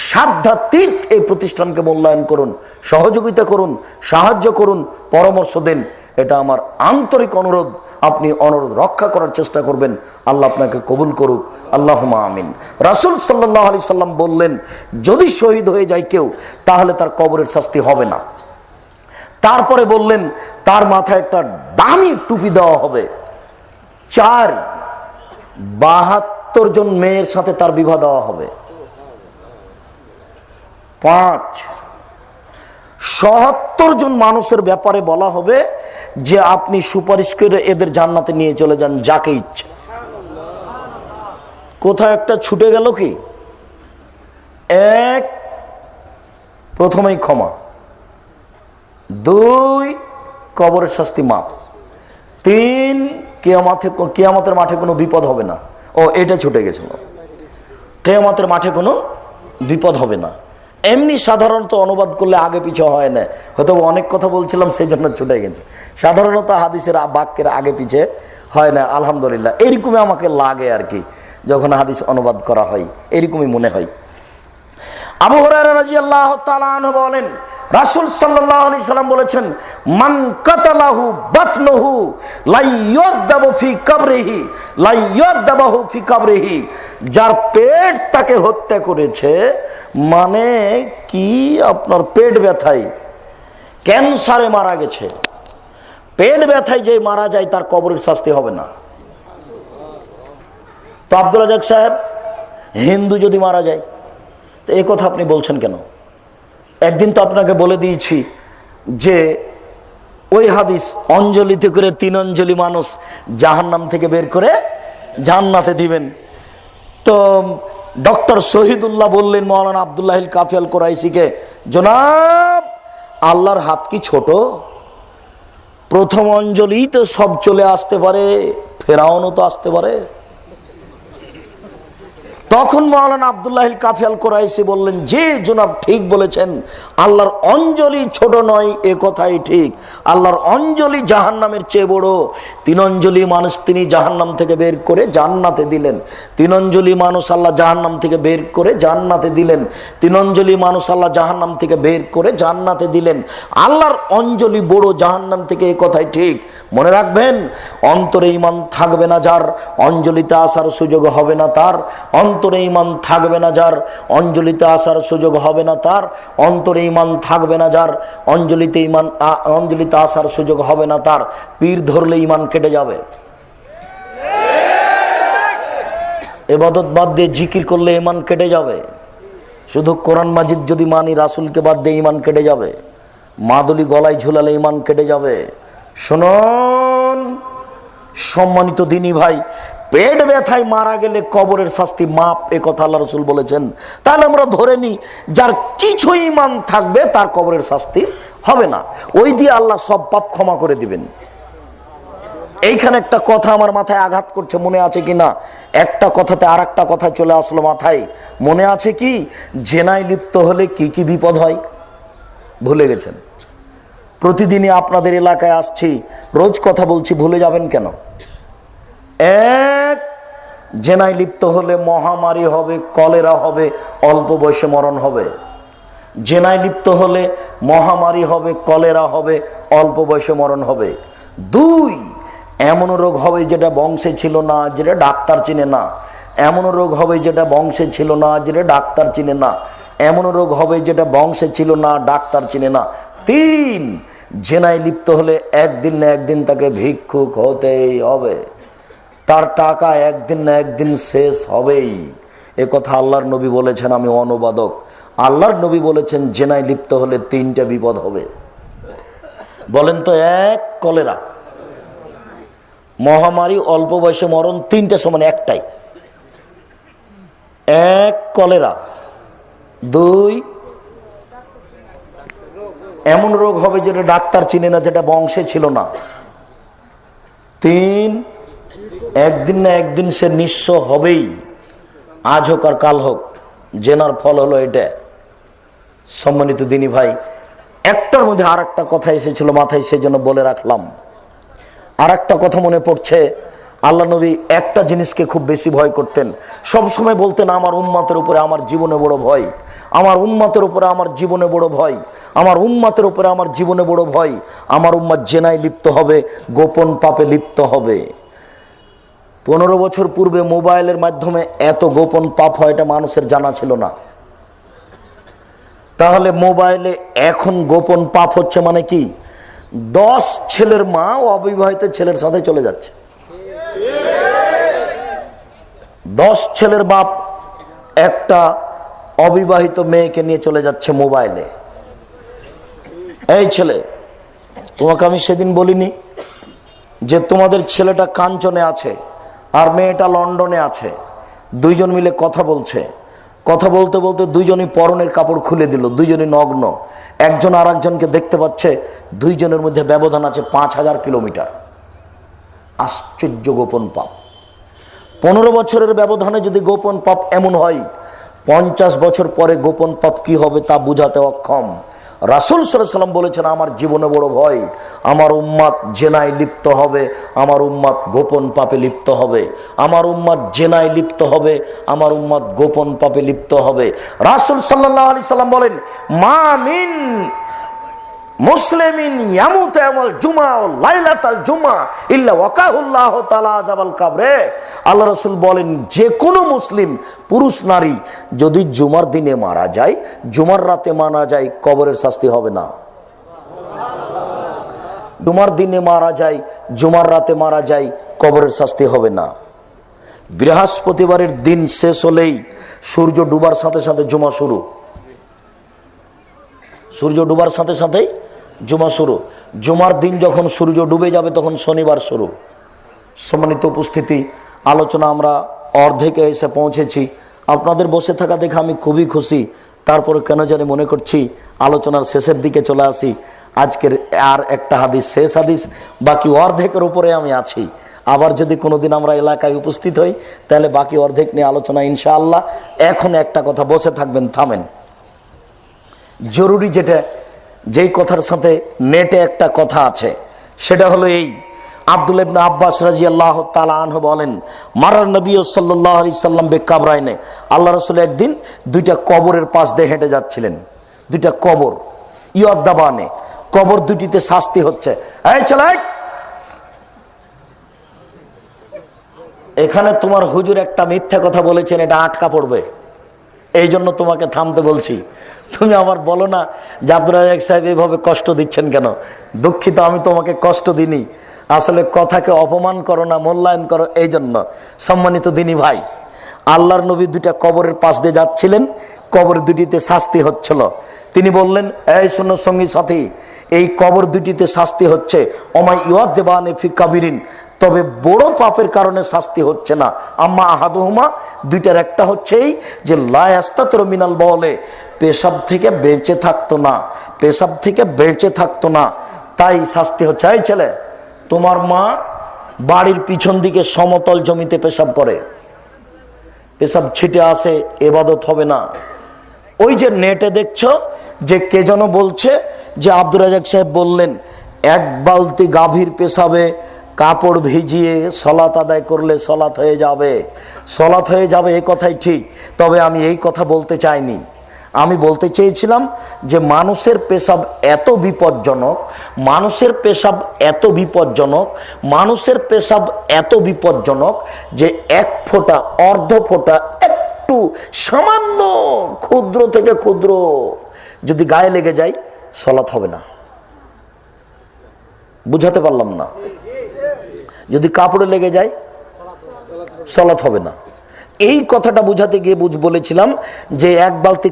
সাধ্যাতীত এই প্রতিষ্ঠানকে মূল্যায়ন করুন, সহযোগিতা করুন, সাহায্য করুন, পরামর্শ দেন, এটা আমার আন্তরিক অনুরোধ। আপনি অনুরোধ রক্ষা করার চেষ্টা করবেন, আল্লাহ আপনাকে কবুল করুক, আল্লাহুম্মা আমিন। রাসূল সাল্লাল্লাহু আলাইহি সাল্লাম বললেন, যদি শহীদ হয়ে যায় কেউ তাহলে তার কবরের শাস্তি হবে না। তারপরে বললেন তার মাথায় একটা দামি টুপি দেওয়া হবে। 4, 72 জন মেয়ের সাথে তার বিবাহ দেওয়া হবে। 5, 77 জন মানুষের ব্যাপারে বলা হবে যে আপনি সুপারিশ করে এদের জান্নাতে নিয়ে চলে যান যাকে ইচ্ছে। কোথায় একটা ছুটে গেল কি? 1, প্রথমেই ক্ষমা। 2, কবরের শাস্তি মাপ। 3, কিয়ামতের মাঠে কোনো বিপদ হবে না। ও এটা ছুটে গেছিল, কিয়ামতের মাঠে কোনো বিপদ হবে না। এমনি সাধারণত অনুবাদ করলে আগে পিছে হয় না, হয়তো অনেক কথা বলছিলাম সেই জন্য ছুটে গেছে। সাধারণত হাদিসের বাক্যের আগে পিছে হয় না, আলহামদুলিল্লাহ এরকমই আমাকে লাগে আর কি, যখন হাদিস অনুবাদ করা হয় এরকমই মনে হয়। আবু হুরায়রা রাদিয়াল্লাহু তাআলা আনহু বলেন, রাসূল সাল্লাল্লাহু আলাইহি সাল্লাম বলেছেন, মান কাতালাহু বাতনুহু লাইয়াদাবু ফি কবরিহি লাইয়াদাবু ফি কবরিহি, যার পেট তাকে হত্যা করেছে, মানে কি আপনার পেট ব্যথায়, ক্যান্সারে মারা গেছে, পেট ব্যথায় যে মারা যায় তার কবরের শাস্তি হবে না। তো আব্দুর রাজ্জাক সাহেব হিন্দু যদি মারা যায়, তো এই কথা আপনি বলছেন কেন? একদিন তো আপনাকে বলে দিয়েছি যে ওই হাদিস অঞ্জলিতে করে 3 অঞ্জলি মানুষ জাহান্নাম থেকে বের করে জান্নাতে দিবেন। তো ডক্টর শহীদুল্লাহ বললেন মৌলানা আব্দুল্লাহিল কাফি আল কুরাইশিকে, জনাব আল্লাহর হাত কি ছোট? প্রথম অঞ্জলি তো সব চলে আসতে পারে, ফেরাউনও তো আসতে পারে। তখন মাওলানা আব্দুল্লাহিল কাফিয়াল কোরাইশি বললেন, যে জনাব ঠিক বলেছেন, আল্লাহর অঞ্জলি ছোট নয়, এ কথাই ঠিক। আল্লাহর অঞ্জলি জাহান্নামের চেয়ে বড়। 3 অঞ্জলি মানুষ তিনি জাহান্নাম থেকে বের করে জান্নাতে দিলেন। 3 অঞ্জলি মানুষ আল্লাহ জাহান্নাম থেকে বের করে জান্নাতে দিলেন। 3 অঞ্জলি মানুষ আল্লাহ জাহান্নাম থেকে বের করে জান্নাতে দিলেন। আল্লাহর অঞ্জলি বড় জাহান্নাম থেকে, এ কথাই ঠিক। মনে রাখবেন, অন্তরে ঈমান থাকবে না যার, অঞ্জলিতে আসার সুযোগ হবে না তার। অন্তরে ঈমান থাকবে না যার, অঞ্জলিতে আসার সুযোগ হবে না তার। অন্তরে ঈমান থাকবে না যার, অঞ্জলিতে আসার সুযোগ হবে না তার। পীর ধরলে ঈমান কেটে যাবে, ইবাদত বাদ দিয়ে জিকির করলে ঈমান কেটে যাবে। শুধু কোরআন মাজিদ যদি মানি, রাসূলকে বাদ দিয়ে ঈমান কেটে যাবে। মাদুলি গলায় ঝুলালে ঈমান কেটে যাবে। শুনুন সম্মানিত দিনী ভাই, পেট ব্যথায় মারা গেলে কবরের শাস্তি মাপ, এ কথা আল্লাহ রাসূল বলেছেন। তাহলে আমরা ধরে নিই, যার কিছু ঈমান থাকবে তার কবরের শাস্তি হবে না, ওই দিয়ে আল্লাহ সব পাপ ক্ষমা করে দিবেন। এইখানে একটা কথা আমার মাথায় আঘাত করছে, মনে আছে কি না? একটা কথাতে আর একটা কথা চলে আসলো মাথায়। মনে আছে কি, জেনায় লিপ্ত হলে কি কি বিপদ হয়? ভুলে গেছেন? প্রতিদিনই আপনাদের এলাকায় আসছি, রোজ কথা বলছি, ভুলে যাবেন কেন? এক, জেনায় লিপ্ত হলে মহামারী হবে, কলেরা হবে, অল্প বয়সে মরণ হবে। জেনায় লিপ্ত হলে মহামারী হবে, কলেরা হবে, অল্প বয়সে মরণ হবে। 2, এমন রোগ হবে যেটা বংশে ছিল না, যেটা ডাক্তার চিনে না। এমন রোগ হবে যেটা বংশে ছিল না, যেটা ডাক্তার চিনে না। এমন রোগ হবে যেটা বংশে ছিল না, ডাক্তার চিনে না। 3, জেনায় লিপ্ত হলে একদিন না একদিন তাকে ভিক্ষুক হতেই হবে, তার টাকা একদিন না একদিন শেষ হবেই। এ কথা আল্লাহর নবী বলেছেন, আমি অনুবাদক। আল্লাহর নবী বলেছেন জেনায় লিপ্ত হলে 3টা বিপদ হবে। বলেন তো? 1, কলেরা, মহামারী, অল্প বয়সে মরণ, 3টা সমান একটাই। 1, কলেরা। 2, এমন রোগ হবে যেটা ডাক্তার চিনে না, যেটা বংশে ছিল না। 3, একদিন না একদিন সে নিঃস্ব হবেই, আজ হোক আর কাল হোক। জেনার ফল হলো এটা। সম্মানিত দিনী ভাই, একটার মধ্যে আর একটা কথা এসেছিল মাথায়, সেই জন্য বলে রাখলাম। আর একটা কথা মনে পড়ছে, আল্লাহ নবী একটা জিনিসকে খুব বেশি ভয় করতেন। সব সময় বলতেন, আমার উম্মতের উপরে আমার জীবনে বড় ভয়, আমার উম্মতের উপরে আমার জীবনে বড় ভয়, আমার উম্মতের উপরে আমার জীবনে বড় ভয়। আমার উম্মত জেনায় লিপ্ত হবে, গোপন পাপে লিপ্ত হবে। 15 বছর পূর্বে মোবাইলের মাধ্যমে এত গোপন পাপ হয়, এটা মানুষের জানা ছিল না। তাহলে মোবাইলে এখন গোপন পাপ হচ্ছে মানে কি? 10 ছেলের মা অবিবাহিত ছেলের সাথে চলে যাচ্ছে। 10 ছেলের বাপ একটা অবিবাহিত মেয়েকে নিয়ে চলে যাচ্ছে মোবাইলে। এই ছেলে, তোমাকে আমি সেদিন বলিনি যে তোমাদের ছেলেটা কাঞ্চনে আছে আর মেয়েটা লন্ডনে আছে, 2 জন মিলে কথা বলছে। কথা বলতে বলতে 2 জনই পরনের কাপড় খুলে দিল, 2 জনই নগ্ন। একজন আর একজনকে দেখতে পাচ্ছে, 2 জনের মধ্যে ব্যবধান আছে 5000 কিলোমিটার। আশ্চর্য গোপন পাপ। 15 বছরের ব্যবধানে যদি গোপন পাপ এমন হয়, 50 বছর পরে গোপন পাপ কি হবে তা বুঝাতে অক্ষম। রাসূল সাল্লাল্লাহু আলাইহি ওয়াসাল্লাম বলেছেন, আমার জীবনে বড় ভয়, আমার উম্মত জেনায় লিপ্ত হবে, আমার উম্মত গোপন পাপে লিপ্ত হবে, আমার উম্মত জেনায় লিপ্ত হবে, আমার উম্মত গোপন পাপে লিপ্ত হবে। রাসূল সাল্লাল্লাহু আলাইহি ওয়াসাল্লাম বলেন, মা মিন মুসলিমিন ইয়ামুতু ইয়াউমাল জুমআ লাইলাতাল জুমআ ইল্লা ওয়াকাহুল্লাহু তাআলা আযাবাল কবরে। আল্লাহ রাসূল বলেন, যে কোনো মুসলিম পুরুষ নারী যদি জুমার দিনে মারা যায়, জুমার রাতে মারা যায়, কবরের শাস্তি হবে না। জুমার দিনে মারা যায়, জুমার রাতে মারা যায়, কবরের শাস্তি হবে না। বৃহস্পতিবারের দিন শেষ হলেই সূর্য ডুবার সাথে সাথে জুমা শুরু। সূর্য ডুবার সাথে সাথেই জুমা শুরু। জুমার দিন যখন সূর্য ডুবে যাবে তখন শনিবার শুরু। সম্মানিত উপস্থিতি, আলোচনা আমরা অর্ধেকে এসে পৌঁছেছি। আপনাদের বসে থাকা দেখে আমি খুবই খুশি। তারপরে কেন জানি মনে করছি আলোচনার শেষের দিকে চলে আসি। আজকের আর একটা হাদিস, শেষ হাদিস, বাকি অর্ধেকের উপরে আমি আছি। আবার যদি কোনোদিন আমরা এলাকায় উপস্থিত হই তাহলে বাকি অর্ধেক নিয়ে আলোচনা ইনশাআল্লাহ। এখন একটা কথা, বসে থাকবেন, থামেন। জরুরি যেই কথার সাথে নেটে একটা কথা আছে সেটা হলো এই, আব্দুল্লাহ ইবনে আব্বাস রাদিয়াল্লাহু তাআলা আনহু বলেন, মারার নবী সাল্লাল্লাহু আলাইহি সাল্লাম বিকাবরাইনে, আল্লাহ রাসূল একদিন দুইটা কবরের পাশ দিয়ে হেঁটে যাচ্ছিলেন। দুইটা কবর, ইয়দাবানে, কবর দুটিতে শাস্তি হচ্ছে। এই চলাই, এখানে তোমার হুজুর একটা মিথ্যা কথা বলেছেন, এটা আটকা পড়বে, এই জন্য তোমাকে থামতে বলছি। তুমি আবার বলো না যে আব্দুর রাজ্জাক সাহেব এইভাবে কষ্ট দিচ্ছেন কেন। দুঃখিত, আমি তোমাকে কষ্ট দিইনি, আসলে কথাকে অপমান করো না, মূল্যায়ন করো, এই জন্য। সম্মানিত দিনী ভাই, আল্লাহর নবী দুইটা কবরের পাশ দিয়ে যাচ্ছিলেন, কবর দুটিতে শাস্তি হচ্ছিল। তিনি বললেন, এই শোনো সঙ্গী সাথী, এই কবর দুটিতে শাস্তি হচ্ছে, ওমাই ইউআযযাবানি ফি কাবিরিন, তবে বড় পাপের কারণে শাস্তি হচ্ছে না। আম্মা আহাদুহুমা, দুইটার একটা হচ্ছে এই যে লা ইয়াস্তাতিরু মিনাল বাওলে, পেশাব থেকে বেঁচে থাকতো না, পেশাব থেকে বেঁচে থাকতো না, তাই শাস্তি হচ্ছে। এই ছেলে, তোমার মা বাড়ির পিছন দিকে সমতল জমিতে পেশাব করে, পেশাব ছিটে আসে, ইবাদত হবে না। ওই যে নেটে দেখছো যে কে যেন বলছে যে আব্দুর রাজ্জাক সাহেব বললেন এক বালতি গাভীর পেশাবে কাপড় ভিজিয়ে সলাত আদায় করলে সলাত হয়ে যাবে, সলাত হয়ে যাবে, এই কথাই ঠিক। তবে আমি এই কথা বলতে চাইনি, আমি বলতে চেয়েছিলাম যে মানুষের পেশাব এত বিপজ্জনক, মানুষের পেশাব এত বিপজ্জনক, মানুষের পেশাব এত বিপজ্জনক যে এক ফোঁটা, অর্ধ ফোঁটা, একটু সামান্য ক্ষুদ্র থেকে ক্ষুদ্র যদি গায়ে লেগে যায় সলাত হবে না। বুঝাতে পারলাম না? যদি কাপড়ে লেগে যায় সলাত হবে না। এই কথাটা বুঝাতে গিয়ে বলেছিলাম যে এক বালতি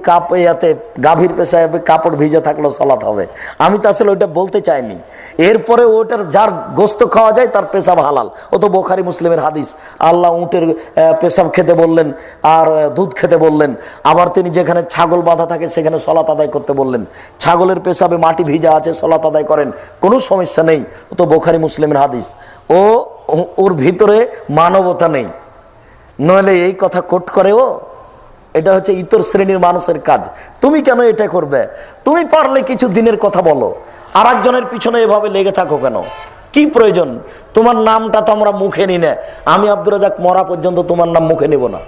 গাভীর পেশাবে কাপড় ভিজে থাকলেও সলাত হবে। আমি তো আসলে ওইটা বলতে চাইনি। এরপরে ওটার যার গোস্ত খাওয়া যায় তার পেশাব হালাল, ও তো বুখারী মুসলিমের হাদিস। আল্লাহ উটের পেশাব খেতে বললেন আর দুধ খেতে বললেন, আবার তিনি যেখানে ছাগল বাঁধা থাকে সেখানে সলাত আদায় করতে বললেন। ছাগলের পেশাবে মাটি ভিজা আছে, সলাত আদায় করেন, কোনো সমস্যা নেই, ও তো বুখারী মুসলিমের হাদিস। ওর ভিতরে মানবতা নেই, নইলে এই কথা কোট করে ও। এটা হচ্ছে ইতর শ্রেণীর মানুষের কাজ। তুমি কেন এটা করবে? তুমি পারলে কিছু দিনের কথা বলো, আর একজনের পিছনে এভাবে লেগে থাকো কেন? কি প্রয়োজন? তোমার নামটা তো আমরা মুখে নি না। আমি আব্দুর রাজ্জাক মরা পর্যন্ত তোমার নাম মুখে নেব না।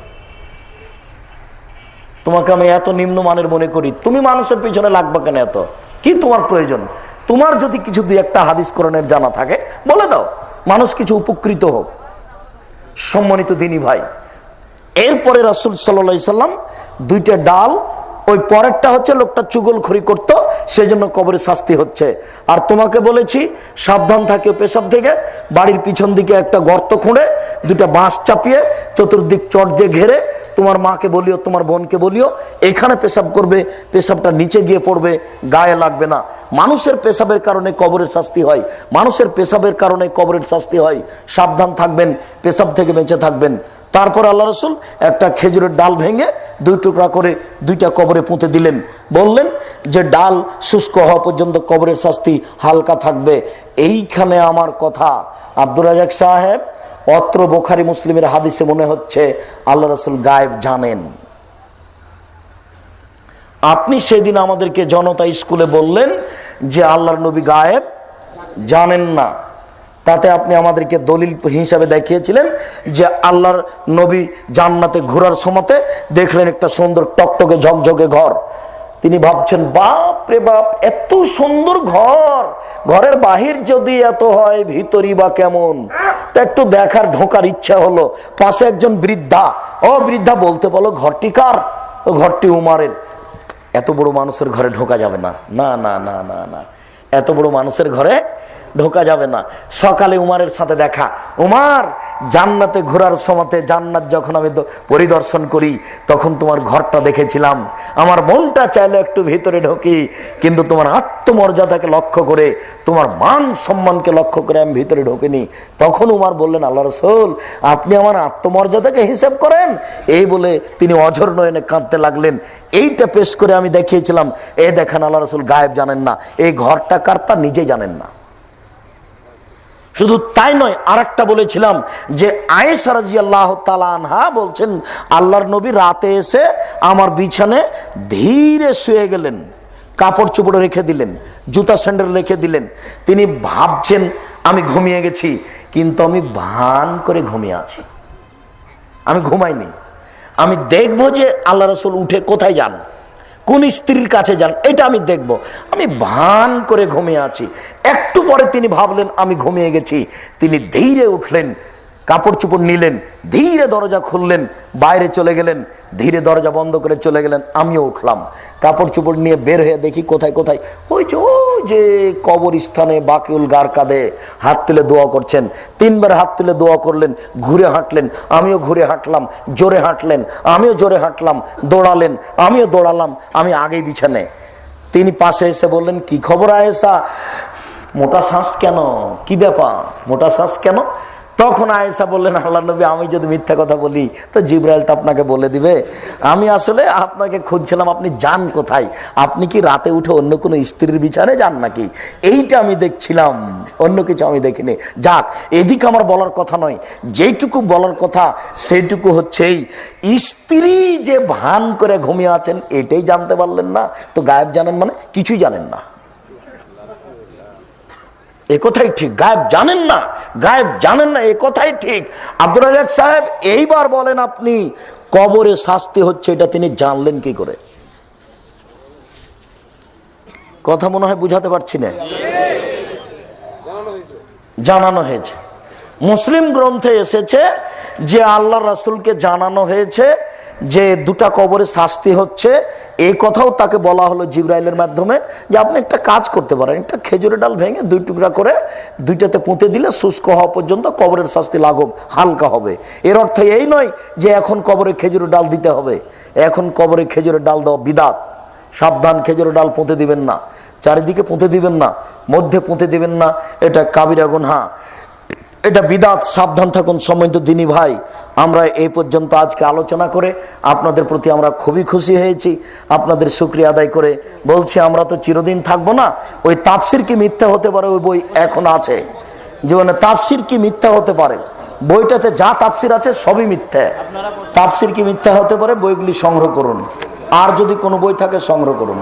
তোমাকে আমি এত নিম্নমানের মনে করি, তুমি মানুষের পিছনে লাগবে কেন এত? কি তোমার প্রয়োজন? তোমার যদি কিছু দুই একটা হাদিস কোরআনের জানা থাকে বলে দাও, মানুষ কিছু উপকৃত হোক। সম্মানিত দিনী ভাই, এরপরে রাসূল সাল্লাল্লাহু আলাইহি সাল্লাম দুইটা ডাল, ওই পরেরটা হচ্ছে লোকটা চুগলখড়ি করত, সেজন্য কবরে শাস্তি হচ্ছে। আর তোমাকে বলেছি সাবধান থাকিও পেশাব থেকে, বাড়ির পিছন দিকে একটা গর্ত খুঁড়ে দুটা বাঁশ চাপিয়ে চতুর্দিক চট দিয়ে ঘেরে তোমার মাকে বলিও, তোমার বোনকে বলিও এখানে পেশাব করবে, পেশাবটা নিচে গিয়ে পড়বে, গায়ে লাগবে না। মানুষের পেশাবের কারণে কবরের শাস্তি হয়, মানুষের পেশাবের কারণে কবরের শাস্তি হয়। সাবধান থাকবেন, পেশাব থেকে বেঁচে থাকবেন। তারপর আল্লাহ রাসূল একটা খেজুরের ডাল ভেঙে দুই টুকরা করে দুইটা কবরে পুঁতে দিলেন, বললেন যে ডাল শুষ্ক হওয়া পর্যন্ত কবরের শাস্তি হালকা থাকবে। এইখানে আমার কথা, আব্দুর রাজ্জাক সাহেব অত্র বুখারী মুসলিমের হাদিসে মনে হচ্ছে আল্লাহ রাসূল গায়েব জানেন। আপনি সেদিন আমাদেরকে জনতা স্কুলে বললেন যে আল্লাহর নবী গায়েব জানেন না, তাতে আপনি আমাদেরকে দলিল হিসাবে দেখিয়েছিলেন যে আল্লাহর নবী জান্নাতে ঘোরার সময়তে দেখলেন একটা সুন্দর টকটকে ঝকঝকে ঘর। তিনি ভাবছেন, বাপ রে বাপ, এত সুন্দর ঘর, ঘরের বাহির যদি এত হয় ভিতরই বা কেমন। তা একটু দেখার, ঢোকার ইচ্ছা হলো। পাশে একজন বৃদ্ধা, ও বৃদ্ধা বলতে বলো ঘরটি কার? ও ঘরটি উমারের। এত বড় মানুষের ঘরে ঢোকা যাবে না, না না না না না, এত বড় মানুষের ঘরে ঢোকা যাবে না। সকালে উমারের সাথে দেখা, উমার জান্নাতে ঘোরার সময়তে জান্নাত যখন আমি পরিদর্শন করি তখন তোমার ঘরটা দেখেছিলাম, আমার মনটা চাইলে একটু ভিতরে ঢোকি, কিন্তু তোমার আত্মমর্যাদাকে লক্ষ্য করে, তোমার মান সম্মানকে লক্ষ্য করে আমি ভিতরে ঢোকিনি। তখন উমার বললেন, আল্লাহ রাসূল আপনি আমার আত্মমর্যাদাকে হিসাব করেন? এই বলে তিনি অঝর নয়নে কাঁদতে লাগলেন। এইটা পেশ করে আমি দেখিয়েছিলাম, এ দেখেন আল্লাহ রাসূল গায়েব জানেন না, এই ঘরটা কার তা নিজে জানেন না। শুধু তাই নয়, আরেকটা বলেছিলাম যে আয়েশা রাদিয়াল্লাহু তাআলা আনহা বলছেন আল্লাহর নবী রাতে এসে আমার বিছানে ধীরে শুয়ে গেলেন, কাপড় চোপড় রেখে দিলেন, জুতা স্যান্ডেল রেখে দিলেন। তিনি ভাবছেন আমি ঘুমিয়ে গেছি, কিন্তু আমি ভান করে ঘুমিয়ে আছি, আমি ঘুমাইনি। আমি দেখবো যে আল্লাহ রাসূল উঠে কোথায় যান, কোন স্ত্রীর কাছে যান, এটা আমি দেখব। আমি ভান করে ঘুমিয়ে আছি। একটু পরে তিনি ভাবলেন আমি ঘুমিয়ে গেছি। তিনি ধীরে উঠলেন, কাপড় চোপড় নিলেন, ধীরে দরজা খুললেন, বাইরে চলে গেলেন, ধীরে দরজা বন্ধ করে চলে গেলেন। আমিও উঠলাম, কাপড় চোপড় নিয়ে বের হয়ে দেখি কোথায় কোথায় ওই যে কবরস্থানে বাকিউল গারকাদে হাত তুলে দোয়া করছেন। 3 বার হাত তুলে দোয়া করলেন, ঘুরে হাঁটলেন, আমিও ঘুরে হাঁটলাম, জোরে হাঁটলেন, আমিও জোরে হাঁটলাম, দৌড়ালেন, আমিও দৌড়ালাম, আমি আগেই বিছানে। তিনি পাশে এসে বললেন কি খবর আয়েশা, মোটা শ্বাস কেন, কি ব্যাপার, মোটা শ্বাস কেন? তখন আয়েশা বললেন আল্লাহর নবী আমি যদি মিথ্যা কথা বলি তো জিবরাইল তো আপনাকে বলে দিবে। আমি আসলে আপনাকে খুঁজছিলাম, আপনি যান কোথায়, আপনি কি রাতে উঠে অন্য কোনো স্ত্রীর বিছানে যান নাকি, এইটা আমি দেখছিলাম, অন্য কিছু আমি দেখিনি। যাক, এদিকে আমার বলার কথা নয়, যেইটুকু বলার কথা সেইটুকু হচ্ছে এই স্ত্রী যে ভান করে ঘুমিয়ে আছেন এটাই জানতে পারলেন না, তো গায়েব জানেন মানে কিছুই জানেন না। এ কথাই ঠিক, গায়েব জানেন না, গায়েব জানেন না, এ কথাই ঠিক। আব্দুর রাজ্জাক সাহেব এইবার বলেন আপনি কবরে শাস্তি হচ্ছে এটা তিনি জানলেন কি করে? কথা মনে হয় বুঝাতে পারছি না। জানানো হয়েছে, মুসলিম গ্রন্থে এসেছে যে আল্লাহ রাসূলকে জানানো হয়েছে যে 2টা কবরে শাস্তি হচ্ছে। এই কথাও তাকে বলা হলো জিবরাইলের মাধ্যমে যে আপনি একটা কাজ করতে পারেন, একটা খেজুরের ডাল ভেঙে 2 টুকরা করে 2টাতে পুঁতে দিলে শুষ্ক হওয়া পর্যন্ত কবরের শাস্তি লাঘব হালকা হবে। এর অর্থ এই নয় যে এখন কবরে খেজুরের ডাল দিতে হবে, এখন কবরে খেজুরের ডাল দেওয়া বিদআত। সাবধান, খেজুরের ডাল পুঁতে দিবেন না, চারিদিকে পুঁতে দিবেন না, মধ্যে পুঁতে দিবেন না, এটা কাবিরা গুনাহ, এটা বিদআত। সাবধান থাকুন সম্মানিত দিনী ভাই। আমরা এই পর্যন্ত আজকে আলোচনা করে আপনাদের প্রতি আমরা খুবই খুশি হয়েছি। আপনাদের শুকরিয়া আদায় করে বলছি আমরা তো চিরদিন থাকবো না। ওই তাফসির কি মিথ্যা হতে পারে ওই বই এখন আছে, জীবনে তাফসির কি মিথ্যা হতে পারে, বইটাতে যা তাফসির আছে সবই মিথ্যা। তাফসির কি মিথ্যা হতে পারে, বইগুলি সংগ্রহ করুন, আর যদি কোনো বই থাকে সংগ্রহ করুন।